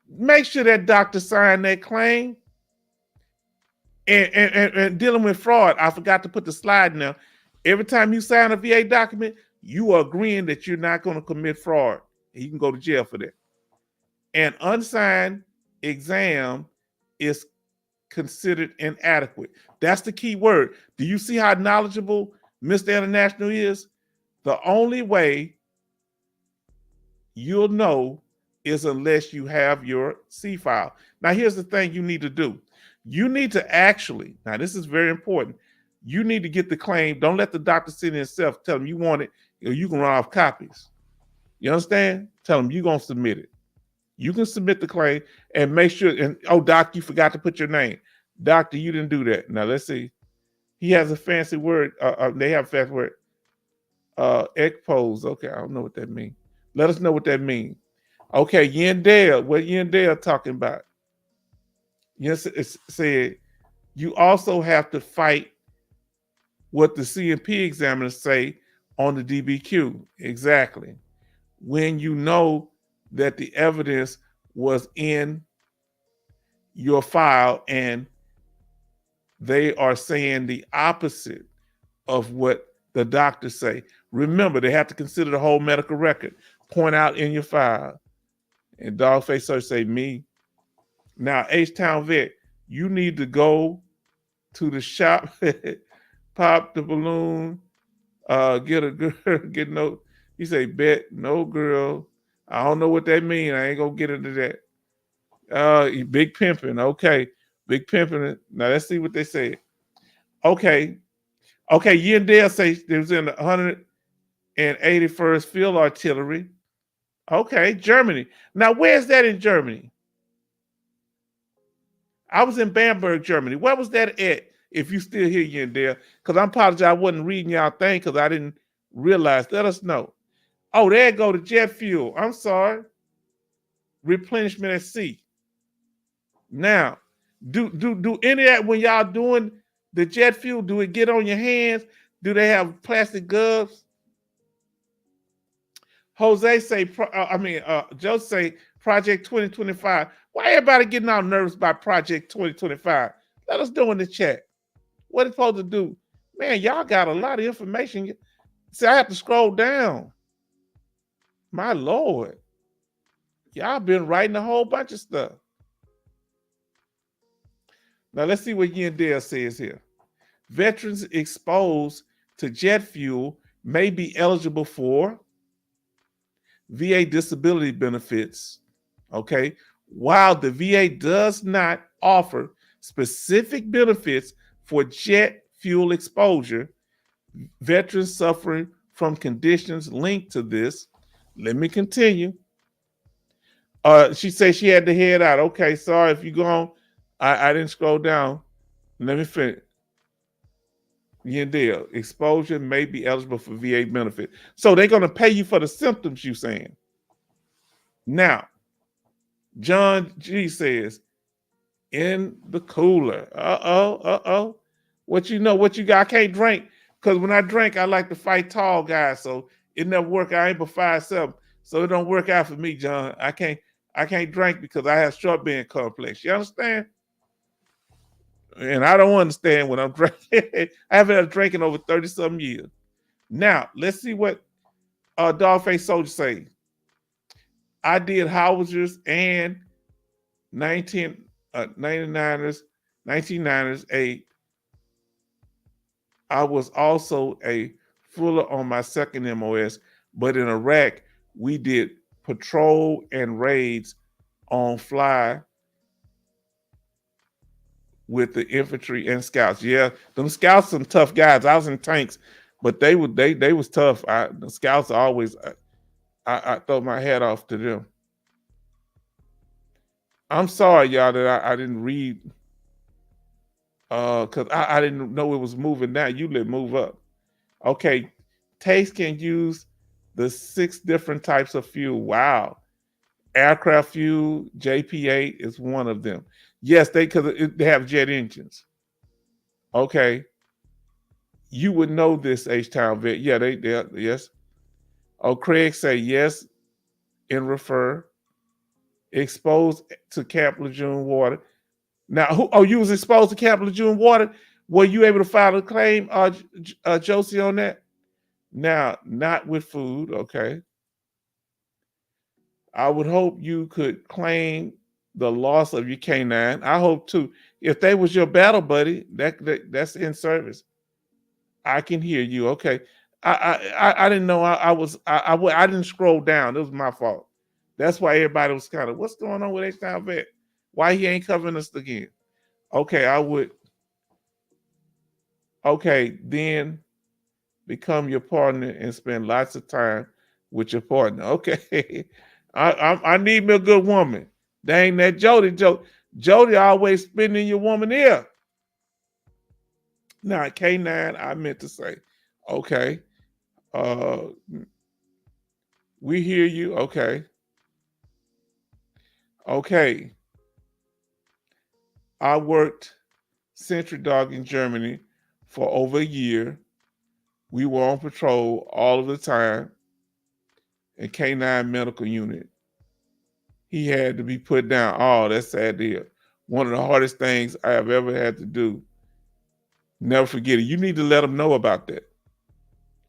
Make sure that doctor signed that claim. And dealing with fraud, I forgot to put the slide in there. Every time you sign a VA document, you are agreeing that you're not going to commit fraud. You can go to jail for that. An unsigned exam is considered inadequate. That's the key word. Do you see how knowledgeable Mr. International is? The only way you'll know is unless you have your C file. Now, here's the thing you need to do. You need to actually, now this is very important, you need to get the claim. Don't let the doctor sit in himself, tell him you want it, or you can run off copies. You understand? Tell him you're going to submit it. You can submit the claim and make sure, and oh, doc, you forgot to put your name. Doctor, you didn't do that. Now, let's see. He has a fancy word. They have a fancy word. Expose. Okay, I don't know what that means. Let us know what that means. Okay, Yandale. What Yandale talking about? Yes, it said you also have to fight what the CMP examiners say on the DBQ. Exactly. When you know that the evidence was in your file and they are saying the opposite of what the doctors say. Remember, they have to consider the whole medical record. Point out in your file. And Dogface Search say me. Now, H-Town Vet, you need to go to the shop, pop the balloon, get a girl, get no, you say bet, no girl. I don't know what that means. I ain't gonna get into that. Big pimping, okay. Big pimping. Now let's see what they say. Okay. Okay, Yandale says they was in the 181st Field Artillery. Okay, Germany. Now, where's that in Germany? I was in Bamberg, Germany. Where was that at? If you still here, Yandale, because I apologize, I wasn't reading y'all thing because I didn't realize. Let us know. Oh, there go the jet fuel. I'm sorry. Replenishment at sea. Now, do any of that when y'all doing the jet fuel? Do it get on your hands? Do they have plastic gloves? Jose say, Joe say Project 2025. Why everybody getting all nervous about Project 2025? Let us know in the chat. What it's supposed to do? Man, y'all got a lot of information. See, I have to scroll down. My Lord. Y'all been writing a whole bunch of stuff. Now, let's see what Yandale says here. Veterans exposed to jet fuel may be eligible for VA disability benefits, okay? While the VA does not offer specific benefits for jet fuel exposure, veterans suffering from conditions linked to this. Let me continue. She said she had to head out. Okay, sorry if you go on. I didn't scroll down. Let me finish. Yandale, exposure may be eligible for VA benefit. So they're going to pay you for the symptoms you're saying. Now, John G says, in the cooler. Uh-oh. What you know, what you got? I can't drink, because when I drink, I like to fight tall guys. So it never work. I ain't but 5'7", so it don't work out for me, John. I can't. I can't drink because I have short being complex. You understand? And I don't understand when I'm drinking. I haven't had a drink in over 30-something years. Now, let's see what Dogface Soldier say. I did Howard's and 1999ers, 1990s. I was also a fuller on my second MOS, but in Iraq, we did patrol and raids on fly with the infantry and scouts. Yeah, them scouts some tough guys. I was in tanks, but they was tough. The scouts always I throw my hat off to them. I'm sorry, y'all, that I didn't read because I didn't know it was moving down. You let move up. Okay, Taste can use the 6 different types of fuel. Wow. Aircraft fuel, JP8 is one of them. Yes, they have jet engines. Okay. You would know this, H-Town vet. Yeah, they yes. Oh, Craig say yes and refer. Exposed to Camp Lejeune water. Now, you was exposed to Camp Lejeune water? Were you able to file a claim, Josie, on that? Now, not with food, okay. I would hope you could claim the loss of your canine. I hope too. If they was your battle buddy, that's in service. I can hear you. Okay. I didn't know I didn't scroll down. It was my fault. That's why everybody was kind of, what's going on with H-Town vet? Why he ain't covering us again? Okay, I would. Okay, then become your partner and spend lots of time with your partner. Okay. I need me a good woman. Dang that Jody always spinning your woman ear. Now K9, I meant to say, okay. We hear you. Okay. Okay. I worked Sentry Dog in Germany for over a year. We were on patrol all of the time in K9 medical unit. He had to be put down. Oh, that's sad deal. One of the hardest things I have ever had to do. Never forget it. You need to let him know about that.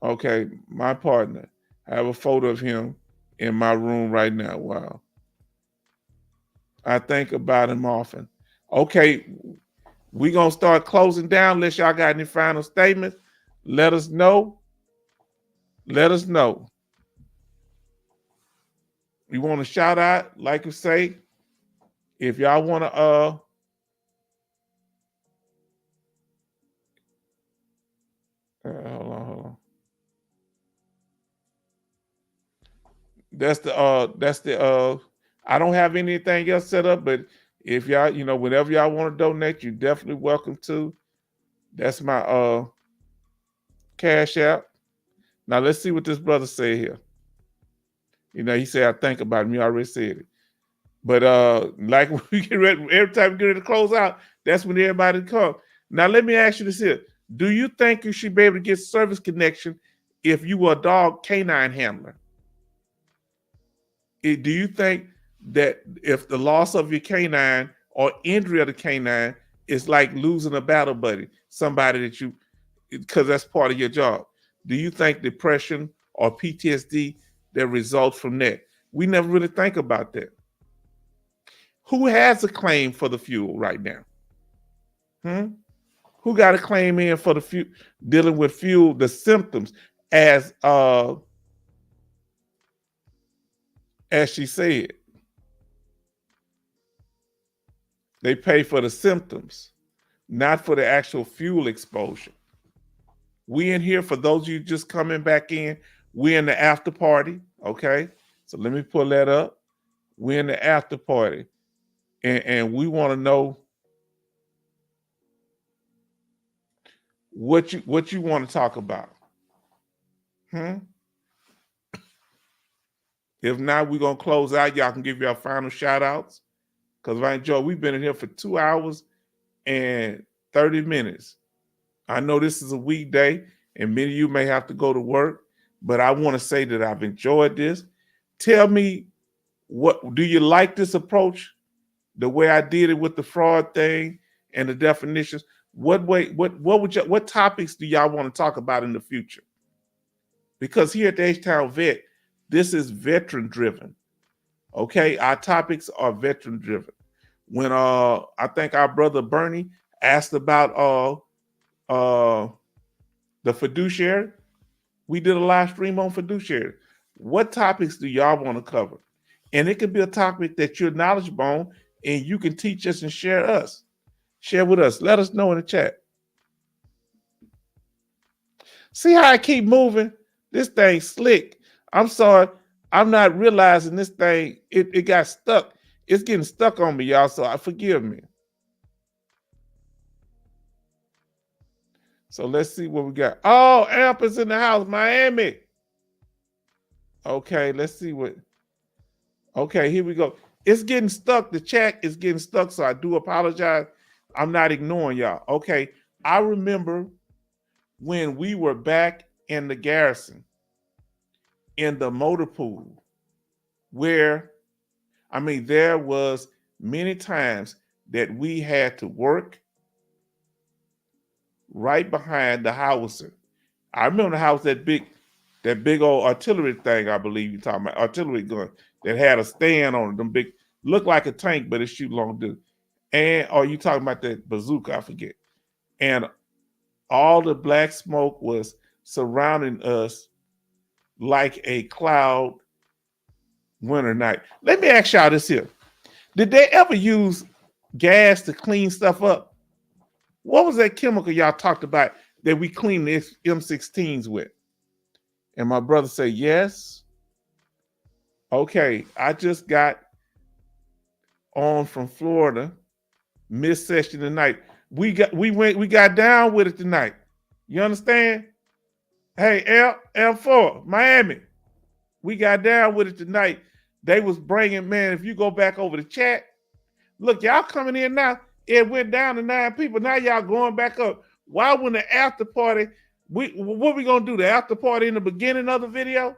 Okay, my partner. I have a photo of him in my room right now. Wow. I think about him often. Okay, we're going to start closing down unless y'all got any final statements. Let us know. Let us know. You want to shout out, like you say, if y'all want to hold on. That's the I don't have anything else set up, but if y'all, whenever y'all want to donate, you're definitely welcome to. That's my Cash App. Now let's see what this brother said here. He said, I think about him. You already said it. But like we get ready, every time we get ready to close out, that's when everybody comes. Now let me ask you this here. Do you think you should be able to get service connection if you were a dog canine handler? Do you think that if the loss of your canine or injury of the canine is like losing a battle buddy, somebody that you, because that's part of your job, do you think depression or PTSD that results from that? We never really think about that. Who has a claim for the fuel right now? Who got a claim in for the fuel, dealing with fuel, the symptoms, as she said? They pay for the symptoms, not for the actual fuel exposure. We in here, for those of you just coming back in, we're in the after party, okay? So let me pull that up. We're in the after party. And we want to know what you want to talk about. If not, we're going to close out. Y'all can give your final shout outs. Because I enjoy, we've been in here for 2 hours and 30 minutes. I know this is a weekday and many of you may have to go to work, but I want to say that I've enjoyed this. Tell me What do you like this approach? The way I did it with the fraud thing and the definitions. What topics do y'all want to talk about in the future? Because here at the H-Town Vet, this is veteran driven. Okay, our topics are veteran driven. When I think our brother Bernie asked about the fiduciary, we did a live stream on fiduciary. What topics do y'all want to cover? And it could be a topic that you're knowledgeable on and you can teach us and share with us. Let us know in the chat. See how I keep moving? This thing slick. I'm sorry. I'm not realizing this thing, it got stuck. It's getting stuck on me, y'all, so forgive me. So let's see what we got. Oh, Amp is in the house, Miami. Okay, let's see what. Okay, here we go. It's getting stuck. The chat is getting stuck, so I do apologize. I'm not ignoring y'all. Okay, I remember when we were back in the garrison, in the motor pool, where, I mean, there was many times that we had to work right behind the howitzer. I remember the house, that big old artillery thing, I believe you're talking about, artillery gun that had a stand on it, them big, looked like a tank, but it shoot long distance. And, or you talking about that bazooka, I forget. And all the black smoke was surrounding us like a cloud winter night. Let me ask y'all this here. Did they ever use gas to clean stuff up? What was that chemical y'all talked about that we clean the M16s with? And my brother said, yes. Okay, I just got on from Florida, mid-session tonight. We got down with it tonight. You understand? Hey, L4, Miami, we got down with it tonight. They was bringing, man, if you go back over the chat, look, y'all coming in now, it went down to 9 people. Now y'all going back up. Why when the after party, what we gonna do? The after party in the beginning of the video?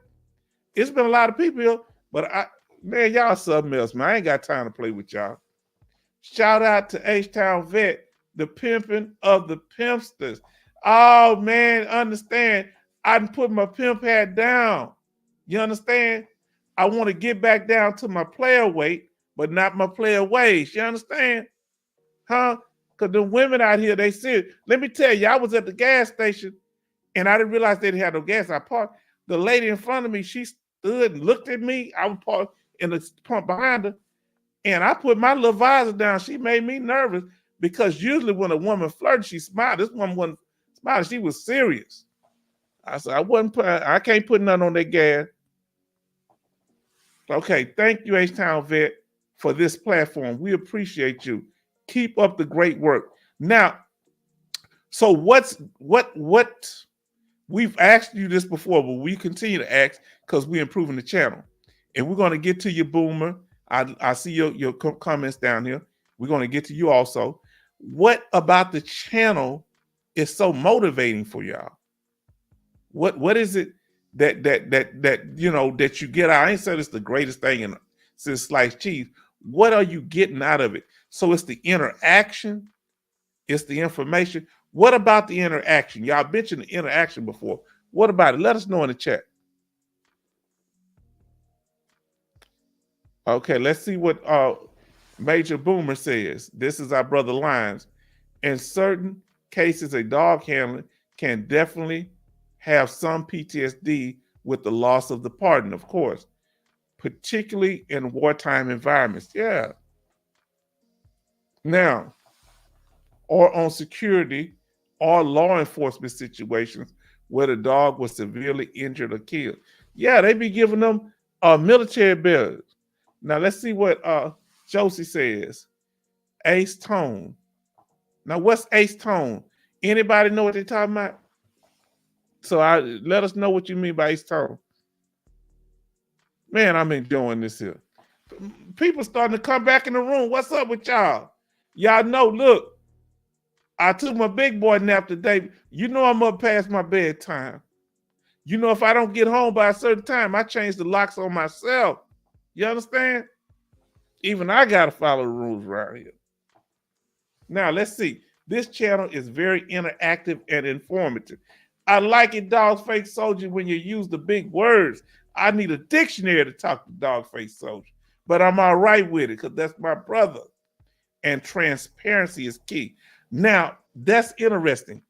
It's been a lot of people here, but man, y'all something else, man. I ain't got time to play with y'all. Shout out to H-Town Vet, the pimping of the pimpsters. Oh man, understand, I done put my pimp hat down. You understand? I want to get back down to my player weight, but not my player ways. You understand? Huh? Because the women out here, they see it. Let me tell you, I was at the gas station and I didn't realize they didn't have no gas. I parked. The lady in front of me, she stood and looked at me. I was parked in the pump behind her. And I put my little visor down. She made me nervous because usually when a woman flirts, she smiled. This woman wasn't smiling. She was serious. I said, I can't put nothing on that gas. Okay, thank you, H-Town Vet, for this platform. We appreciate you. Keep up the great work. Now, so what we've asked you this before, but we continue to ask because we're improving the channel. And we're going to get to you, Boomer. I see your comments down here. We're going to get to you also. What about the channel is so motivating for y'all? What is it that you know that you get out? I ain't said it's the greatest thing since sliced cheese. What are you getting out of it? So it's the interaction, it's the information. What about the interaction? Y'all mentioned the interaction before. What about it? Let us know in the chat. Okay, let's see what Major Boomer says. This is our brother Lyons. In certain cases, a dog handler can definitely have some PTSD with the loss of the partner, of course, particularly in wartime environments. Yeah. Now, or on security or law enforcement situations where the dog was severely injured or killed. Yeah, they be giving them military bills. Now, let's see what Josie says. Ace Tone. Now, what's Ace Tone? Anybody know what they're talking about? So let us know what you mean by Ace Tone. Man, I'm enjoying this here. People starting to come back in the room. What's up with y'all? Y'all know, look, I took my big boy nap today. You know I'm up past my bedtime. You know if I don't get home by a certain time, I change the locks on myself. You understand? Even I got to follow the rules around here. Now, let's see. This channel is very interactive and informative. I like it, Dogface Soldier, when you use the big words. I need a dictionary to talk to Dogface Soldier, but I'm all right with it because that's my brother. And transparency is key. Now, that's interesting.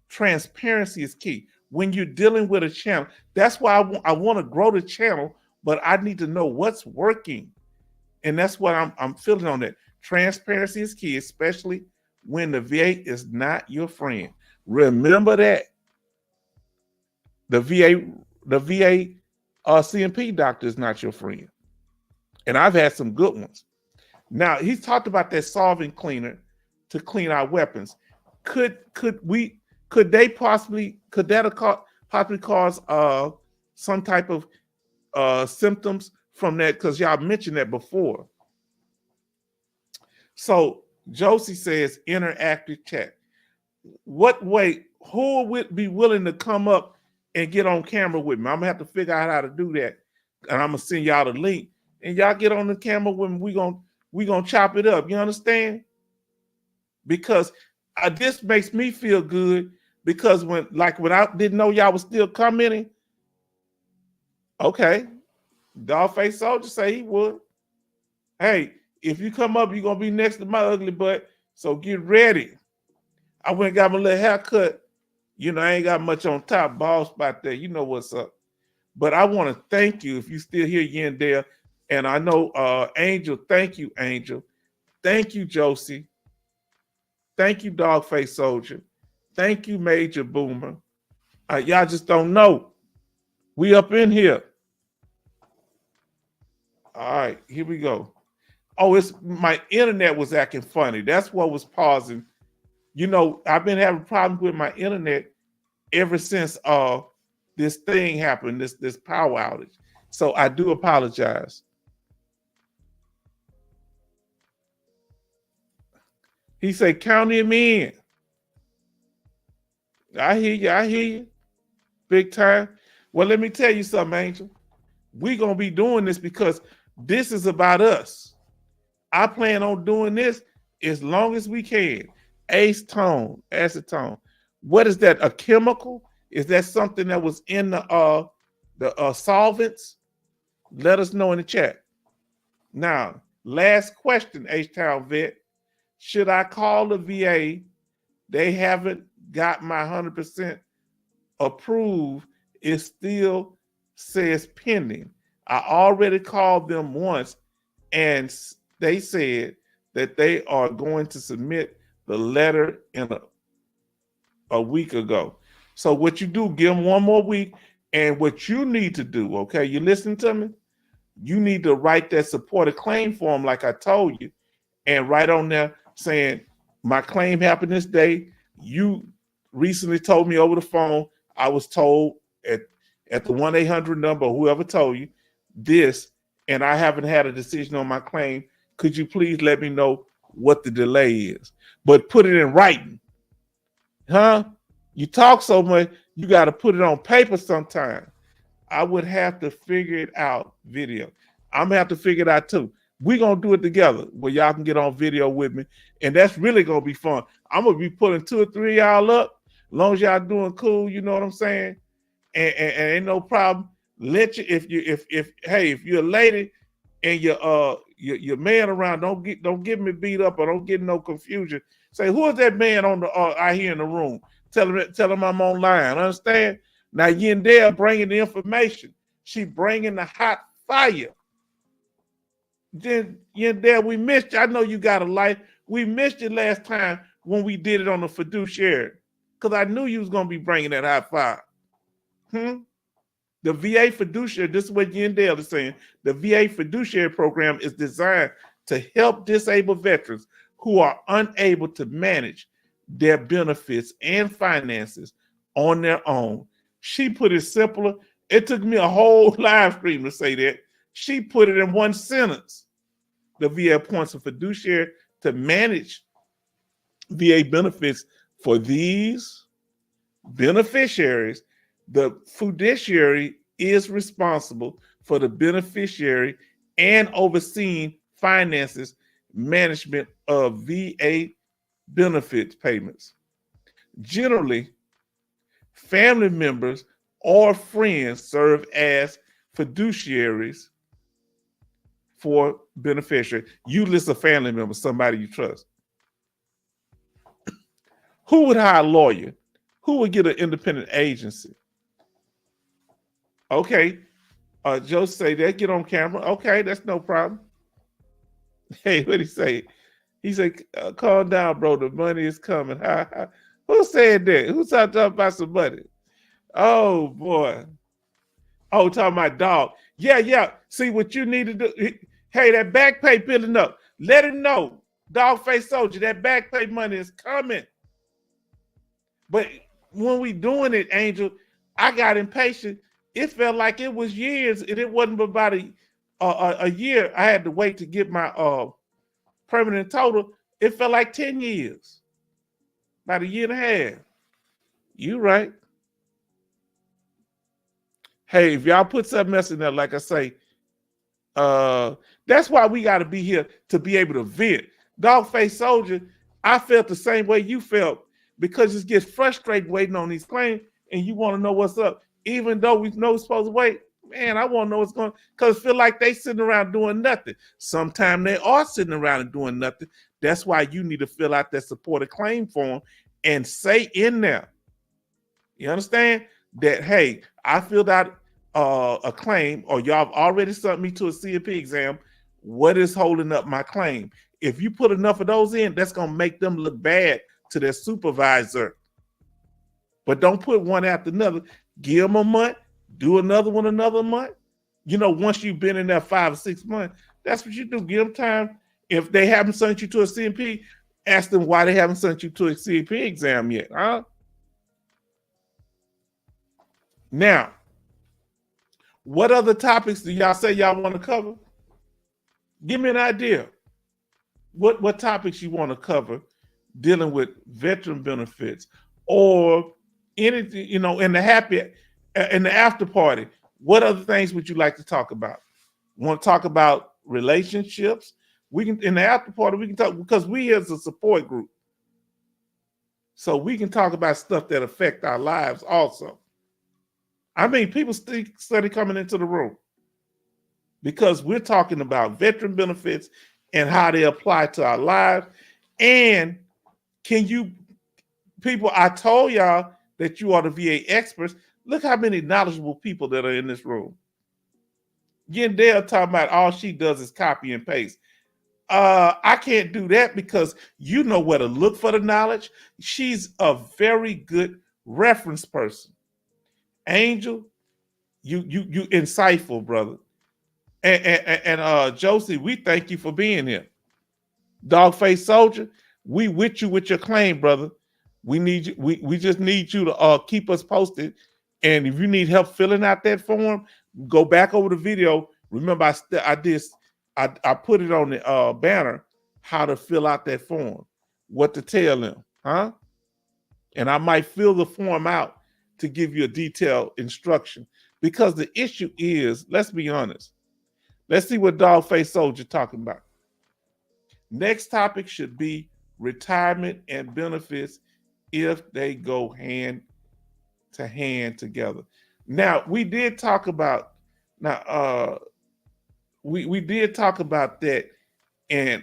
Transparency is key. When you're dealing with a channel, that's why I want to grow the channel, but I need to know what's working. And that's what I'm feeling on that. Transparency is key, especially when the VA is not your friend. Remember that. The VA CMP doctor is not your friend. And I've had some good ones. Now, he's talked about that solvent cleaner to clean our weapons. Could that possibly cause some type of symptoms from that? Because y'all mentioned that before. So Josie says interactive chat. What way? Who would be willing to come up and get on camera with me? I'm gonna have to figure out how to do that, and I'm gonna send y'all the link. And y'all get on the camera with me. We gonna chop it up. You understand? Because this makes me feel good. Because when I didn't know y'all was still commenting. Okay, Dollface Soldier say he would. Hey, if you come up, you're gonna be next to my ugly butt. So get ready. I went and got my little haircut. You know, I ain't got much on top, bald spot there. You know what's up. But I want to thank you if you still here, Yandel. And I know Angel, thank you, Angel. Thank you, Josie. Thank you, Dogface Soldier. Thank you, Major Boomer. Y'all just don't know. We up in here. All right, here we go. Oh, it's my internet was acting funny. That's what was pausing. You know, I've been having problems with my internet ever since this thing happened, this power outage. So I do apologize. He said, count him in. I hear you. Big time. Well, let me tell you something, Angel. We're going to be doing this because this is about us. I plan on doing this as long as we can. Acetone, acetone. What is that? A chemical? Is that something that was in the solvents? Let us know in the chat. Now, last question, H-Town Vet. Should I call the VA? They haven't got my 100% approved. It still says pending. I already called them once, and they said that they are going to submit the letter in a week ago. So what you do, give them one more week, and what you need to do, okay, you listen to me? You need to write that supported claim form like I told you, and write on there saying, my claim happened this day. You recently told me over the phone, I was told at the 1-800 number, whoever told you this, and I haven't had a decision on my claim. Could you please let me know what the delay is? But put it in writing. Huh? You talk so much, you got to put it on paper sometime. I would have to figure it out video. I'm going to have to figure it out too. We're going to do it together where y'all can get on video with me. And that's really going to be fun. I'm going to be putting 2 or 3 y'all up. As long as y'all doing cool, you know what I'm saying? And ain't no problem. Let you if you're a lady and your man around, don't get me beat up or don't get no confusion. Say, who is that man on the out here in the room? Tell him I'm online. Understand? Now Yandel bringing the information. She bringing the hot fire. Then Yandel, we missed you. I know you got a life. We missed you last time when we did it on the fiduciary, because I knew you was gonna be bringing that hot fire. The VA fiduciary, this is what Yandel is saying, the VA fiduciary program is designed to help disabled veterans who are unable to manage their benefits and finances on their own. She put it simpler. It took me a whole live stream to say that. She put it in one sentence. The VA appoints a fiduciary to manage VA benefits for these beneficiaries. The fiduciary is responsible for the beneficiary and overseeing finances management of VA benefits payments. Generally, family members or friends serve as fiduciaries for beneficiary. You list a family member, somebody you trust. Who would hire a lawyer? Who would get an independent agency? Okay, Joe say that, get on camera. Okay, that's no problem. Hey, what'd he say? He said, calm down, bro. The money is coming. Who said that? Who talking about some money? Oh, boy. Oh, talking about dog. Yeah. See what you need to do. Hey, that back pay building up. Let him know. Dog face soldier, that back pay money is coming. But when we doing it, Angel, I got impatient. It felt like it was years, and it wasn't about a year. I had to wait to get my permanent total. It felt like 10 years, about a year and a half. You right. Hey, if y'all put something else in there, like I say, that's why we got to be here to be able to vent. Dogface soldier, I felt the same way you felt, because it gets frustrated waiting on these claims, and you want to know what's up, even though we know we're supposed to wait. Man, I want to know what's going on, because I feel like they sitting around doing nothing. Sometimes they are sitting around and doing nothing. That's why you need to fill out that supported claim form and say in there, you understand, that, hey, I filled out a claim, or y'all have already sent me to a CFP exam. What is holding up my claim? If you put enough of those in, that's going to make them look bad to their supervisor. But don't put one after another. Give them a month, do another one another month. You know, once you've been in there 5 or 6 months, that's what you do. Give them time. If they haven't sent you to a CMP, ask them why they haven't sent you to a CMP exam yet, huh? Now, what other topics do y'all say y'all want to cover? Give me an idea. What topics you want to cover dealing with veteran benefits, or anything, you know, in the after party? What other things would you like to talk about? Want to talk about relationships? We can, in the after party, we can talk, because we as a support group, so we can talk about stuff that affect our lives also. I mean, people study coming into the room because we're talking about veteran benefits and how they apply to our lives. And people, I told y'all that you are the VA experts. Look how many knowledgeable people that are in this room. Again, they're talking about all she does is copy and paste. I can't do that, because you know where to look for the knowledge. She's a very good reference person. Angel, you insightful, brother. And Josie, we thank you for being here. Dogface soldier, we with you with your claim, brother. We need you. We just need you to keep us posted. And if you need help filling out that form, go back over the video. Remember, I put it on the banner how to fill out that form, what to tell them, huh? And I might fill the form out to give you a detailed instruction, because the issue is, let's be honest. Let's see what Dogface Soldier talking about. Next topic should be retirement and benefits if they go hand to hand together. Now, we did talk about we did talk about that in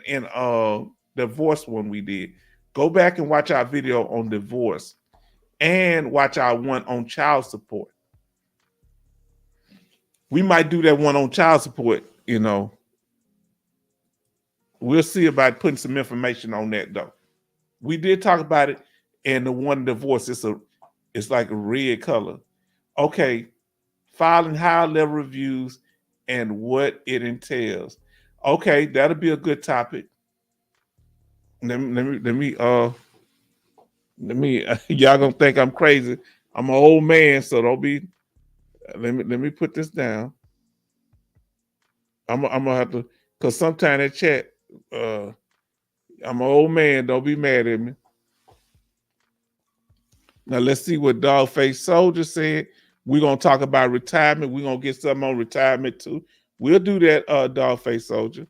divorce one we did. Go back and watch our video on divorce, and watch our one on child support. We might do that one on child support, you know. We'll see about putting some information on that, though. We did talk about it, and the one divorce, it's like a red color. Okay, filing high level reviews and what it entails. Okay, that'll be a good topic. Let me y'all gonna think I'm crazy. I'm an old man, so don't be. Let me put this down. I'm gonna have to, because sometimes that chat. I'm an old man. Don't be mad at me. Now let's see what Dogface Soldier said. We're gonna talk about retirement. We're gonna get something on retirement too. We'll do that, dog face soldier.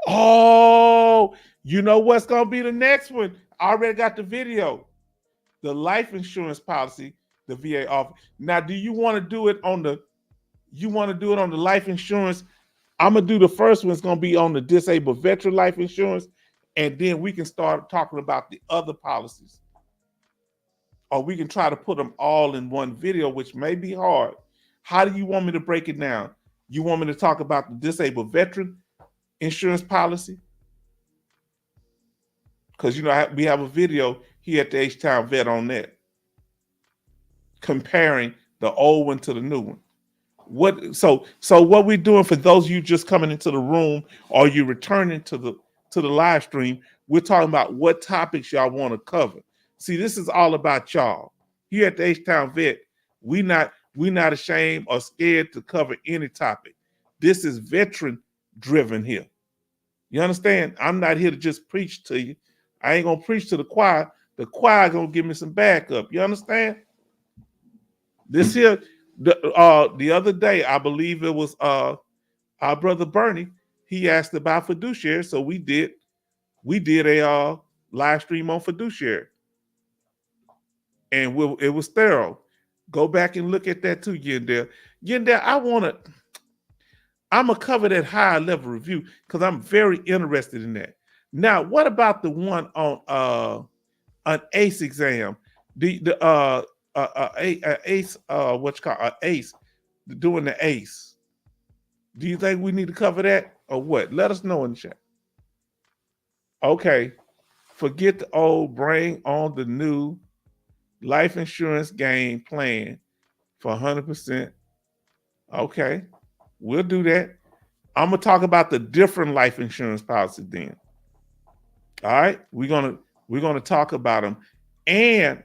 Oh, you know what's gonna be the next one? I already got the video. The life insurance policy, the VA offer. Now, do you want to do it on the? You want to do it on the life insurance? I'm gonna do the first one. It's gonna be on the disabled veteran life insurance, and then we can start talking about the other policies, or we can try to put them all in one video, which may be hard. How do you want me to break it down? You want me to talk about the disabled veteran insurance policy? Because you know we have a video here at the H-Town Vet on that, comparing the old one to the new one. So what we're doing, for those of you just coming into the room or you returning to the live stream, we're talking about what topics y'all want to cover. See, this is all about y'all. Here at the H-Town Vet, we not ashamed or scared to cover any topic. This is veteran driven here. You understand? I'm not here to just preach to you. I ain't gonna preach to the choir. The choir gonna give me some backup. You understand? This here, the other day, I believe it was our brother Bernie. He asked about fiduciary, so we did a live stream on fiduciary, and it was thorough. Go back and look at that too, Yendell. Yendell, I'm gonna cover that high level review because I'm very interested in that. Now, what about the one on an ACE exam? ACE, what you call ACE, doing the ACE. Do you think we need to cover that or what? Let us know in the chat. Okay, forget the old, bring on the new life insurance game plan for 100%. Okay, we'll do that. I'm gonna talk about the different life insurance policies then. All right, we're gonna talk about them. And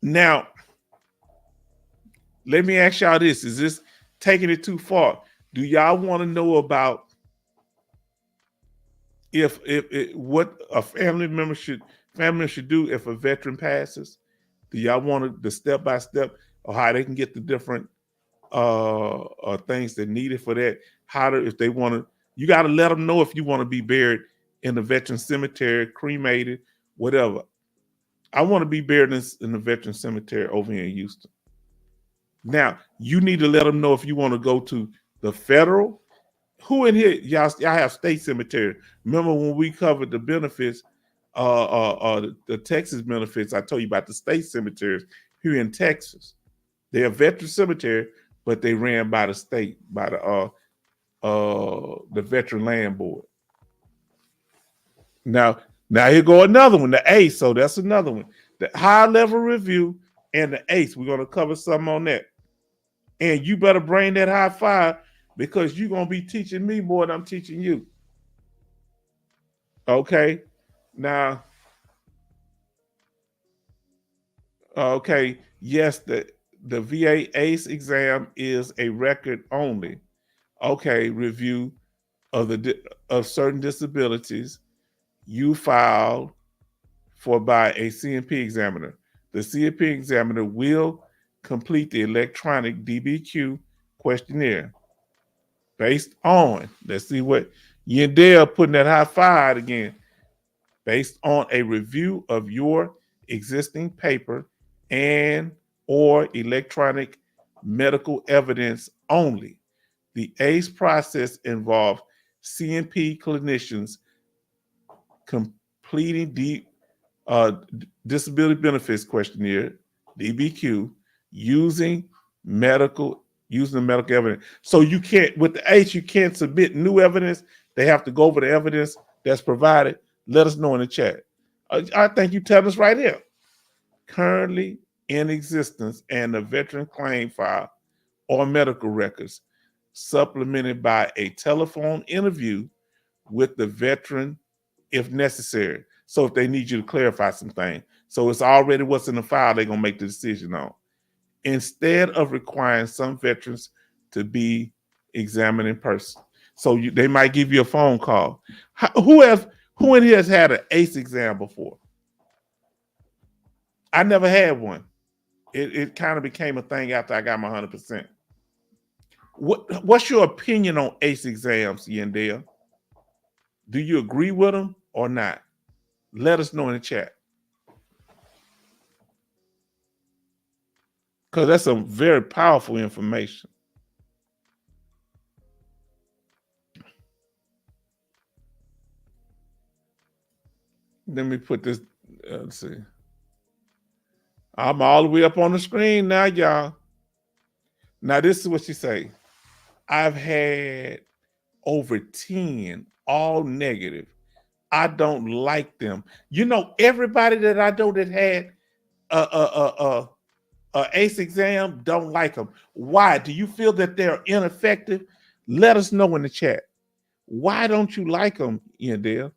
now, let me ask y'all this: is this taking it too far? Do y'all want to know about if what a family member should do if a veteran passes? Do y'all want the step by step or how they can get the different things that needed for that? How to, if they want to, you got to let them know if you want to be buried in the veteran cemetery, cremated, whatever. I want to be buried in the veteran cemetery over here in Houston. Now, you need to let them know if you want to go to the federal. Who in here, y'all have state cemetery? Remember when we covered the benefits, the Texas benefits, I told you about the state cemeteries here in Texas. They're a veteran cemetery, but they ran by the state, by the Veteran Land Board. Now here go another one, the ACE. So that's another one. The high level review and the ACE. We're gonna cover something on that. And you better bring that high five because you're gonna be teaching me more than I'm teaching you. Okay. Now, okay, yes, the VA ACE exam is a record only. Okay, review of certain disabilities you filed for by a CMP examiner. The CMP examiner will complete the electronic DBQ questionnaire based on, let's see what Yendell putting that high five again, based on a review of your existing paper and or electronic medical evidence only. The ACE process involves CMP clinicians completing the disability benefits questionnaire, DBQ, using the medical evidence. So you can't, with the ACE, you can't submit new evidence. They have to go over the evidence that's provided. Let us know in the chat. I think you tell us right here. Currently in existence and the veteran claim file or medical records, supplemented by a telephone interview with the veteran if necessary. So if they need you to clarify some things. So it's already what's in the file they're going to make the decision on. Instead of requiring some veterans to be examined in person. So they might give you a phone call. Who in here has had an ACE exam before? I never had one. It kind of became a thing after I got my 100%. What's your opinion on ACE exams, Yandel? Do you agree with them or not? Let us know in the chat. Because that's some very powerful information. Let me put this, let's see. I'm all the way up on the screen now, y'all. Now, this is what she say. I've had over 10, all negative. I don't like them. You know, everybody that I know that had a ACE exam don't like them. Why? Do you feel that they're ineffective? Let us know in the chat. Why don't you like them, Yandel?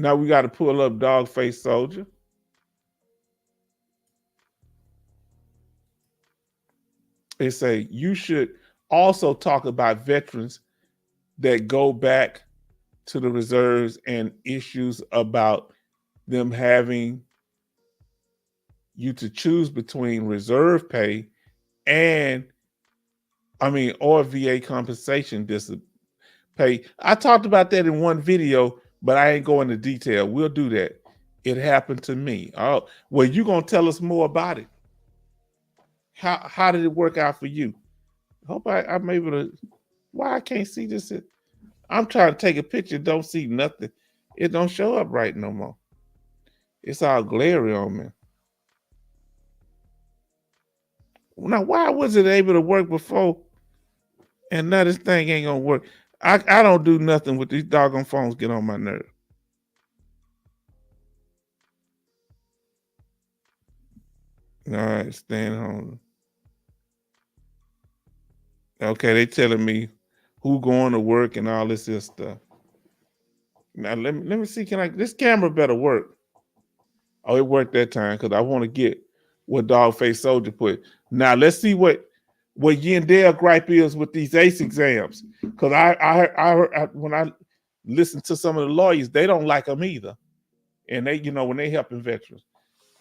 Now we got to pull up Dog Face Soldier. They say you should also talk about veterans that go back to the reserves and issues about them having you to choose between reserve pay and or VA compensation pay. I talked about that in one video, but I ain't going into detail. We'll do that. It happened to me. Oh, well, you gonna tell us more about it. How did it work out for you? Hope I'm able to. Why I can't see this? I'm trying to take a picture, don't see nothing. It don't show up right no more. It's all glary on me. Now, why was it able to work before and now this thing ain't gonna work? I don't do nothing with these doggone phones, get on my nerve. All right, staying home. Okay, they telling me who going to work and all this stuff. Now let me see. This camera better work? Oh, it worked that time because I want to get what Dog Face Soldier put. Now let's see what Yandel gripe is with these ACE exams. Because I heard when I listened to some of the lawyers, they don't like them either. And they, when they helping veterans,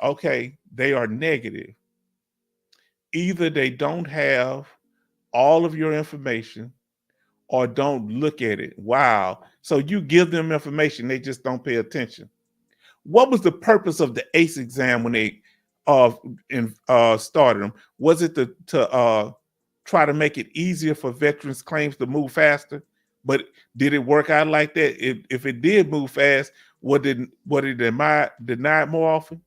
okay, they are negative. Either they don't have all of your information or don't look at it. Wow. So you give them information, they just don't pay attention. What was the purpose of the ACE exam when they started them? Was it to try to make it easier for veterans' claims to move faster? But did it work out like that? If it did move fast, what did denied more often?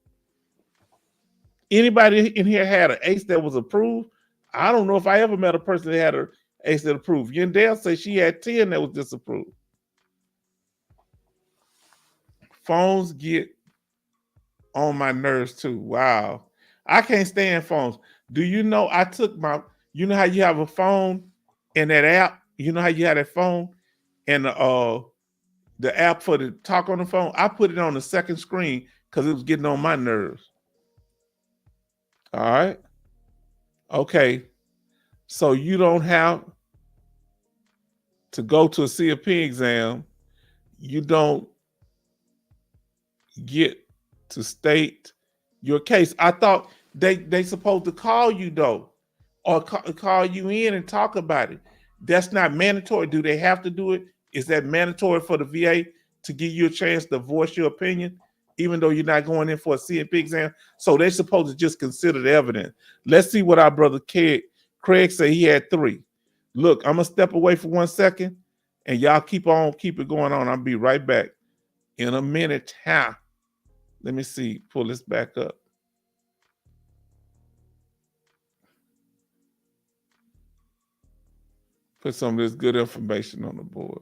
Anybody in here had an ACE that was approved? I don't know if I ever met a person that had an ACE that approved. Yandel said she had 10 that was disapproved. Phones get on my nerves too. Wow. I can't stand phones. Do you know I took you know how you have a phone and that app? You know how you have that phone and the app for the talk on the phone? I put it on the second screen because it was getting on my nerves. All right. Okay. So you don't have to go to a CFP exam. You don't get to state your case. I thought they supposed to call you though, or call you in and talk about it. That's not mandatory. Do they have to do it? Is that mandatory for the VA to give you a chance to voice your opinion, even though you're not going in for a CFP exam? So they're supposed to just consider the evidence. Let's see what our brother Craig said. He had 3. Look, I'm gonna step away for 1 second, and y'all keep it going on. I'll be right back in a minute. Let me see. Pull this back up. Put some of this good information on the board.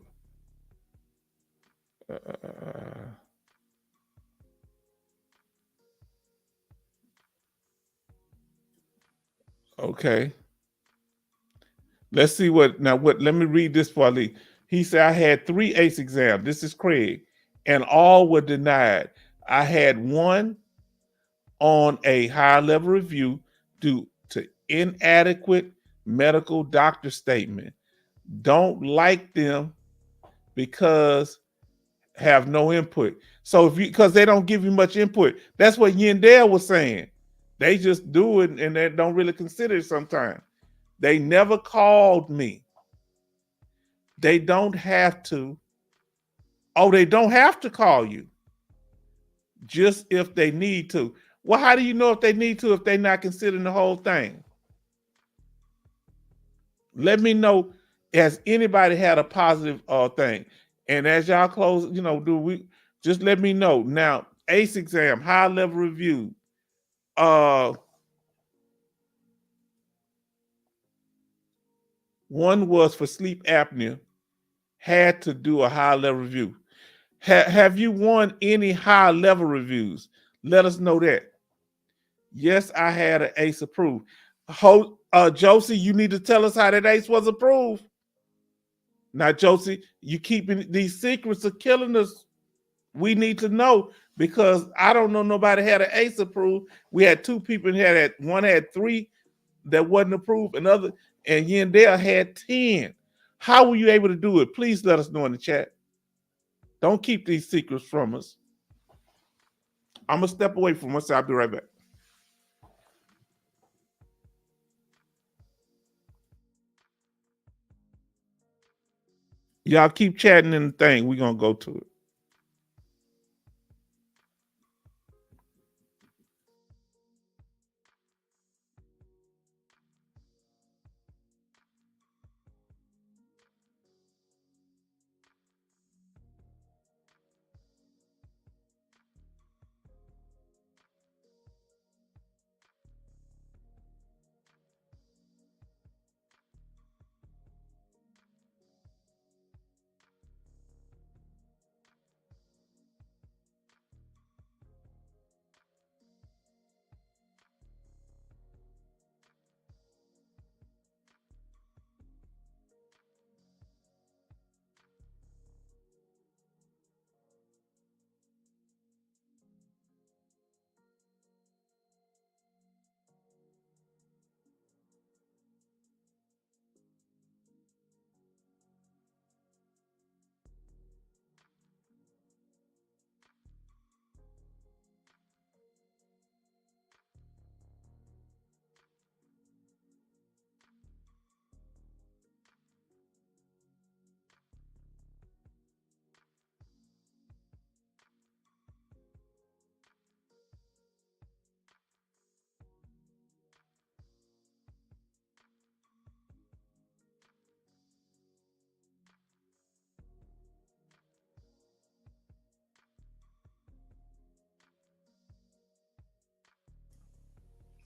Okay. Let's see let me read this for Ali. He said, I had 3 ACE exams. This is Craig, and all were denied. I had 1 on a higher level review due to inadequate medical doctor statement. Don't like them because have no input. So if you, because they don't give you much input, that's what Yandel was saying. They just do it and they don't really consider it sometimes. They never called me. They don't have to. Oh, they don't have to call you. Just if they need to. Well, how do you know if they need to if they're not considering the whole thing? Let me know, has anybody had a positive thing? And as y'all close, do we just let me know. Now, ACE exam, high level review. One was for sleep apnea, had to do a high level review. Have you won any high level reviews? Let us know that. Yes, I had an ACE approved. Josie, you need to tell us how that ACE was approved. Now, Josie, you keeping these secrets are killing us. We need to know because I don't know nobody had an ACE approved. We had two people had it. One had 3 that wasn't approved, and Yandel had 10. How were you able to do it? Please let us know in the chat. Don't keep these secrets from us. I'm gonna step away from us. I'll be right back. Y'all keep chatting in the thing. We're gonna go to it.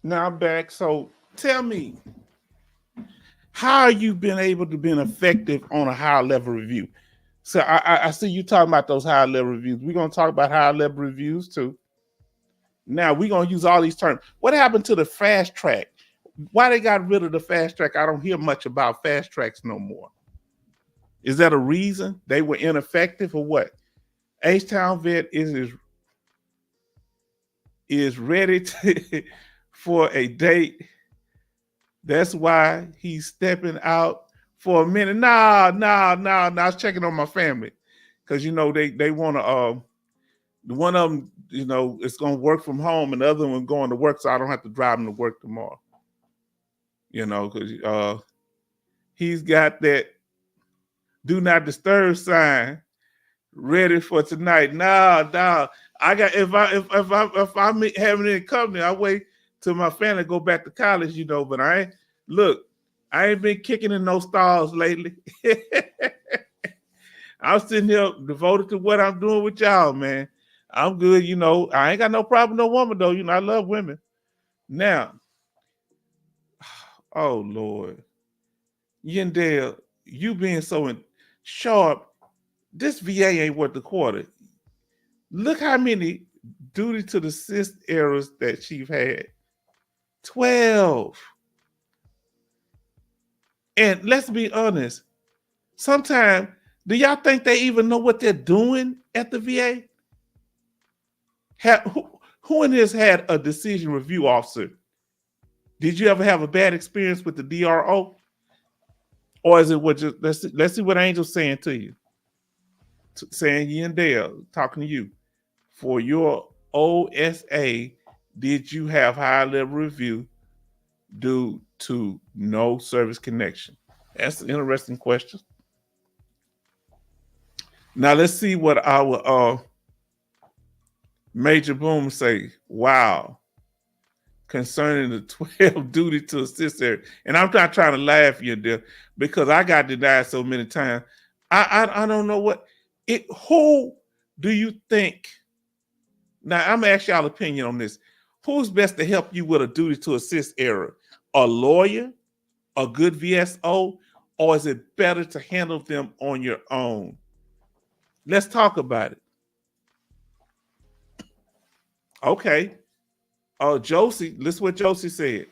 Now I'm back. So tell me, how you been able to be effective on a high level review? So I see you talking about those high level reviews. We're gonna talk about high level reviews too. Now we're gonna use all these terms. What happened to the fast track? Why they got rid of the fast track? I don't hear much about fast tracks no more. Is that a reason they were ineffective or what? H-Town Vet is ready for a date. That's why he's stepping out for a minute. Nah. I was checking on my family because they want to. One of them, it's going to work from home, and the other one going to work, so I don't have to drive him to work tomorrow. Because he's got that do not disturb sign ready for tonight. Nah. I got if I'm having any company, I wait till my family go back to college, But I ain't been kicking in no stalls lately. I'm sitting here devoted to what I'm doing with y'all, man. I'm good, I ain't got no problem with no woman though. I love women. Now, oh Lord, Yandel, you being so sharp. This VA ain't worth the quarter. Look how many duty to the assist errors that she's had. 12. And let's be honest, sometimes, do y'all think they even know what they're doing at the VA? Who in this had a decision review officer? Did you ever have a bad experience with the DRO? Or is it what let's see what Angel's saying to you. saying you and Dale, talking to you, for your OSA, did you have high level review due to no service connection? That's an interesting question. Now let's see what our Major Boom say. Wow, concerning the 12 duty to assist area. And I'm not trying to laugh you there because I got denied so many times. I don't know what it. Who do you think? Now I'm gonna ask y'all opinion on this. Who's best to help you with a duty to assist error? A lawyer, a good VSO, or is it better to handle them on your own? Let's talk about it. Okay. Josie, listen what Josie said.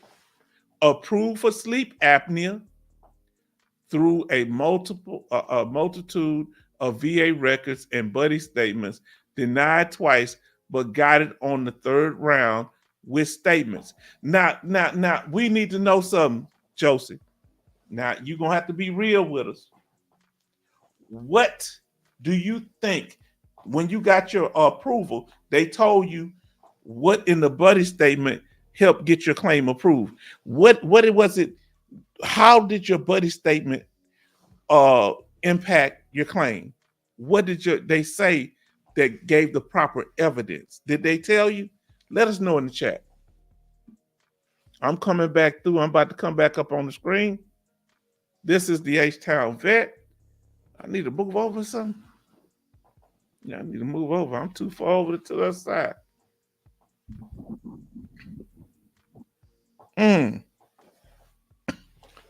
Approved for sleep apnea through a multitude of VA records and buddy statements, denied twice, but got it on the third round with statements. Now, we need to know something, Josie. Now, you're going to have to be real with us. What do you think when you got your approval, they told you what in the buddy statement helped get your claim approved? What was it? How did your buddy statement impact your claim? What did they say that gave the proper evidence? Did they tell you? Let us know in the chat. I'm coming back through. I'm about to come back up on the screen. This is the H-Town vet. I need to move over or something. Yeah, I need to move over. I'm too far over to the other side.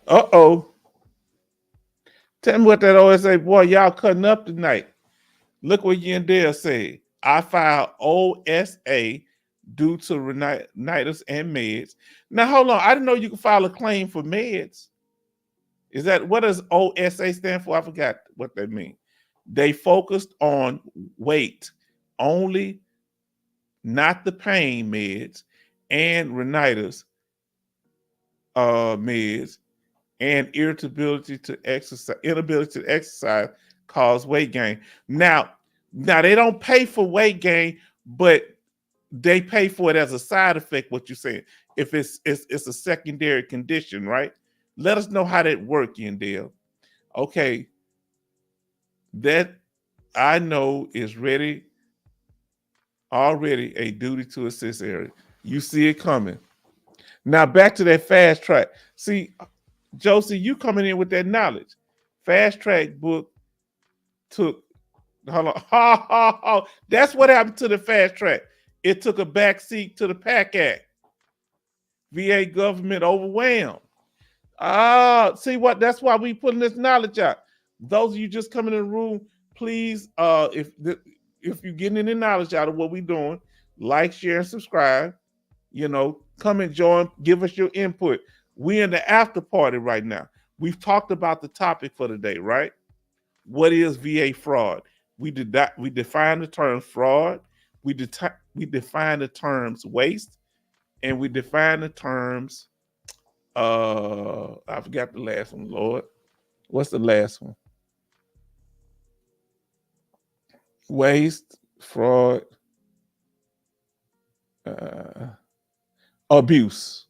Uh-oh. Tell me what that OSA, boy, y'all cutting up tonight. Look what you and Dale said. I filed OSA due to rhinitis and meds. Now, hold on. I didn't know you could file a claim for meds. Is that, what does OSA stand for? I forgot what that means. They focused on weight only, not the pain meds, and rhinitis meds, and inability to exercise cause weight gain. Now they don't pay for weight gain, but they pay for it as a side effect. What you're saying, if it's a secondary condition, right? Let us know how that works, Dale. Okay, that I know is already a duty to assist area. You see it coming. Now back to that fast track. See, Josie, you coming in with that knowledge. Fast track book took, hold on. That's what happened to the fast track. It took a backseat to the PAC Act. VA government overwhelmed. See what? That's why we putting this knowledge out. Those of you just coming in the room, please, if you're getting any knowledge out of what we're doing, like, share, and subscribe. Come and join, give us your input. We're in the after party right now. We've talked about the topic for today, right? What is VA fraud? We define the term fraud. We define the terms waste, and we define the terms. I forgot the last one, Lord. What's the last one? Waste, fraud, abuse.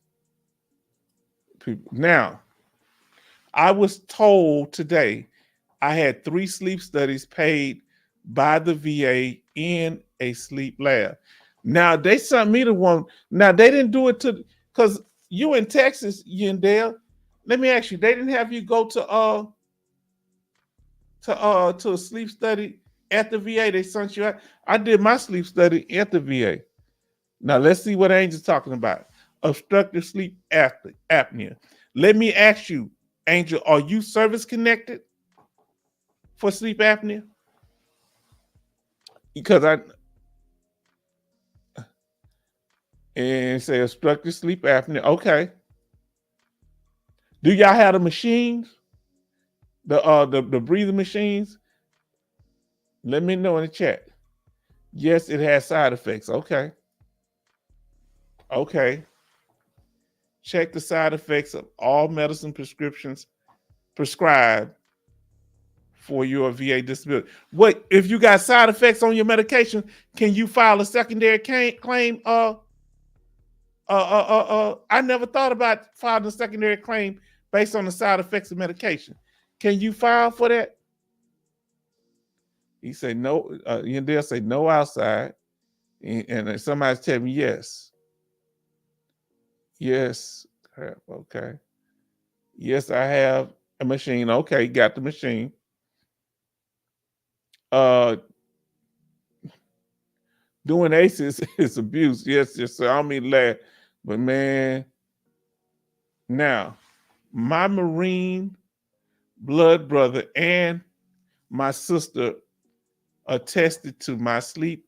Now, I was told today I had 3 sleep studies paid by the VA in a sleep lab. Now, they sent me the one. Now, they didn't do it because you in Texas, you and Dale. Let me ask you, they didn't have you go to a sleep study at the VA. They sent you out. I did my sleep study at the VA. Now, let's see what Angel's talking about. Obstructive sleep apnea. Let me ask you, Angel, are you service connected for sleep apnea? Because and say obstructive sleep apnea. Okay. Do y'all have the machines? The breathing machines? Let me know in the chat. Yes, it has side effects. Okay. Check the side effects of all medicine prescriptions prescribed for your VA disability. What if you got side effects on your medication? Can you file a secondary claim? I never thought about filing a secondary claim based on the side effects of medication. Can you file for that? He said no. They'll say no outside, and somebody's telling me yes. Yes. Okay. Yes, I have a machine. Okay, got the machine. Doing ACEs is abuse. Yes, sir. I don't mean laugh, but man, now my Marine blood brother and my sister attested to my sleep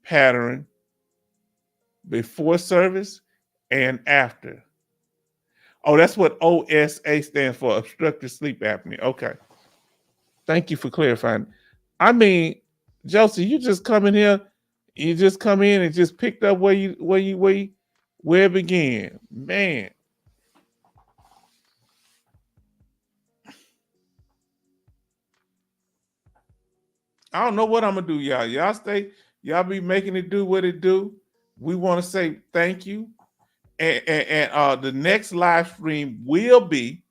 pattern before service and after. Oh, that's what OSA stands for, obstructive sleep apnea. Okay. Thank you for clarifying. I mean, Josie, you just come in here, you just come in and just picked up where it began. Man. I don't know what I'm gonna do, y'all. Y'all be making it do what it do. We want to say thank you. And the next live stream will be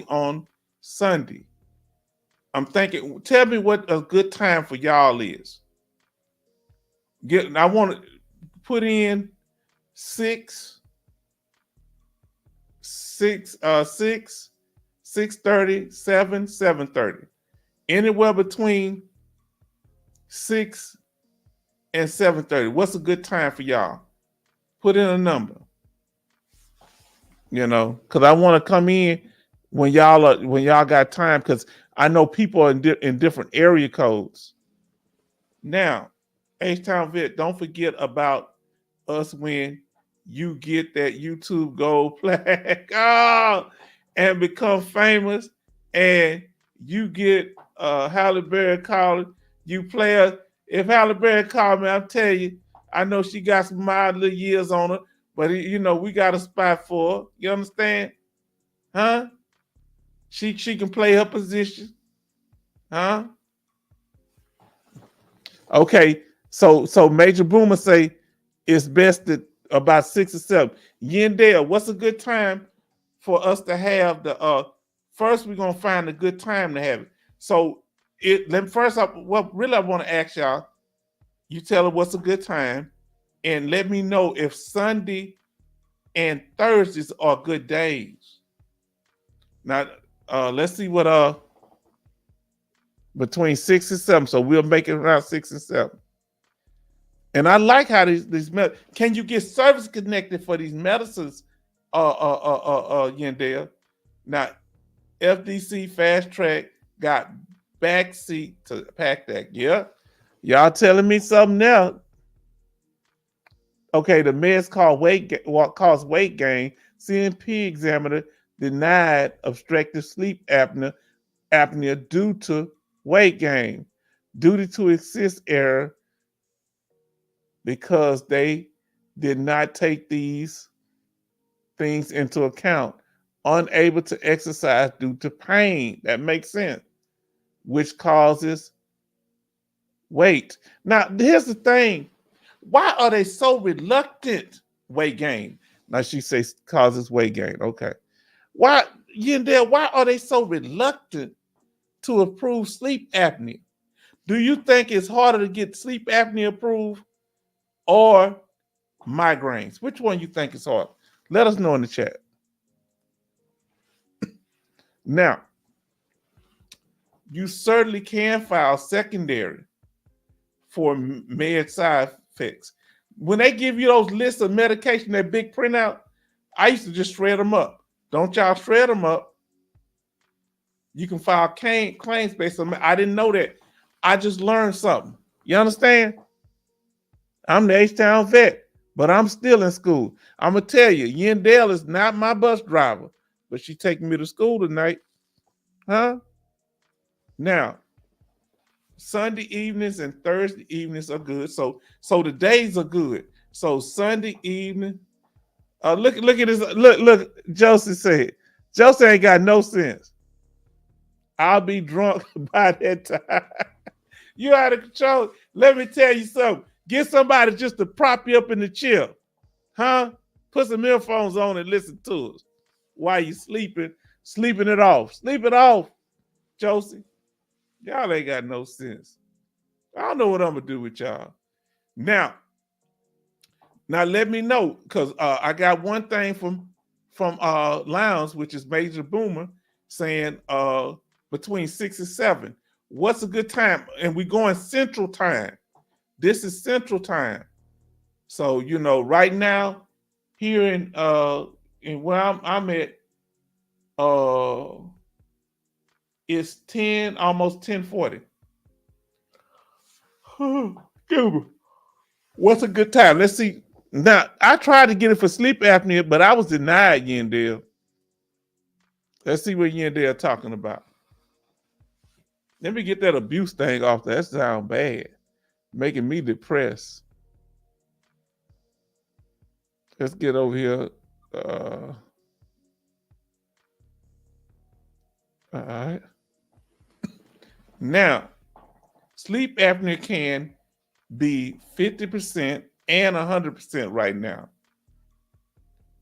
on Sunday. I'm thinking, tell me what a good time for y'all is. I want to put in 6:30, 7:30. Anywhere between 6 and 7:30. What's a good time for y'all? Put in a number. Because I want to come in when y'all got time, because I know people are in different area codes. Now, H-Town Vet, don't forget about us when you get that YouTube gold flag and become famous, and you get Halle Berry calling you players. If Halle Berry called me, I'll tell you, I know she got some mild little years on her, but we got a spot for her. You understand? Huh? She can play her position. Huh? Okay. So Major Boomer say it's best at about 6 or 7. Yendell, what's a good time for us to have the first we're gonna find a good time to have it. So what really I want to ask y'all, you tell her what's a good time, and let me know if Sunday and Thursdays are good days. Now, let's see what between 6 and 7. So we'll make it around 6 and 7. And I like how these can you get service connected for these medicines? Yandel. Now, FDC Fast Track got backseat to pack that. Yeah, y'all telling me something now. Okay, the meds cause weight gain. CNP examiner denied obstructive sleep apnea due to weight gain, due to assist error, because they did not take these things into account. Unable to exercise due to pain. That makes sense. Which causes weight. Now, here's the thing. Why are they so reluctant? Weight gain. Now she says causes weight gain. Okay. Why are they so reluctant to approve sleep apnea? Do you think it's harder to get sleep apnea approved or migraines? Which one you think is harder? Let us know in the chat. Now, you certainly can file secondary for med side effects. When they give you those lists of medication, that big printout, I used to just shred them up. Don't y'all shred them up. You can file claims based on. I didn't know that. I just learned something. You understand? I'm the H-Town vet, but I'm still in school. I'm gonna tell you, Yendell is not my bus driver, but she's taking me to school tonight. Huh? Now, Sunday evenings and Thursday evenings are good. So the days are good. So Sunday evening. Look at this. Look, Josie said. Josie ain't got no sense. I'll be drunk by that time. You out of control. Let me tell you something. Get somebody just to prop you up in the chair. Huh? Put some earphones on and listen to us while you sleeping. Sleeping it off. Sleep it off, Josie. Y'all ain't got no sense. I don't know what I'm gonna do with y'all. Now let me know, because I got one thing from Lounge, which is Major Boomer, saying between 6 and 7. What's a good time? And we going Central Time. This is Central Time. So right now, here in where I'm at, it's 10, almost 10:40. What's a good time? Let's see. Now, I tried to get it for sleep apnea, but I was denied, Yandel. Let's see what Yandel talking about. Let me get that abuse thing off there. That sounds bad. Making me depressed. Let's get over here. All right. Now, sleep apnea can be 50% and 100% right now.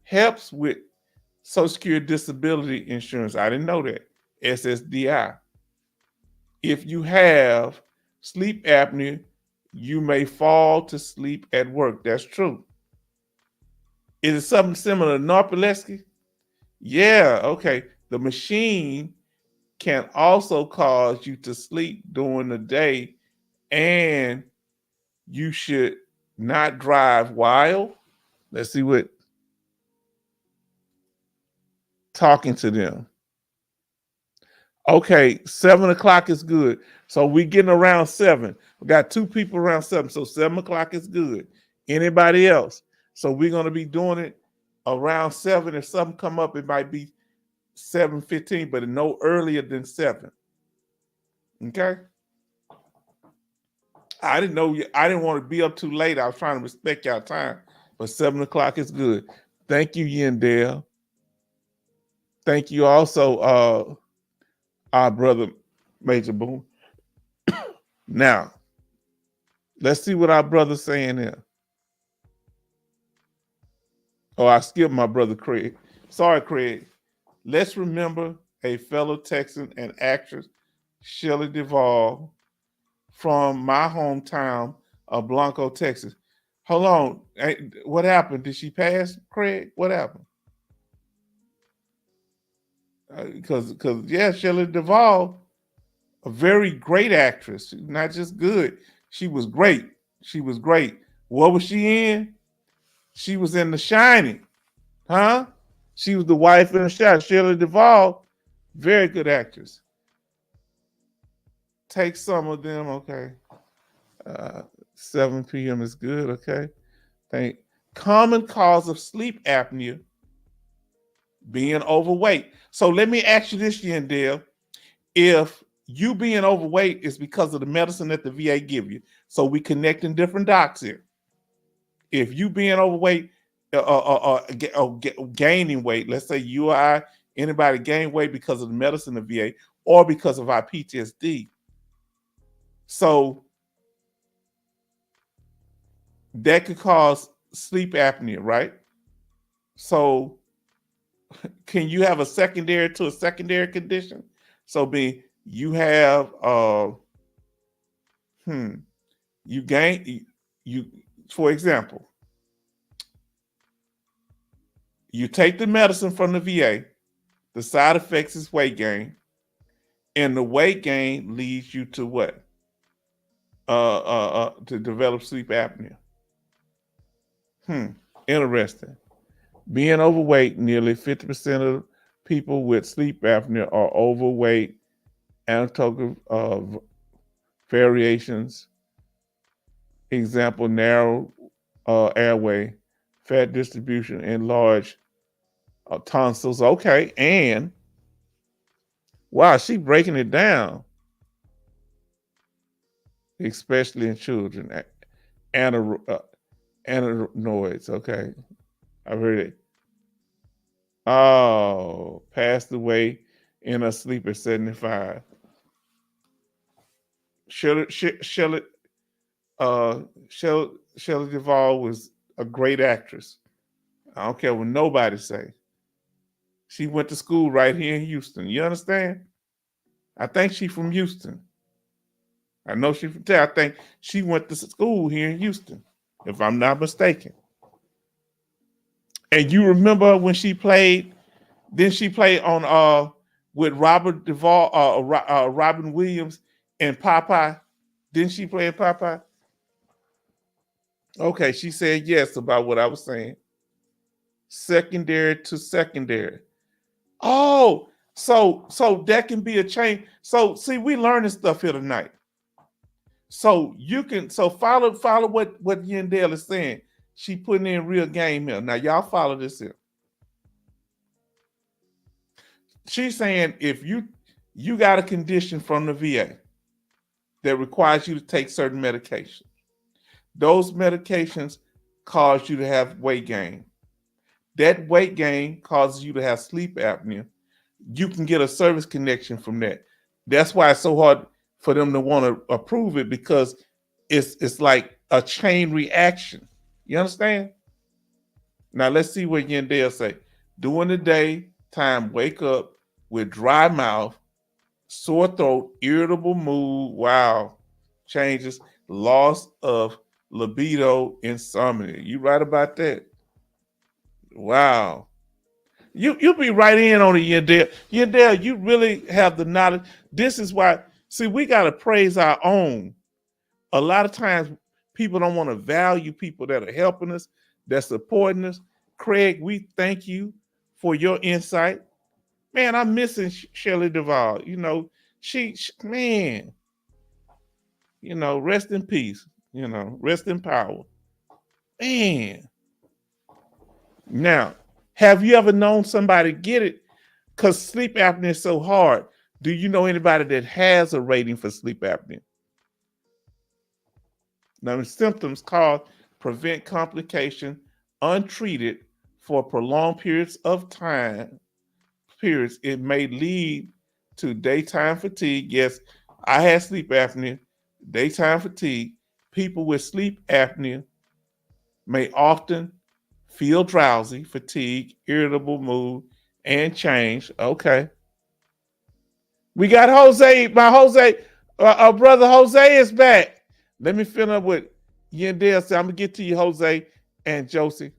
Helps with Social Security Disability Insurance. I didn't know that. SSDI. If you have sleep apnea, you may fall to sleep at work. That's true. Is it something similar to narcolepsy? Yeah, okay. The machine can also cause you to sleep during the day, and you should not drive while. Let's see what talking to them. Okay, 7 o'clock is good. So we getting around 7. We got 2 people around 7. So 7 o'clock is good. Anybody else? So we're going to be doing it around 7. If something come up, it might be 7:15, but no earlier than 7. Okay? I didn't know. I didn't want to be up too late. I was trying to respect y'all time, but 7 o'clock is good. Thank you, Yandel. Thank you also, our brother Major Boom. Now, let's see what our brother's saying here. Oh, I skipped my brother Craig. Sorry, Craig. Let's remember a fellow Texan and actress, Shelley Duvall, from my hometown of Blanco, Texas. Hold on. Hey, what happened? Did she pass, Craig? What happened? Because yeah, Shelley Duvall, a very great actress, not just good. She was great. She was great. What was she in? She was in The Shining, huh? She was the wife in The Shining. Shelley Duvall, very good actress. Take some of them, okay. 7 p.m. is good, okay. Common cause of sleep apnea, being overweight. So let me ask you this, Yandel. If you being overweight is because of the medicine that the VA give you, so we connecting different docs here. If you being overweight gaining weight, let's say you or I, anybody gain weight because of the medicine of VA or because of our PTSD. So that could cause sleep apnea, right? So can you have a secondary to a secondary condition? So you have you gain you for example, you take the medicine from the VA, the side effects is weight gain, and the weight gain leads you to what? To develop sleep apnea. Interesting. Being overweight, nearly 50% of people with sleep apnea are overweight. Anatomical variations, example, narrow airway, fat distribution, and large tonsils. Okay, and wow, she breaking it down, especially in children. Ananoids. Okay, I've heard it. Oh, passed away in her sleep at 75. Shelley, Shelley Duvall was a great actress. I don't care what nobody say. She went to school right here in Houston. You understand? I think she from Houston. I know she from there. I think she went to school here in Houston, if I'm not mistaken. And you remember when she played? Then she played on with Robert Duvall, Robin Williams, and Popeye. Didn't she play in Popeye? Okay, she said yes about what I was saying. Secondary to secondary. Oh, so that can be a change. So see, we learning stuff here tonight. So you can follow what Yandel is saying. She putting in real game here. Now y'all follow this here. She's saying if you got a condition from the VA that requires you to take certain medications, those medications cause you to have weight gain. That weight gain causes you to have sleep apnea. You can get a service connection from that. That's why it's so hard for them to want to approve it, because it's like a chain reaction. You understand? Now let's see what Yandel say. During the day time, wake up with dry mouth, sore throat, irritable mood, wow, changes, loss of libido, insomnia. You right about that? Wow. You be right in on it, Yandel. Yandel, you really have the knowledge. This is why, see, we got to praise our own. A lot of times people don't want to value people that are helping us, that's supporting us. Craig, we thank you for your insight. Man, I'm missing Shelley Duvall. You know, she man, you know, rest in peace. You know, rest in power. Man. Now, have you ever known somebody get it? Because sleep apnea is so hard. Do you know anybody that has a rating for sleep apnea? Now, the symptoms cause prevent complication untreated for prolonged periods of time. It may lead to daytime fatigue. Yes, I had sleep apnea, daytime fatigue. People with sleep apnea may often feel drowsy, fatigue, irritable mood, and change. Okay. We got Jose. My Jose, our brother Jose is back. Let me fill up with Yandel. So I'm going to get to you, Jose and Josie.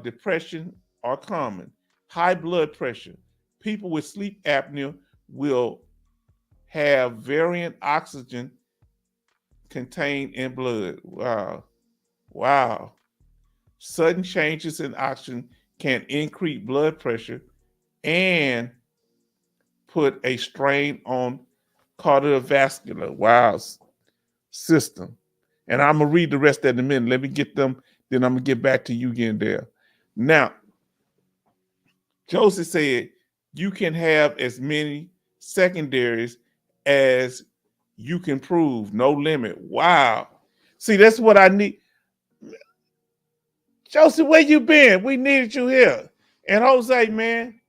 Depression are common. High blood pressure. People with sleep apnea will have variant oxygen contained in blood. Wow. Wow. Sudden changes in oxygen can increase blood pressure and put a strain on cardiovascular system. And I'm gonna read the rest in a minute. Let me get them, then I'm gonna get back to you again there. Now, Joseph said you can have as many secondaries as you can prove, no limit. Wow. See, that's what I need. Joseph, where you been? We needed you here. And Jose, man.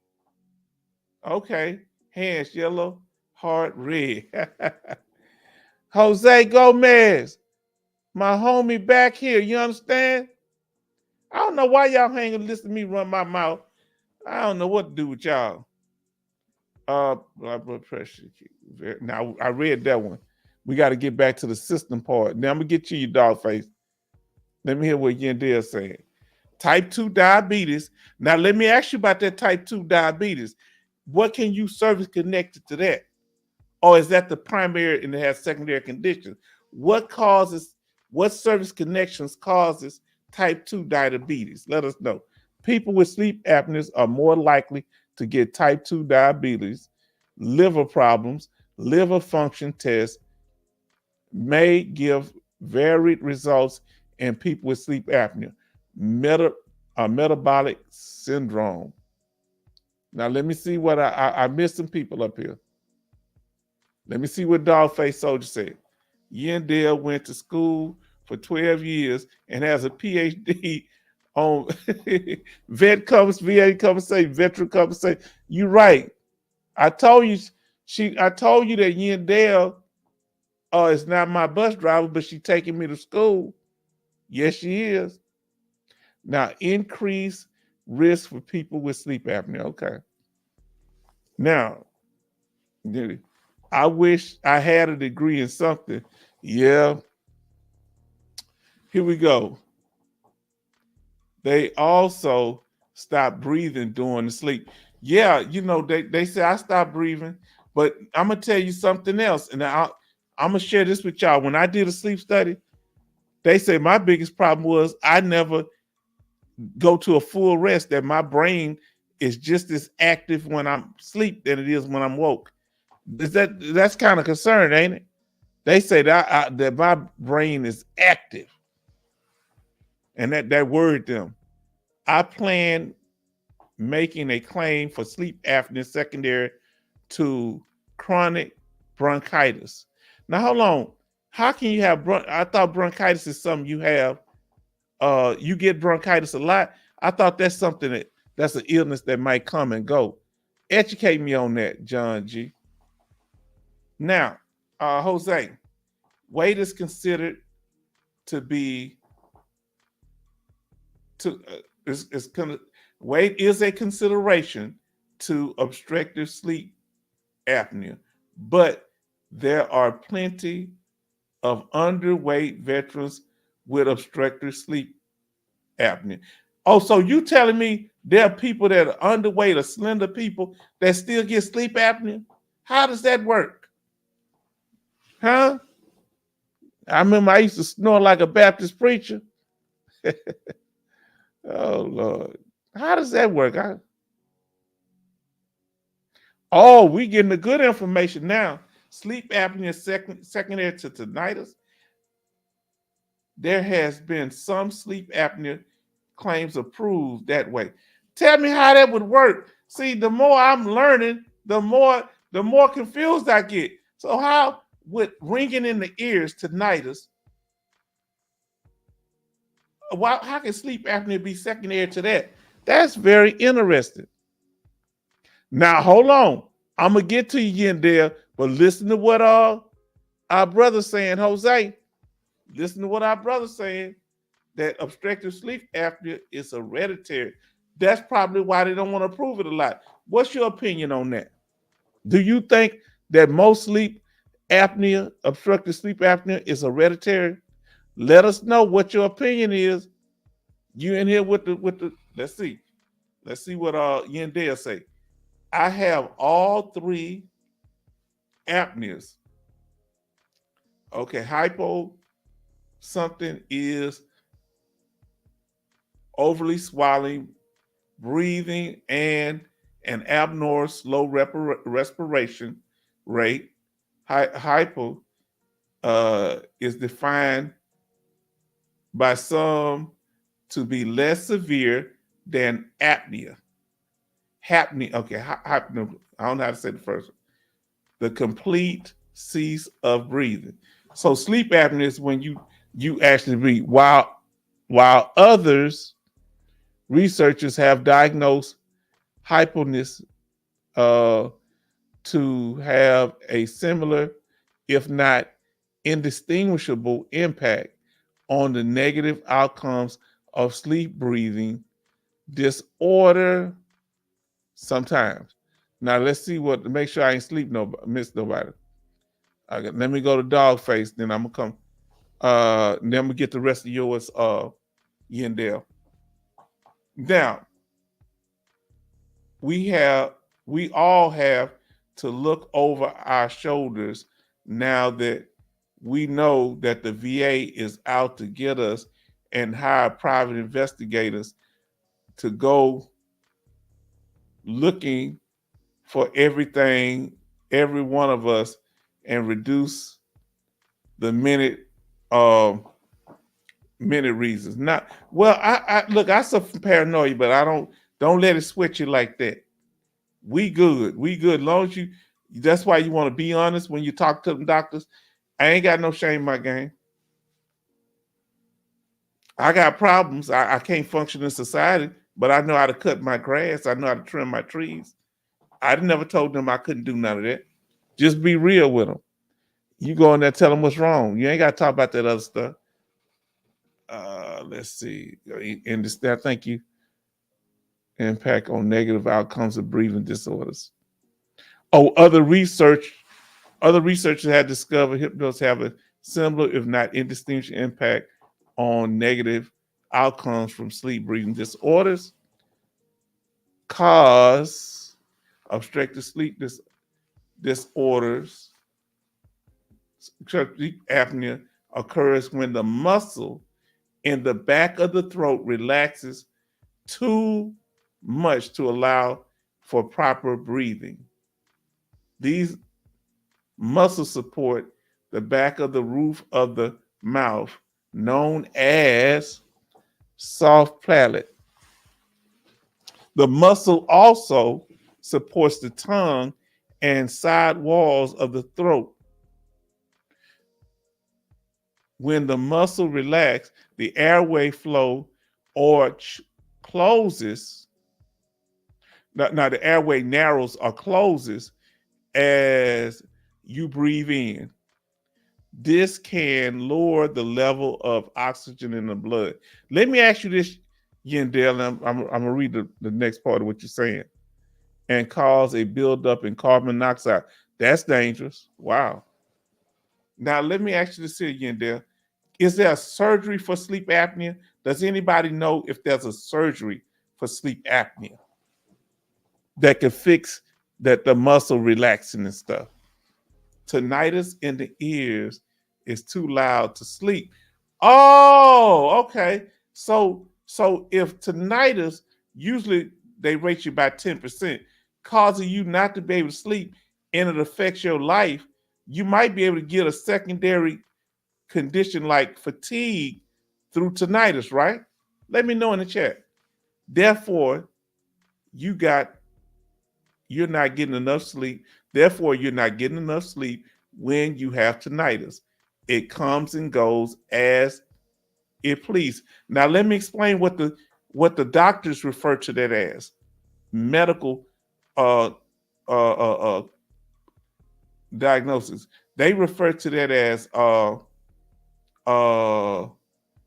Okay. Hands yellow, heart red. Jose Gomez, my homie back here. You understand? I don't know why y'all hanging listen to me run my mouth. I don't know what to do with y'all. Blood pressure. Now I read that one. We got to get back to the system part. Now I'm gonna get you your dog face. Let me hear what Yandel saying. Type 2 diabetes. Now let me ask you about that type 2 diabetes. What can you service connected to that? Or is that the primary and it has secondary conditions? What service connections causes type 2 diabetes? Let us know. People with sleep apneas are more likely to get type 2 diabetes. Liver problems, liver function tests may give varied results in people with sleep apnea. Metabolic syndrome. Now let me see what I missed some people up here. Let me see what Dogface Soldier said. Yandel went to school for 12 years and has a PhD on VA compensation, veteran compensation. You're right. I told you I told you that Yandell is not my bus driver, but she's taking me to school. Yes, she is. Now, increase risk for people with sleep apnea. Okay. Now, I wish I had a degree in something. Yeah. Here we go. They also stop breathing during the sleep. Yeah, they say I stopped breathing, but I'm gonna tell you something else, and I'm gonna share this with y'all. When I did a sleep study, they say my biggest problem was I never go to a full rest. That my brain is just as active when I'm asleep than it is when I'm woke. That's kind of concerned, ain't it? They say that my brain is active, and that worried them. I plan making a claim for sleep apnea secondary to chronic bronchitis. Now, hold on. How can you have I thought bronchitis is something you have. You get bronchitis a lot. I thought that's something that's an illness that might come and go. Educate me on that, John G. Now, Jose, weight is considered to be weight is a consideration to obstructive sleep apnea, but there are plenty of underweight veterans with obstructive sleep apnea. Oh, so you telling me there are people that are underweight or slender people that still get sleep apnea? How does that work? Huh? I remember I used to snore like a Baptist preacher. Oh, Lord. How does that work? Oh, we getting the good information now. Sleep apnea secondary to tinnitus. There has been some sleep apnea claims approved that way. Tell me how that would work. See, the more I'm learning, the more confused I get. So how would ringing in the ears tinnitus? How can sleep apnea be secondary to that? That's very interesting. Now hold on. I'm gonna get to you in there, but listen to what our brother's saying, Jose. Listen to what our brother's saying. That obstructive sleep apnea is hereditary. That's probably why they don't want to prove it a lot. What's your opinion on that? Do you think that most obstructive sleep apnea is hereditary? Let us know what your opinion is. You in here with the let's see. Let's see what Yandell say. I have all three apneas. Okay, hypo something is overly swallowing, breathing, and an abnormal slow respiration rate. Hypo is defined by some to be less severe than apnea. Hapnea, okay, hypno. I don't know how to say the first one. The complete cease of breathing. So sleep apnea is when you actually breathe. While others researchers have diagnosed hyponess to have a similar, if not indistinguishable, impact on the negative outcomes of sleep breathing disorder sometimes. Now let's see make sure I ain't miss nobody. Okay, let me go to dog face, then I'm gonna come. Then I'm gonna get the rest of yours, Yandell. Now, we all have to look over our shoulders now that we know that the VA is out to get us and hire private investigators to go looking for everything, every one of us, and reduce the minute reasons. Not well. I look. I suffer from paranoia, but I don't let it switch you like that. We good. We good. As long as you. That's why you want to be honest when you talk to them doctors. I ain't got no shame in my game. I got problems. I can't function in society, but I know how to cut my grass. I know how to trim my trees. I never told them I couldn't do none of that. Just be real with them. You go in there, tell them what's wrong. You ain't got to talk about that other stuff. Let's see. And this, I think you impact on negative outcomes of breathing disorders. Oh, other researchers have discovered hypnosis have a similar, if not indistinguishable, impact on negative outcomes from sleep breathing disorders. Cause obstructive sleep disorders, sleep apnea occurs when the muscle in the back of the throat relaxes too much to allow for proper breathing. These muscles support the back of the roof of the mouth, known as soft palate. The muscle also supports the tongue and side walls of the throat. When the muscle relaxes, the airway flow or closes. Now, the airway narrows or closes as you breathe in. This can lower the level of oxygen in the blood. Let me ask you this, Yandel, and I'm going to read the next part of what you're saying. And cause a buildup in carbon monoxide. That's dangerous. Wow. Now, let me ask you this here, Yandel. Is there a surgery for sleep apnea? Does anybody know if there's a surgery for sleep apnea that can fix that the muscle relaxing and stuff? Tinnitus in the ears is too loud to sleep. Oh, okay. So if tinnitus, usually they rate you by 10%, causing you not to be able to sleep, and it affects your life, you might be able to get a secondary condition like fatigue through tinnitus, right? Let me know in the chat. Therefore, you're not getting enough sleep. Therefore, you're not getting enough sleep when you have tinnitus. It comes and goes as it pleases. Now, let me explain what the doctors refer to that as. Medical diagnosis. They refer to that as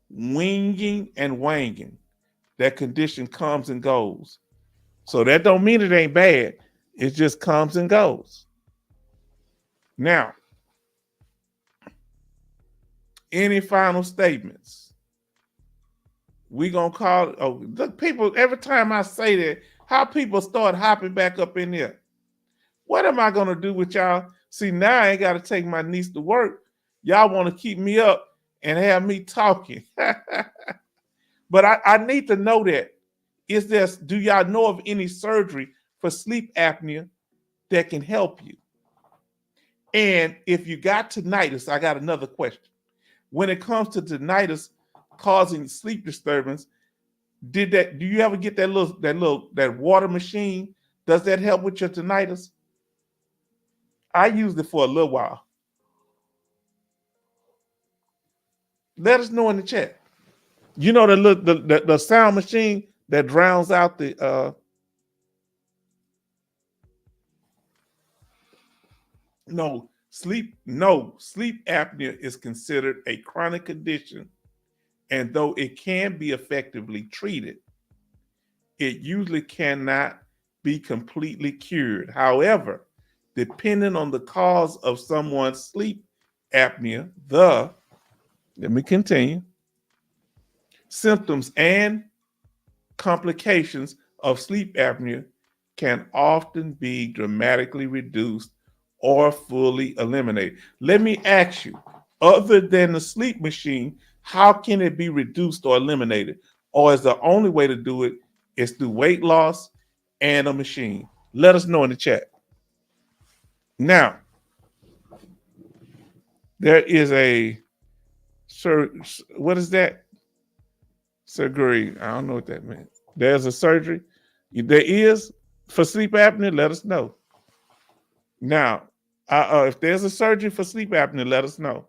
winging and wanging. That condition comes and goes. So that don't mean it ain't bad. It just comes and goes. Now, any final statements? We gonna call it, oh, look, people, every time I say that, how people start hopping back up in here. What am I gonna do with y'all? See, now I ain't gotta take my niece to work. Y'all wanna keep me up and have me talking. But I need to know that. Do y'all know of any surgery for sleep apnea that can help you? And if you got tinnitus, I got another question. When it comes to tinnitus causing sleep disturbance, do you ever get that water machine? Does that help with your tinnitus? I used it for a little while. Let us know in the chat. You know the sound machine that drowns out the sleep apnea is considered a chronic condition, and though it can be effectively treated, it usually cannot be completely cured. However, depending on the cause of someone's sleep apnea, let me continue, symptoms and complications of sleep apnea can often be dramatically reduced or fully eliminated. Let me ask you, other than the sleep machine, how can it be reduced or eliminated? Or is the only way to do it is through weight loss and a machine? Let us know in the chat. Now, there is what is that? Surgery. I don't know what that means. There's a surgery. There is for sleep apnea. Let us know. Now, if there's a surgery for sleep apnea, let us know.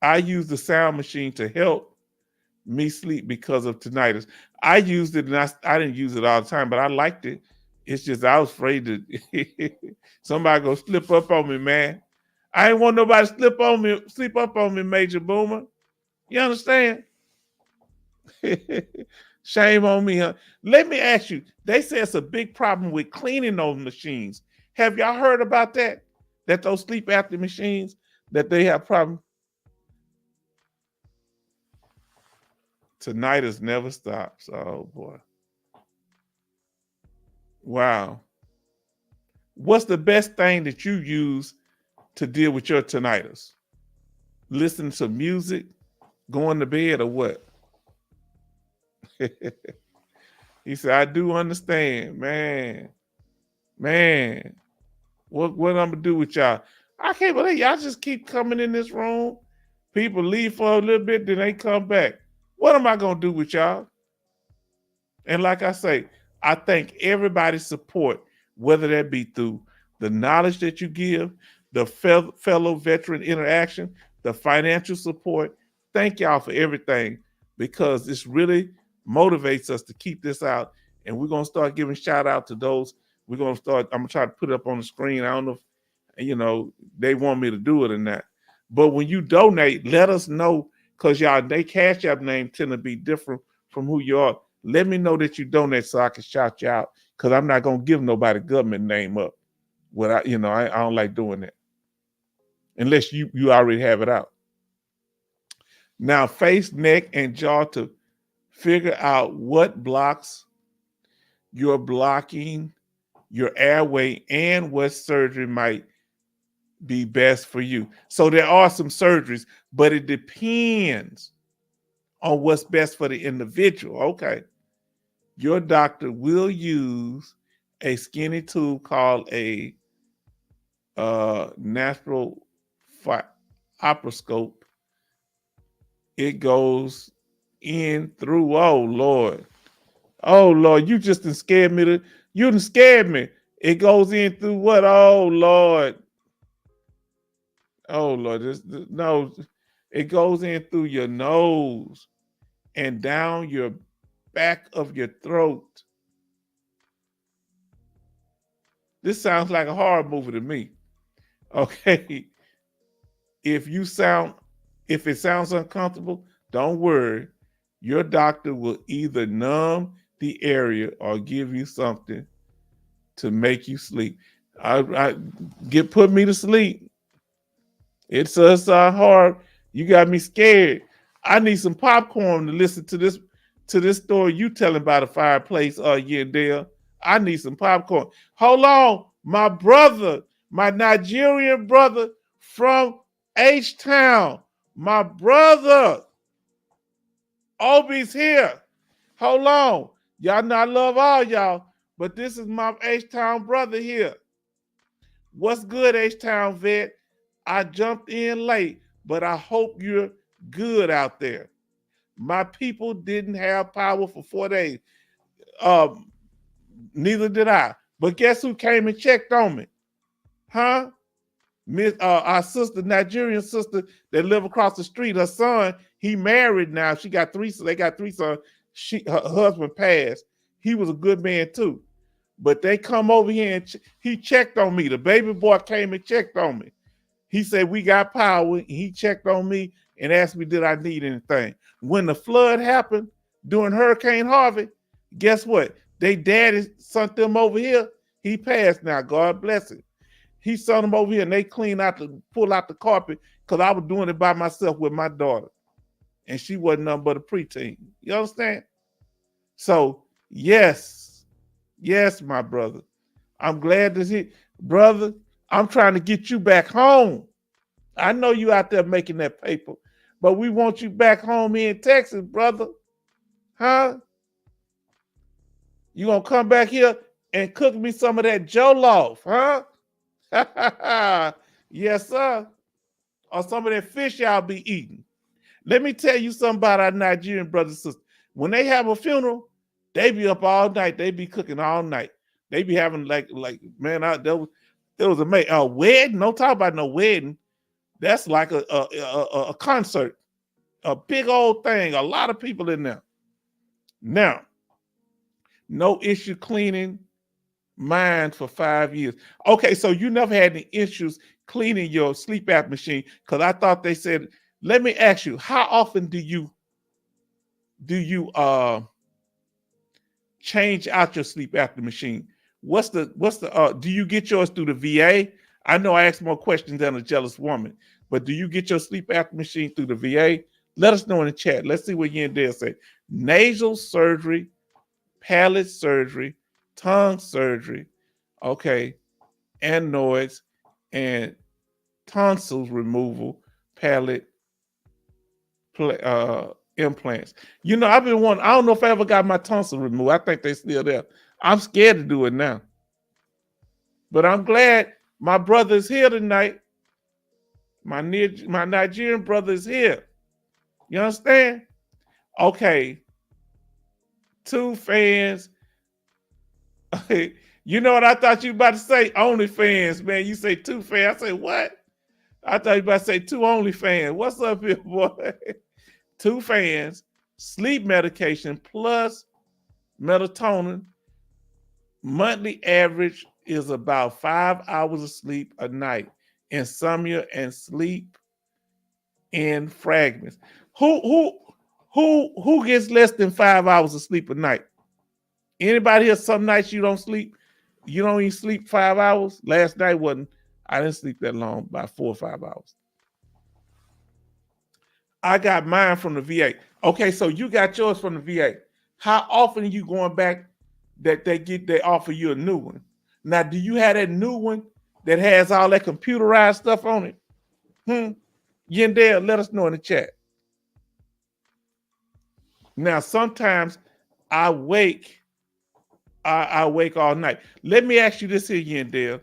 I use the sound machine to help me sleep because of tinnitus. I used it, and I didn't use it all the time, but I liked it It's just I was afraid to somebody go slip up on me, man. I ain't want nobody to sleep up on me, Major Boomer. You understand? Shame on me, huh? Let me ask you. They say it's a big problem with cleaning those machines. Have y'all heard about that? That those sleep apnea machines that they have problem. Tinnitus never stops. Oh boy. Wow. What's the best thing that you use to deal with your tinnitus? Listen to music, going to bed, or what? He said, I do understand, man. Man, what I'm gonna do with y'all? I can't believe y'all just keep coming in this room. People leave for a little bit, then they come back. What am I gonna do with y'all? And like I say, I thank everybody's support, whether that be through the knowledge that you give, the fellow veteran interaction, the financial support. Thank y'all for everything, because this really motivates us to keep this out. And we're going to start giving shout out to those. I'm going to try to put it up on the screen. I don't know if, they want me to do it or not. But when you donate, let us know, because they Cash App name tend to be different from who you are. Let me know that you donate so I can shout you out, because I'm not going to give nobody government name up. I don't like doing that unless you already have it out. Now, face, neck, and jaw to figure out what blocks you're blocking your airway and what surgery might be best for you. So there are some surgeries, but it depends on what's best for the individual. Okay. Your doctor will use a skinny tube called a natural operoscope. It goes in through. Oh Lord, you just done scared me. You done scared me. It goes in through what? Oh Lord, no. It goes in through your nose and down your back of your throat. This sounds like a horror movie to me. Okay. If it sounds uncomfortable, don't worry. Your doctor will either numb the area or give you something to make you sleep. Put me to sleep. It's hard. You got me scared. I need some popcorn to listen to this story you telling about a fireplace, Dale. I need some popcorn. Hold on, my brother, my Nigerian brother from H-Town, my brother, Obi's here. Hold on. Y'all know I love all y'all, but this is my H-Town brother here. What's good, H-Town vet? I jumped in late, but I hope you're good out there. My people didn't have power for 4 days. Neither did I. But guess who came and checked on me? Huh? Our sister, Nigerian sister that live across the street, her son, he married now. They got 3 sons. Her husband passed. He was a good man too. But they come over here and he checked on me. The baby boy came and checked on me. He said, we got power. He checked on me and asked me, did I need anything? When the flood happened during Hurricane Harvey, guess what? They daddy sent them over here. He passed now. God bless him. He sent them over here and they pull out the carpet, because I was doing it by myself with my daughter. And she wasn't nothing but a preteen. You understand? So, yes, my brother. I'm glad to see. Brother, I'm trying to get you back home. I know you out there making that paper, but we want you back home here in Texas, brother. Huh? You gonna come back here and cook me some of that jollof, huh? Yes, sir. Or some of that fish y'all be eating. Let me tell you something about our Nigerian brothers and sisters. When they have a funeral, they be up all night. They be cooking all night. They be having man, it was a wedding. Don't talk about no wedding. That's like a concert, a big old thing. A lot of people in there. Now, no issue cleaning Mine for 5 years. Okay, so you never had any issues cleaning your sleep app machine? Because I thought they said, let me ask you, how often do you change out your sleep apnea machine? What's the do you get yours through the VA? I know I asked more questions than a jealous woman, but do you get your sleep apnea machine through the VA? Let us know in the chat. Let's see what Yandel say. Nasal surgery, palate surgery, tongue surgery, okay, adenoids, and tonsils removal, palate implants. You know, I've been wanting, I don't know if I ever got my tonsil removed. I think they're still there. I'm scared to do it now. But I'm glad my brother is here tonight. My Nigerian brother is here. You understand? Okay. 2 fans. You know what I thought you about to say? OnlyFans, man. You say 2 fans. I say, what? I thought you about to say 2 OnlyFans. What's up here, boy? 2 fans, sleep medication plus melatonin. Monthly average is about 5 hours of sleep a night. Insomnia and sleep in fragments. Who gets less than 5 hours of sleep a night? Anybody here? Some nights you don't sleep. You don't even sleep 5 hours. Last night wasn't. I didn't sleep that long, about 4 or 5 hours. I got mine from the VA. Okay, so you got yours from the VA. How often are you going back that they offer you a new one? Now, do you have that new one that has all that computerized stuff on it? Yandel, let us know in the chat. Now, sometimes I wake all night. Let me ask you this here, Yandel.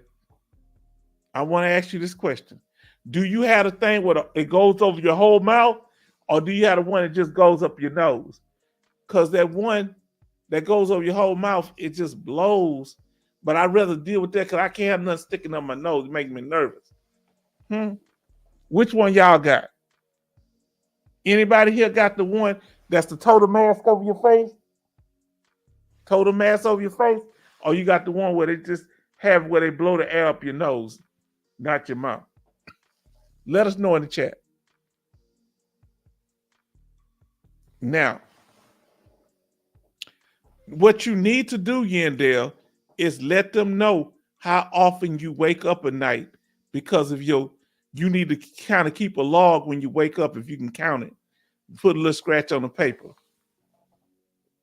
I want to ask you this question. Do you have a thing where it goes over your whole mouth, or do you have the one that just goes up your nose? Because that one that goes over your whole mouth, it just blows. But I'd rather deal with that because I can't have nothing sticking up my nose. It makes me nervous. Which one y'all got? Anybody here got the one that's the total mask over your face? Total mask over your face? Or you got the one where they just have where they blow the air up your nose, not your mouth? Let us know in the chat. Now, what you need to do, Yandel, is let them know how often you wake up at night, because of you need to kind of keep a log when you wake up if you can count it. Put a little scratch on the paper.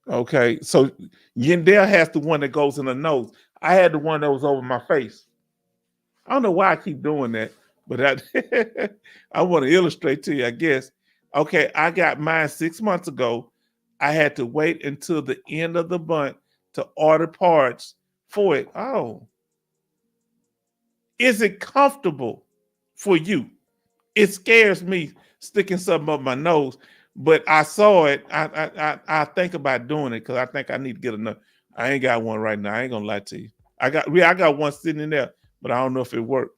Okay, so Yandel has the one that goes in the nose. I had the one that was over my face. I don't know why I keep doing that, but I want to illustrate to you, I guess. Okay, I got mine 6 months ago. I had to wait until the end of the month to order parts for it. Oh. Is it comfortable for you? It scares me sticking something up my nose, but I saw it. I think about doing it because I think I need to get another. I ain't got one right now. I ain't gonna lie to you. I got one sitting in there, but I don't know if it worked.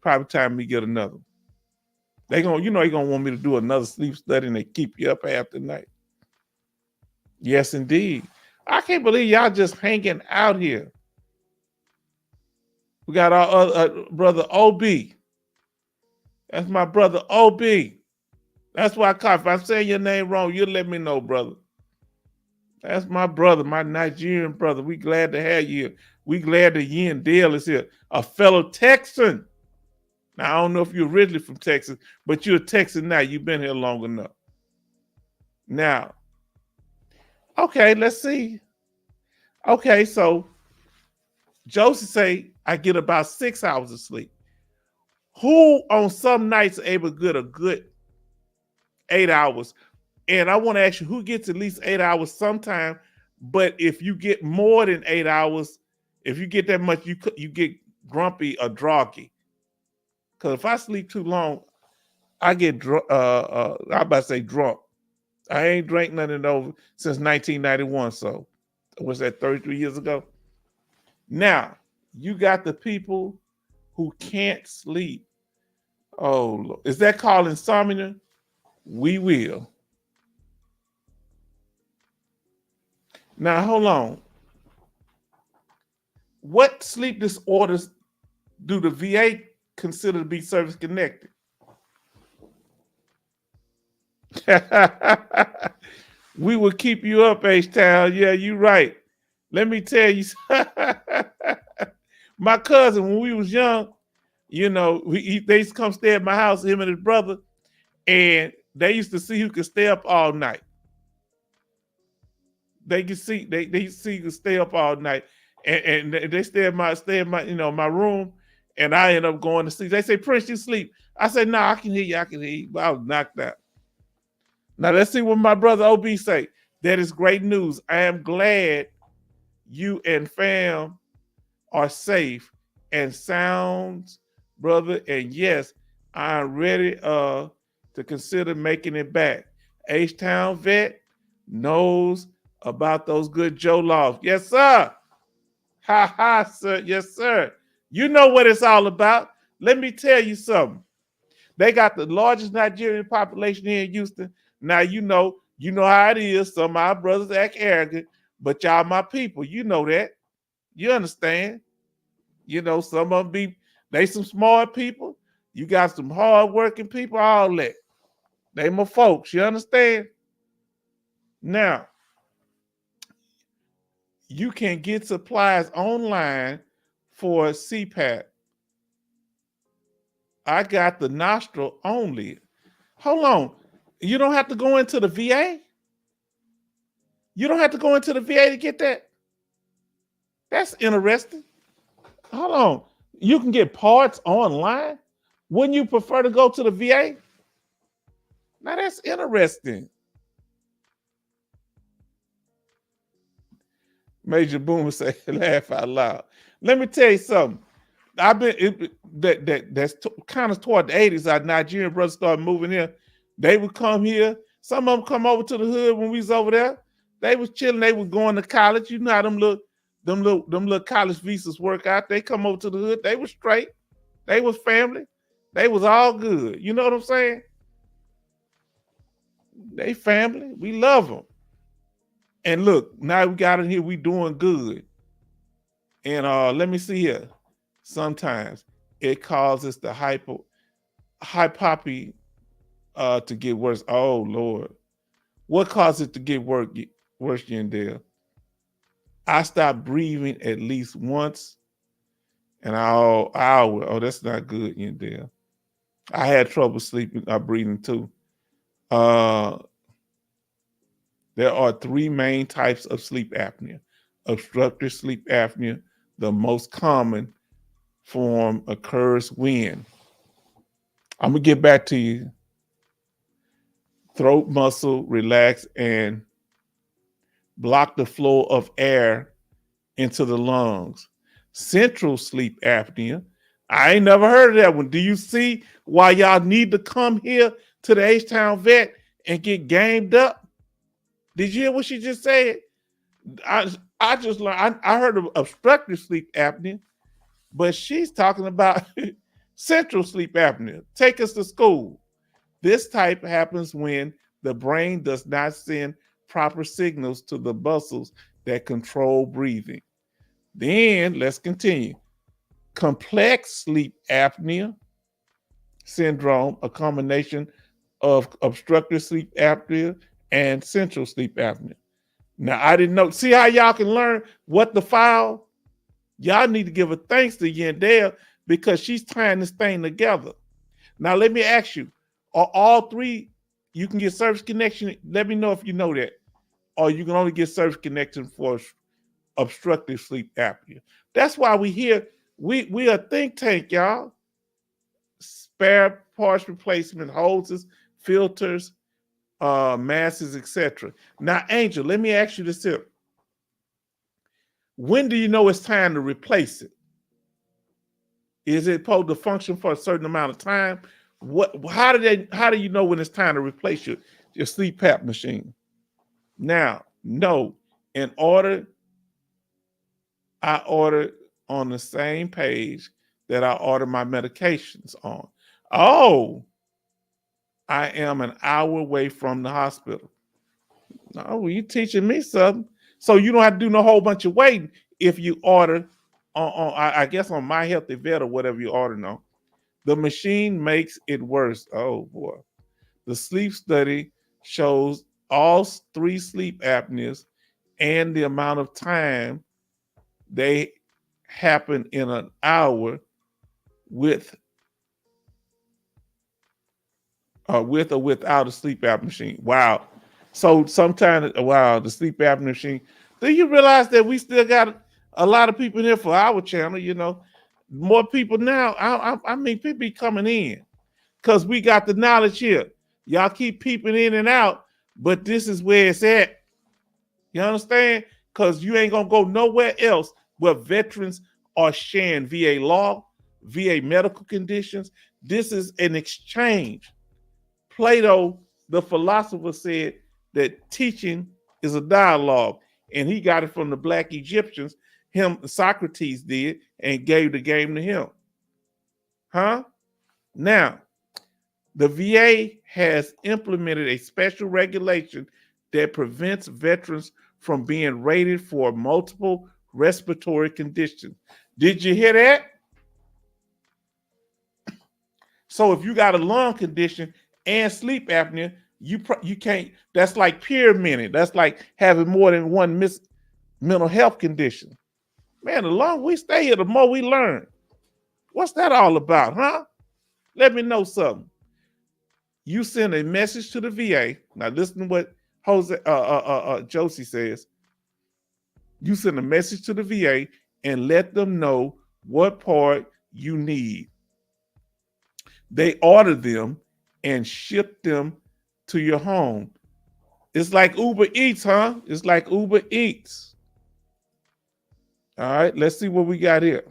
Probably time me get another. They gonna want me to do another sleep study and they keep you up half the night. Yes, indeed. I can't believe y'all just hanging out here. We got our other brother OB. That's my brother OB. That's why I call. If I'm saying your name wrong, you'll let me know, brother. That's my brother, my Nigerian brother. We glad to have you. We glad that Yandel is here, a fellow Texan. Now, I don't know if you're originally from Texas, but you're a Texan now. You've been here long enough. Now, okay, let's see. Okay, so Josie say I get about 6 hours of sleep. Who on some nights are able to get a good 8 hours? And I want to ask you, who gets at least 8 hours sometime? But if you get more than 8 hours, if you get that much, you get grumpy or droggy. Because if I sleep too long, I get I'm about to say drunk. I ain't drank nothing over since 1991. So was that 33 years ago? Now you got the people who can't sleep. Oh, Lord. Is that called insomnia? We will. Now hold on. What sleep disorders do the VA consider to be service connected? We will keep you up, H-Town. Yeah, you're right. Let me tell you, my cousin, when we was young, they used to come stay at my house, him and his brother, and they used to see who could stay up all night. They could see they see who could stay up all night, and they stay in my room, and I end up going to sleep. They say, Prince, you sleep. I said, no, I can hear you. But I was knocked out. Now let's see what my brother OB say. That is great news. I am glad you and fam are safe and sound, brother. And yes, I'm ready to consider making it back. H-Town vet knows about those good Joe laws. Yes, sir. Ha ha, sir. Yes, sir. You know what it's all about. Let me tell you something. They got the largest Nigerian population here in Houston. Now you know how it is. Some of my brothers act arrogant, but y'all my people. You know that. You understand? Some of them they some smart people. You got some hardworking people, all that. They my folks. You understand? Now, you can get supplies online for CPAP. I got the nostril only. Hold on. You don't have to go into the VA? You don't have to go into the VA to get that? That's interesting. Hold on. You can get parts online? Wouldn't you prefer to go to the VA? Now that's interesting. Major Boomer say, laugh out loud. Let me tell you something. That's kind of toward the 80s. Our Nigerian brothers started moving here. They would come here. Some of them come over to the hood when we was over there. They was chilling. They was going to college. You know how them little college visas work out. They come over to the hood. They was straight. They was family. They was all good. You know what I'm saying? They family. We love them. And look, now we got in here. We doing good. And let me see here. Sometimes it causes the hypopy to get worse. Oh Lord, what causes it to get worse, Yandel? I stopped breathing at least once an hour. Oh, that's not good, Yandel. I had trouble sleeping, breathing too. There are 3 main types of sleep apnea. Obstructive sleep apnea, the most common form, occurs when I'm gonna get back to you. Throat muscle relax and block the flow of air into the lungs. Central sleep apnea. I ain't never heard of that one. Do you see why y'all need to come here to the H-Town vet and get gamed up? Did you hear what she just said? I just learned. I heard of obstructive sleep apnea, but she's talking about central sleep apnea. Take us to school. This type happens when the brain does not send proper signals to the muscles that control breathing. Then let's continue. Complex sleep apnea syndrome, a combination of obstructive sleep apnea and central sleep apnea. Now, I didn't know. See how y'all can learn what the file? Y'all need to give a thanks to Yandel because she's tying this thing together. Now, let me ask you, are all 3, you can get service connection? Let me know if you know that. Or you can only get service connection for obstructive sleep apnea. That's why we here. We a think tank, y'all. Spare parts replacement, hoses, filters, masses, etc. Now, Angel, let me ask you this here. When do you know it's time to replace it? Is it supposed to function for a certain amount of time? How do you know when it's time to replace your CPAP machine? Now, no, I ordered on the same page that I order my medications on. Oh, I am an hour away from the hospital. No, you teaching me something. So you don't have to do no whole bunch of waiting if you order I guess on My Healthy Vet or whatever you order on. The machine makes it worse. Oh boy. The sleep study shows all three sleep apneas and the amount of time they happen in an hour with with or without a sleep apnea machine. Wow. So sometimes, wow, the sleep apnea machine. Do you realize that we still got a lot of people here for our channel? You know, more people now. I mean, people be coming in because we got the knowledge here. Y'all keep peeping in and out, but this is where it's at. You understand? Because you ain't gonna go nowhere else where veterans are sharing VA law, VA medical conditions. This is an exchange. Plato, the philosopher, said that teaching is a dialogue, and he got it from the Black Egyptians. Socrates did, and gave the game to him. Huh? Now, the VA has implemented a special regulation that prevents veterans from being rated for multiple respiratory conditions. Did you hear that? So if you got a lung condition and sleep apnea, you can't. That's like pyramiding. That's like having more than one mental health condition. Man, the longer we stay here, the more we learn. What's that all about, huh? Let me know something. You send a message to the VA. Now listen to what Josie says. You send a message to the VA and let them know what part you need. They order them and ship them to your home. It's like Uber Eats, huh? It's like Uber Eats. All right, let's see what we got here.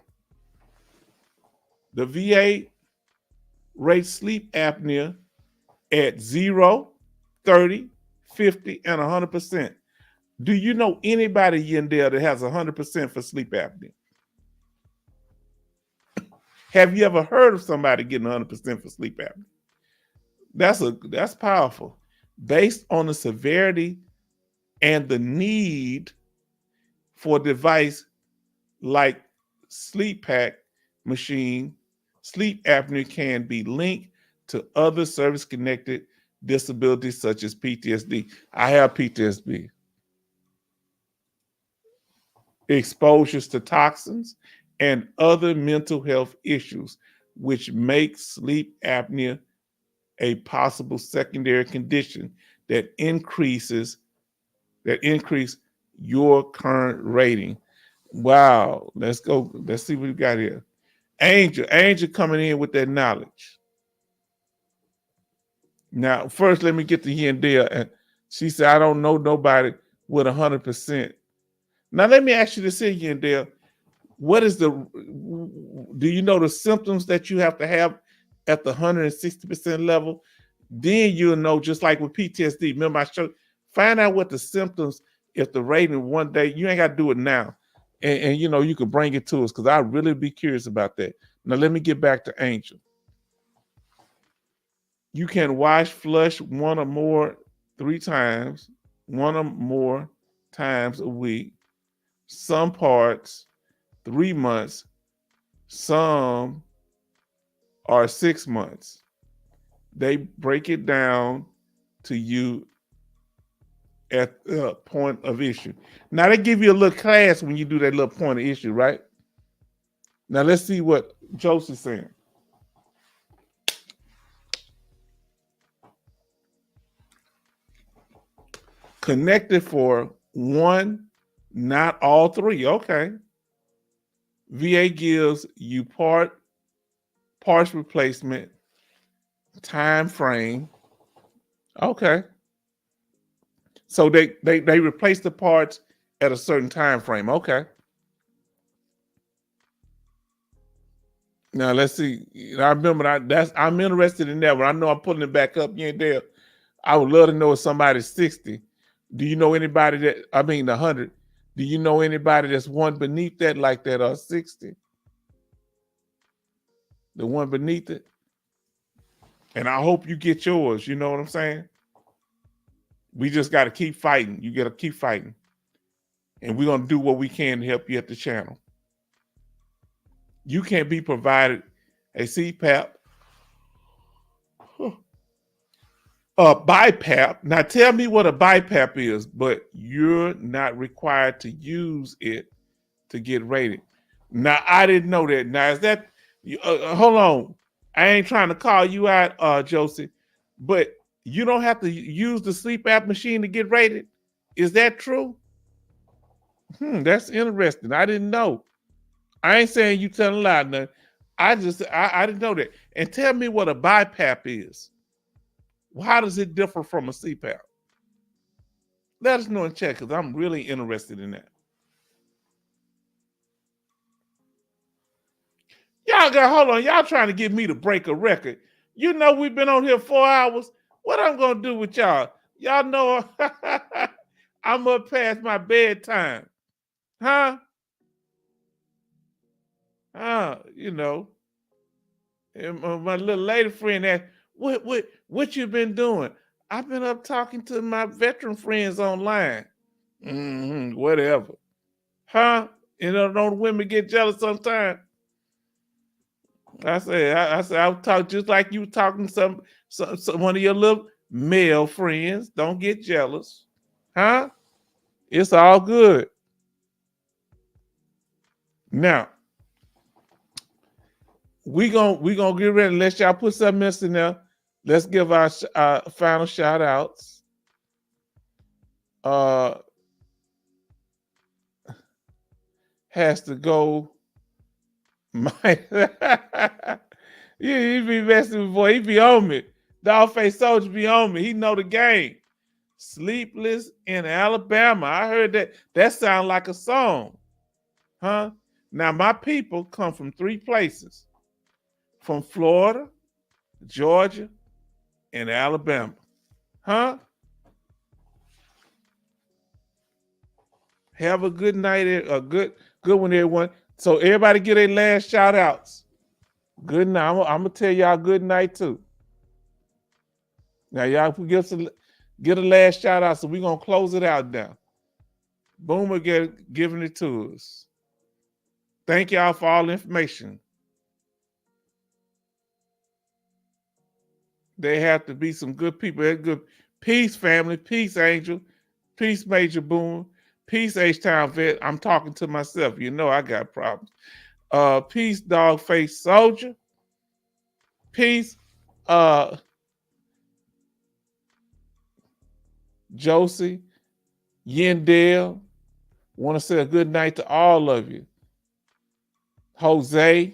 The VA rates sleep apnea at 0, 30, 50, and 100%. Do you know anybody in there that has 100% for sleep apnea? Have you ever heard of somebody getting 100% for sleep apnea? That's powerful. Based on the severity and the need for a device like SleepPack machine, sleep apnea can be linked to other service-connected disabilities such as PTSD. I have PTSD. Exposures to toxins and other mental health issues, which makes sleep apnea a possible secondary condition that increase your current rating. Wow, let's go. Let's see what we got here. Angel coming in with that knowledge. Now, first, let me get to Yandel. And she said, I don't know nobody with 100%. Now, let me ask you this here, Yandel. Do you know the symptoms that you have to have at the 160% level? Then you'll know, just like with PTSD. Remember, I showed, find out what the symptoms, if the rating one day, you ain't got to do it now. And you know, you can bring it to us because I'd really be curious about that. Now, let me get back to Angel. You can flush one or more 3 times, one or more times a week. Some parts, 3 months. Some are 6 months. They break it down to you at the point of issue. Now, they give you a little class when you do that little point of issue, right? Now, let's see what Joseph's saying. Connected for 1, not all 3. Okay. VA gives you parts replacement, time frame. Okay. So they replace the parts at a certain time frame. Okay. Now let's see. I remember I'm interested in that one. I know I'm putting it back up here and there. I would love to know if somebody's 60. Do you know anybody 100? Do you know anybody that's one beneath that like that or 60? The one beneath it? And I hope you get yours. You know what I'm saying? We just got to keep fighting. You got to keep fighting. And we're going to do what we can to help you at the channel. you can't be provided a CPAP, a BiPAP. Now tell me what a BiPAP is, but you're not required to use it to get rated. Now I didn't know that. Now is that? Hold on, I ain't trying to call you out, Josie, but you don't have to use the sleep app machine to get rated. Is that true? That's interesting. I didn't know. I ain't saying you telling a lie, nothing. I didn't know that. And tell me what a BiPAP is. How does it differ from a CPAP? Let us know in chat because I'm really interested in that. Hold on. Y'all trying to get me to break a record. You know we've been on here 4 hours. What I'm going to do with y'all? Y'all know I'm up past my bedtime. Huh? You know. And my little lady friend asked, what you been doing? I've been up talking to my veteran friends online. Whatever. Huh? You know, don't women get jealous sometimes? I would talk just like you talking to some one of your little male friends. Don't get jealous. Huh? It's all good. Now, we gonna get ready. Let y'all put something else in there. Let's give our final shout outs. Has to go. He be messing with boy. He be on me. Dogface Soldier be on me. He know the game. Sleepless in Alabama. I heard that. That sound like a song. Huh? Now my people come from 3 places. From Florida, Georgia, and Alabama. Huh? Have a good night, a good one, everyone. So everybody get their last shout outs. Good night. I'm gonna tell y'all good night too. Now y'all get a last shout out, so we're gonna close it out now. Boomer giving it to us. Thank y'all for all the information. They have to be some good people. They're good. Peace, family. Peace, Angel. Peace, Major Boomer. Peace, H-Town Vet. I'm talking to myself. You know I got problems. Peace, Dogface Soldier. Peace, Josie, Yendell. Want to say a good night to all of you. Jose.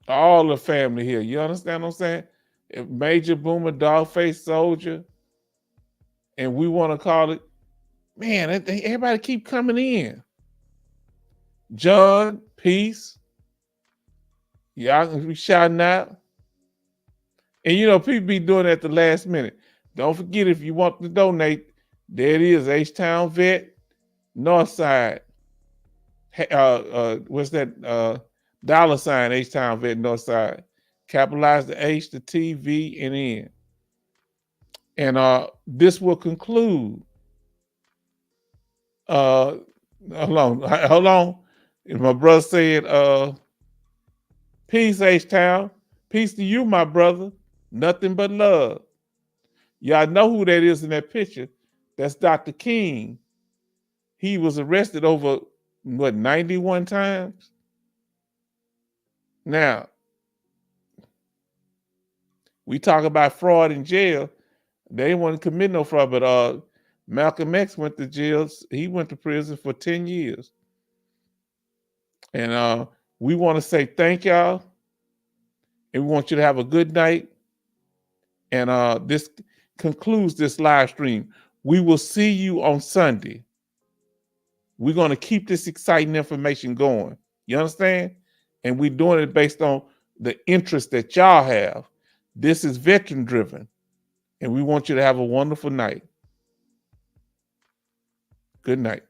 All the family here. You understand what I'm saying? Major Boomer, Dogface Soldier. And we want to call it, man, everybody keep coming in. John, peace. Y'all can be shouting out. And you know, people be doing it at the last minute. Don't forget, if you want to donate, there it is, H-Town Vet, Northside. What's that? $ H-Town Vet, Northside. Capitalize the H, the T, V, and N. And this will conclude. Hold on. My brother said, peace, H-Town. Peace to you, my brother. Nothing but love. Y'all know who that is in that picture. That's Dr. King. He was arrested over, 91 times? Now, we talk about fraud in jail. They didn't want to commit no fraud, but Malcolm X went to jail. He went to prison for 10 years. And we want to say thank y'all. And we want you to have a good night. And this concludes this live stream. We will see you on Sunday. We're going to keep this exciting information going. You understand? And we're doing it based on the interest that y'all have. This is veteran driven. And we want you to have a wonderful night. Good night.